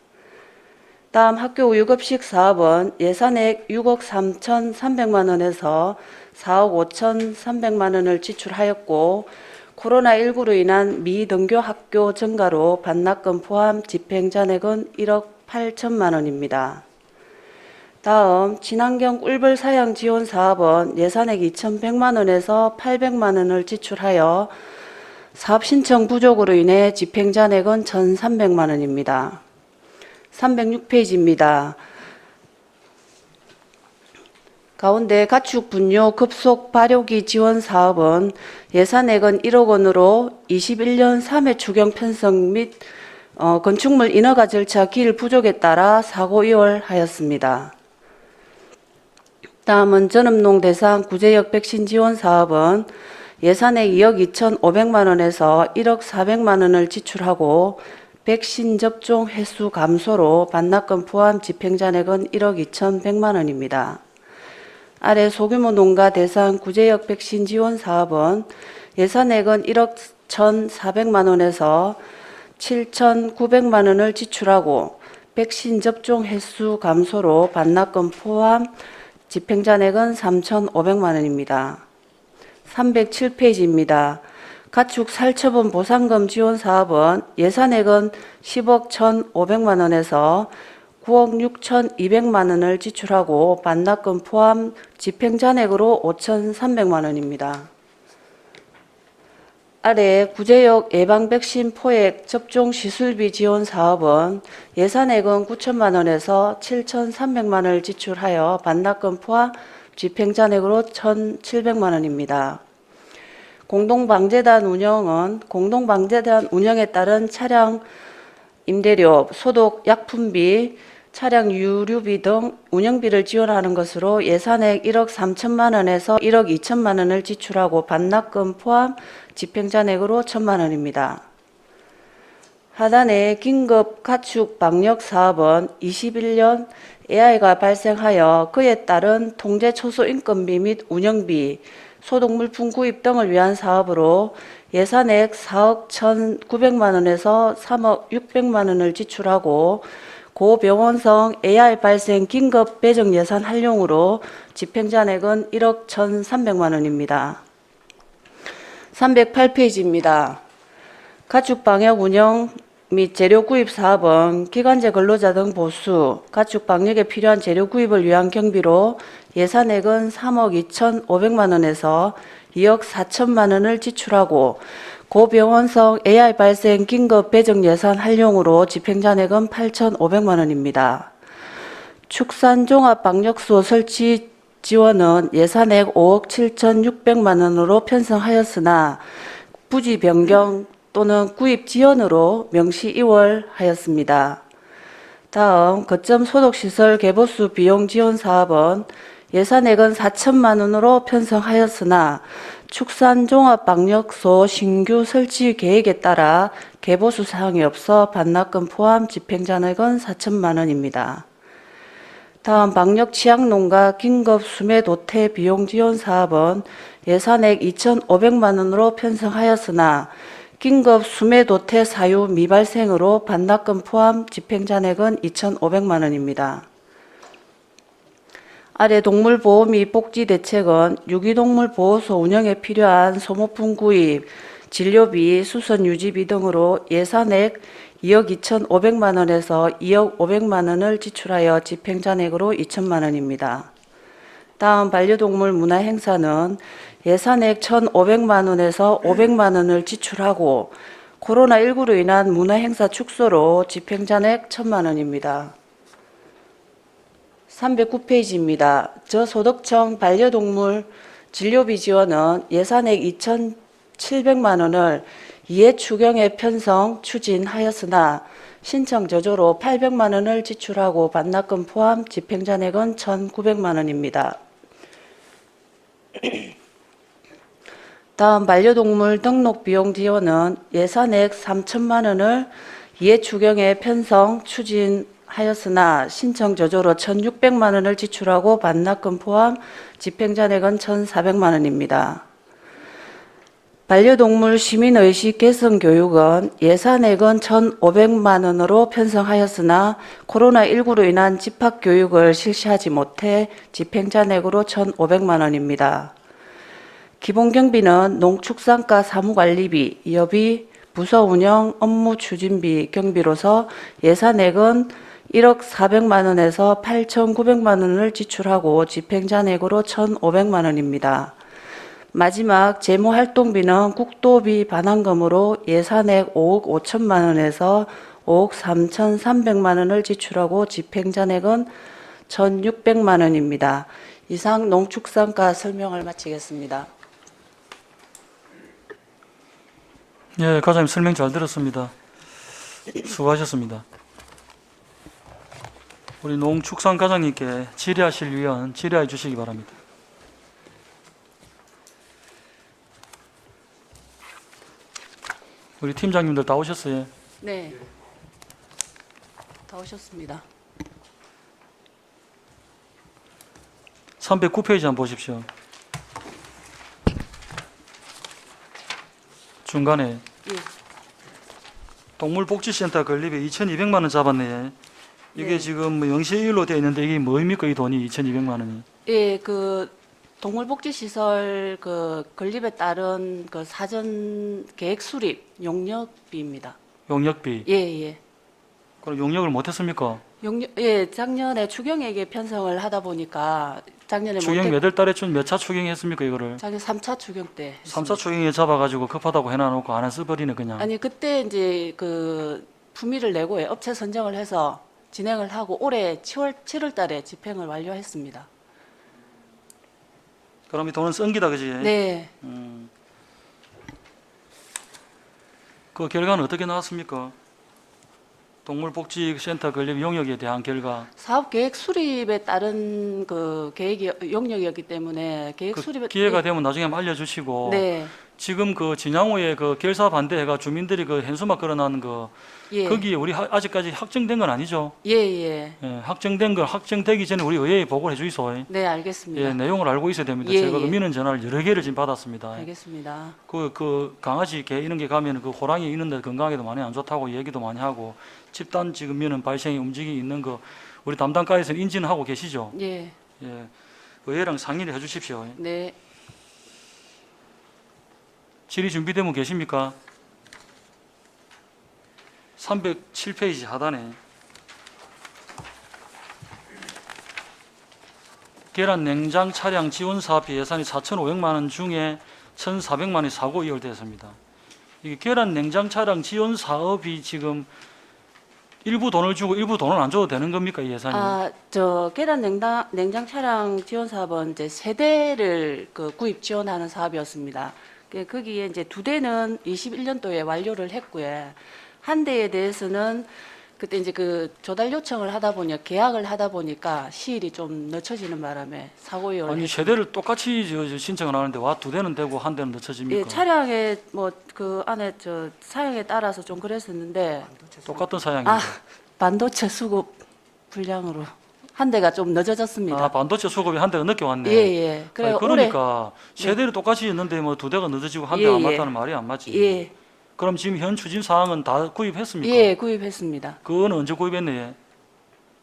다음 학교 우유급식 사업은 예산액 6억 3,300만 원에서 4억 5,300만 원을 지출하였고 코로나19로 인한 미등교 학교 증가로 반납금 포함 집행 잔액은 1억 8천만 원입니다. 다음 친환경 꿀벌 사양 지원 사업은 예산액 2,100만 원에서 800만 원을 지출하여 사업 신청 부족으로 인해 집행 잔액은 1,300만 원입니다. 306페이지입니다. 가운데 가축 분뇨 급속 발효기 지원 사업은 예산액은 1억 원으로 21년 3회 추경 편성 및 건축물 인허가 절차 기일 부족에 따라 사고 이월하였습니다. 다음은 전업농 대상 구제역 백신 지원 사업은 예산액 2억 2,500만 원에서 1억 400만 원을 지출하고 백신 접종 횟수 감소로 반납금 포함 집행잔액은 1억 2,100만 원입니다. 아래 소규모 농가 대상 구제역 백신 지원 사업은 예산액은 1억 1,400만 원에서 7,900만 원을 지출하고 백신 접종 횟수 감소로 반납금 포함 집행잔액은 3,500만 원입니다. 307페이지입니다. 가축 살처분 보상금 지원 사업은 예산액은 10억 1,500만 원에서 9억 6,200만 원을 지출하고 반납금 포함 집행잔액으로 5,300만 원입니다. 아래 구제역 예방백신 포획 접종 시술비 지원 사업은 예산액은 9천만 원에서 7,300만 원을 지출하여 반납금 포함 집행잔액으로 1,700만 원입니다. 공동방재단 운영은 공동방재단 운영에 따른 차량 임대료, 소독 약품비, 차량 유류비 등 운영비를 지원하는 것으로 예산액 1억 3천만 원에서 1억 2천만 원을 지출하고 반납금 포함 집행잔액으로 1천만 원입니다. 하단의 긴급 가축 방역 사업은 21년 AI가 발생하여 그에 따른 통제 초소 인건비 및 운영비, 소독물품 구입 등을 위한 사업으로 예산액 4억 1,900만 원에서 3억 600만 원을 지출하고 고병원성 AI 발생 긴급 배정 예산 활용으로 집행잔액은 1억 1,300만 원입니다. 308페이지입니다. 가축 방역 운영 및 재료 구입 사업은 기간제 근로자 등 보수, 가축 방역에 필요한 재료 구입을 위한 경비로 예산액은 3억 2,500만 원에서 2억 4천만 원을 지출하고 고병원성 AI 발생 긴급 배정 예산 활용으로 집행잔액은 8,500만 원입니다. 축산종합방역소 설치 지원은 예산액 5억 7,600만 원으로 편성하였으나 부지 변경 또는 구입 지연으로 명시 이월하였습니다. 다음 거점 소독시설 개보수 비용 지원 사업은 예산액은 4천만 원으로 편성하였으나 축산종합방역소 신규 설치 계획에 따라 개보수 사항이 없어 반납금 포함 집행잔액은 4천만 원입니다. 다음 방역 취약농가 긴급 수매 도태 비용 지원 사업은 예산액 2,500만 원으로 편성하였으나 긴급 수매 도태 사유 미발생으로 반납금 포함 집행잔액은 2,500만 원입니다. 아래 동물보호 및 복지대책은 유기동물 보호소 운영에 필요한 소모품 구입, 진료비, 수선 유지비 등으로 예산액 2억 2,500만 원에서 2억 500만 원을 지출하여 집행잔액으로 2천만 원입니다. 다음 반려동물 문화행사는 예산액 1,500만 원에서 500만 원을 지출하고 코로나19로 인한 문화행사 축소로 집행잔액 1,000만 원입니다. 309페이지입니다. 저소득층 반려동물 진료비 지원은 예산액 2,700만 원을 이해 추경에 편성 추진하였으나 신청 저조로 800만 원을 지출하고 반납금 포함 집행잔액은 1,900만 원입니다. 다음 반려동물 등록 비용 지원은 예산액 3천만 원을 이해 추경에 편성 추진하였으나 신청 저조로 1,600만 원을 지출하고 반납금 포함 집행잔액은 1,400만 원입니다. 반려동물 시민의식 개선 교육은 예산액은 1,500만 원으로 편성하였으나 코로나19로 인한 집합교육을 실시하지 못해 집행잔액으로 1,500만 원입니다. 기본경비는 농축산가 사무관리비, 여비, 부서 운영, 업무 추진비, 경비로서 예산액은 1억 400만 원에서 8,900만 원을 지출하고 집행잔액으로 1,500만 원입니다. 마지막 재무활동비는 국도비 반환금으로 예산액 5억 5천만 원에서 5억 3,300만 원을 지출하고 집행잔액은 1,600만 원입니다. 이상 농축산가 설명을 마치겠습니다.
예, 과장님 설명 잘 들었습니다. 수고하셨습니다. 우리 농축산과장님께 질의하실 위원 질의해 주시기 바랍니다. 우리 팀장님들 다 오셨어요?
네. 다 오셨습니다.
309페이지 한번 보십시오. 중간에
예.
동물복지센터 건립에 2,200만 원 잡았네. 이게
네.
지금 뭐 영시일로 되어 있는데 이게 뭐입니까 이 돈이 2,200만 원이?
예, 그 동물복지시설 그 건립에 따른 그 사전 계획 수립 용역비입니다.
용역비.
예, 예.
그럼 용역을 못했습니까?
예, 작년에 추경액에 편성을 하다 보니까 작년에
추경 몇 월 달에 몇 차 추경했습니까 이거를?
작년 3차 추경 때
3차 추경에 잡아가지고 급하다고 해놔놓고 안 써버리네 그냥.
아니 그때 이제 그 품위를 내고 업체 선정을 해서 진행을 하고 올해 7월 달에 집행을 완료했습니다.
그럼 이 돈은 썬기다 그지?
네.
그 결과는 어떻게 나왔습니까? 동물복지센터 건립 용역에 대한 결과.
사업 계획 수립에 따른 그 계획이 용역이었기 때문에 계획
그
수립에
기회가 되면 나중에 한번 알려주시고.
네.
지금 그 진양호에 그 결사 반대해가 주민들이 그 현수막 걸어놨는 거
예.
거기 우리 아직까지 확정된 건 아니죠?
예, 예.
예, 확정된 건 확정되기 전에 우리 의회에 보고를 해주이소.
네, 알겠습니다.
예, 내용을 알고 있어야 됩니다.
예,
제가
예.
그 민원 전화를 여러 개를 지금 받았습니다.
알겠습니다.
그 강아지, 개 이런 게 가면 그 호랑이 있는데 건강에도 많이 안 좋다고 얘기도 많이 하고 집단 지금 민원 발생이 움직이 있는 거 우리 담당과에서는 인지는 하고 계시죠?
예.
예, 의회랑 상의를 해주십시오.
네.
질의 준비되면 계십니까? 307페이지 하단에 계란 냉장 차량 지원 사업비 예산이 4,500만 원 중에 1,400만 원이 사고 이월됐습니다. 이게 계란 냉장 차량 지원 사업이 지금 일부 돈을 주고 일부 돈을 안 줘도 되는 겁니까 이 예산이?
아, 저 계란 냉장 차량 지원 사업은 이제 세대를 그 구입 지원하는 사업이었습니다. 거기에 이제 2대는 21년도에 완료를 했고요. 한 대에 대해서는 그때 이제 그 조달 요청을 하다 보니 계약을 하다 보니까 시일이 좀 늦춰지는 바람에 사고 이월.
아니 세대를 똑같이 신청을 하는데 와 2대는 되고 한 대는 늦춰집니까?
예, 차량의 뭐 그 안에 저 사양에 따라서 좀 그랬었는데
똑같은 사양입니다.
아, 반도체 수급 불량으로 한 대가 좀 늦어졌습니다.
아, 반도체 수급이 한 대가 늦게 왔네.
예, 예.
아니, 그러니까 세대를 똑같이 했는데 뭐 2대가 늦어지고 한 대가 안 맞다는 말이 안 맞지.
예.
그럼 지금 현 추진 사항은 다 구입했습니까?
예, 구입했습니다.
그거는 언제 구입했네?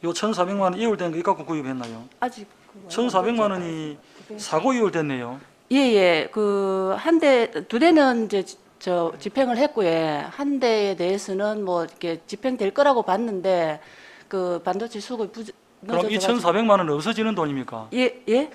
요 1,400만 원 이월된 거 이갖고 구입했나요?
아직
1,400만 원이 사고 이월됐네요.
예, 예. 그 한 대, 2대는 이제 저 집행을 했고요. 한 대에 대해서는 뭐 이렇게 집행될 거라고 봤는데 그 반도체 수급이
그럼 이 1,400만 원은 없어지는 돈입니까?
예, 예.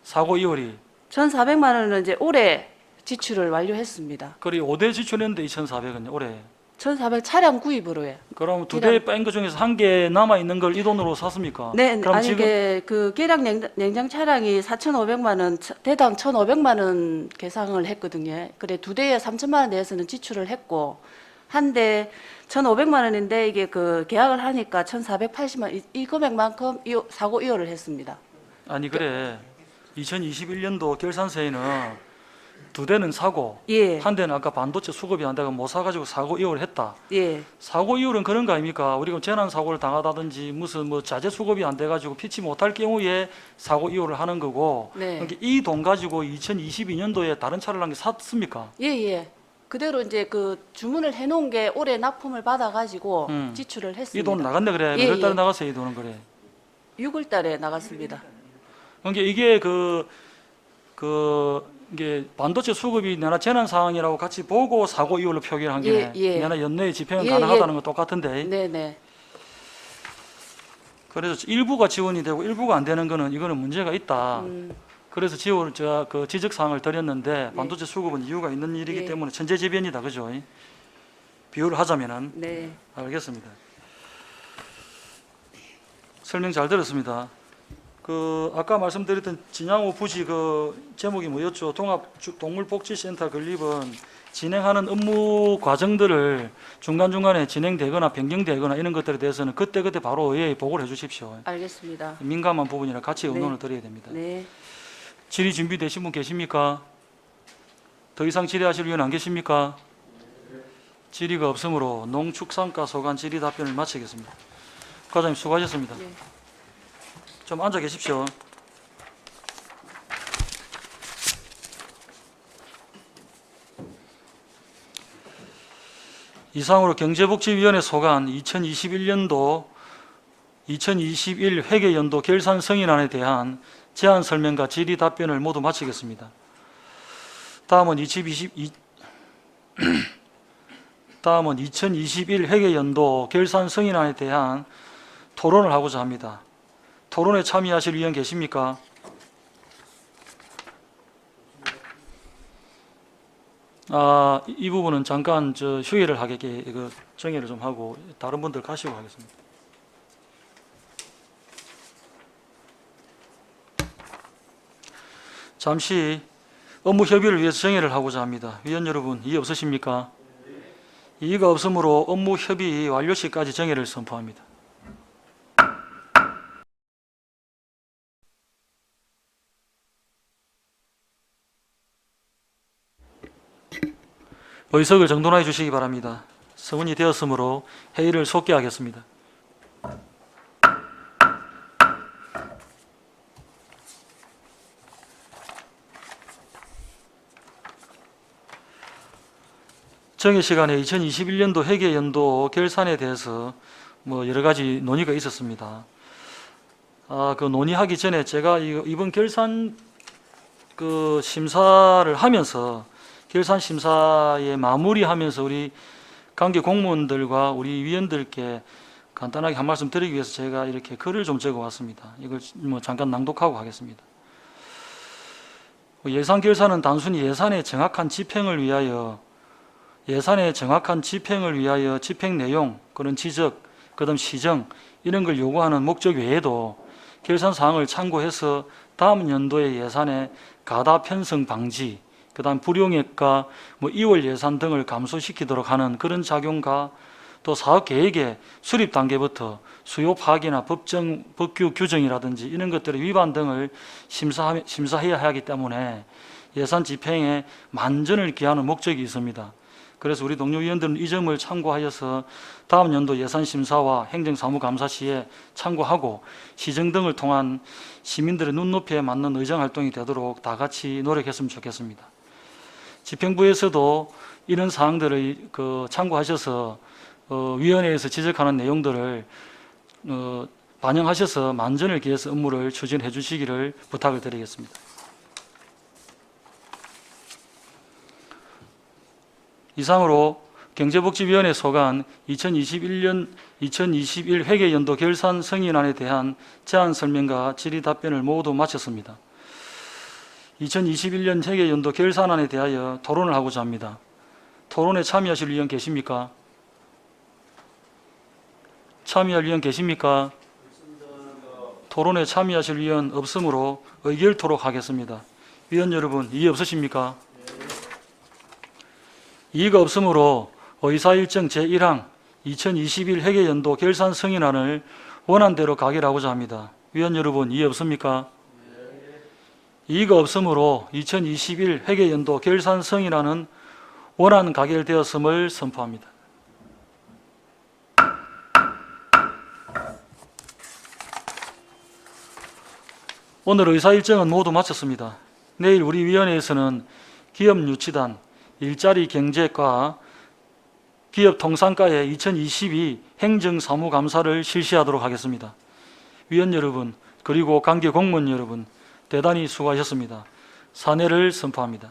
사고 이월이.
1,400만 원은 이제 올해 지출을 완료했습니다.
그리 5대 지출했는데 2,400은 올해.
1,400 차량 구입으로요.
그럼 2대 뺀 거 중에서 한 개 남아 있는 걸 이 돈으로 샀습니까?
네,
그럼
아니
지금
그 계량 냉장 차량이 4,500만 원, 대당 1,500만 원 계상을 했거든요. 그래 2대에 3천만 원 내에서는 지출을 했고 한 대 1,500만 원인데 이게 그 계약을 하니까 1,480만 원, 이 금액만큼 사고 이월을 했습니다.
아니 그래 2021년도 결산서에는 2대는 사고
예.
한 대는 아까 반도체 수급이 안 돼가 못 사가지고 사고 이월을 했다.
예.
사고 이월은 그런 거 아닙니까? 우리가 재난 사고를 당하다든지 무슨 뭐 자재 수급이 안 돼가지고 피치 못할 경우에 사고 이월을 하는 거고.
네.
그러니까 이 돈 가지고 2022년도에 다른 차를 한 개 샀습니까?
예, 예. 그대로 이제 그 주문을 해놓은 게 올해 납품을 받아가지고 지출을 했습니다.
이 돈 나갔네 그래.
예,
몇 달에
예.
나갔어요 이 돈은 그래.
6월 달에 나갔습니다.
그러니까 이게 이게 반도체 수급이 내나 재난 상황이라고 같이 보고 사고 이월로 표기를 한 게네.
예, 예.
내나 연내에 집행은
예,
가능하다는
예.
거 똑같은데.
네, 네.
그래서 일부가 지원이 되고 일부가 안 되는 거는 이거는 문제가 있다. 그래서 지원을 제가 그 지적 사항을 드렸는데 반도체 수급은 이유가 있는 일이기
예.
때문에 천재지변이다, 그죠? 비유를 하자면은.
네.
알겠습니다. 설명 잘 들었습니다. 그 아까 말씀드렸던 진양호 부지 그 제목이 뭐였죠? 동물복지센터 건립은 진행하는 업무 과정들을 중간중간에 진행되거나 변경되거나 이런 것들에 대해서는 그때그때 바로 의회에 보고를 해 주십시오.
알겠습니다.
민감한 부분이라 같이
네.
의논을 드려야 됩니다.
네.
질의 준비되신 분 계십니까? 더 이상 질의하실 의원 안 계십니까? 질의가 없으므로 농축산가 소관 질의 답변을 마치겠습니다. 과장님 수고하셨습니다. 좀 앉아 계십시오. 이상으로 경제복지위원회 소관 2021년도 2021 회계연도 결산 승인안에 대한 제안 설명과 질의 답변을 모두 마치겠습니다. 다음은 2021 회계연도 결산 승인안에 대한 토론을 하고자 합니다. 토론에 참여하실 의원 계십니까? 이 부분은 잠깐 휴회를 하게 정의를 좀 하고 다른 분들 가시고 하겠습니다. 잠시 업무 협의를 위해서 정의를 하고자 합니다. 위원 여러분, 이의 없으십니까? 이의가 없으므로 업무 협의 완료 시까지 정의를 선포합니다. 의석을 정돈해 주시기 바랍니다. 성운이 되었으므로 회의를 속기하겠습니다. 정의 시간에 2021년도 회계연도 결산에 대해서 여러 가지 논의가 있었습니다. 그 논의하기 전에 제가 이번 결산 심사를 하면서 결산 심사에 마무리하면서 우리 관계 공무원들과 우리 위원들께 간단하게 한 말씀 드리기 위해서 제가 이렇게 글을 좀 적어 왔습니다. 이걸 잠깐 낭독하고 하겠습니다. 예산 결산은 단순히 예산의 정확한 집행을 위하여 집행 내용, 그런 지적, 그다음 시정 이런 걸 요구하는 목적 외에도 결산 사항을 참고해서 다음 연도의 예산의 가다 편성 방지, 그다음 불용액과 이월 예산 등을 감소시키도록 하는 그런 작용과 또 사업 계획의 수립 단계부터 수요 파악이나 법규 규정이라든지 이런 것들의 위반 등을 심사해야 하기 때문에 예산 집행에 만전을 기하는 목적이 있습니다. 그래서 우리 동료 위원들은 이 점을 참고하여서 다음 연도 예산 심사와 행정사무감사 시에 참고하고 시정 등을 통한 시민들의 눈높이에 맞는 의정 활동이 되도록 다 같이 노력했으면 좋겠습니다. 집행부에서도 이런 사항들을 참고하셔서 위원회에서 지적하는 내용들을 반영하셔서 만전을 기해서 업무를 추진해 주시기를 부탁을 드리겠습니다. 이상으로 경제복지위원회 소관 2021 회계연도 결산 승인안에 대한 제안 설명과 질의 답변을 모두 마쳤습니다. 2021년 회계연도 결산안에 대하여 토론을 하고자 합니다. 토론에 참여하실 의원 계십니까? 참여할 의원 계십니까? 토론에 참여하실 의원 없으므로 의결토록 하겠습니다. 위원 여러분, 이의 없으십니까? 이의가 없으므로 의사일정 제1항 2021 회계연도 결산 승인안을 원안대로 가결하고자 합니다. 위원 여러분, 이의 없습니까? 이의가 없으므로 2021 회계연도 결산 승인안은 원안 가결되었음을 선포합니다. 오늘 의사일정은 모두 마쳤습니다. 내일 우리 위원회에서는 기업유치단, 일자리 경제과 기업통상과의 2022 행정사무감사를 실시하도록 하겠습니다. 위원 여러분, 그리고 관계 공무원 여러분, 대단히 수고하셨습니다. 사내를 선포합니다.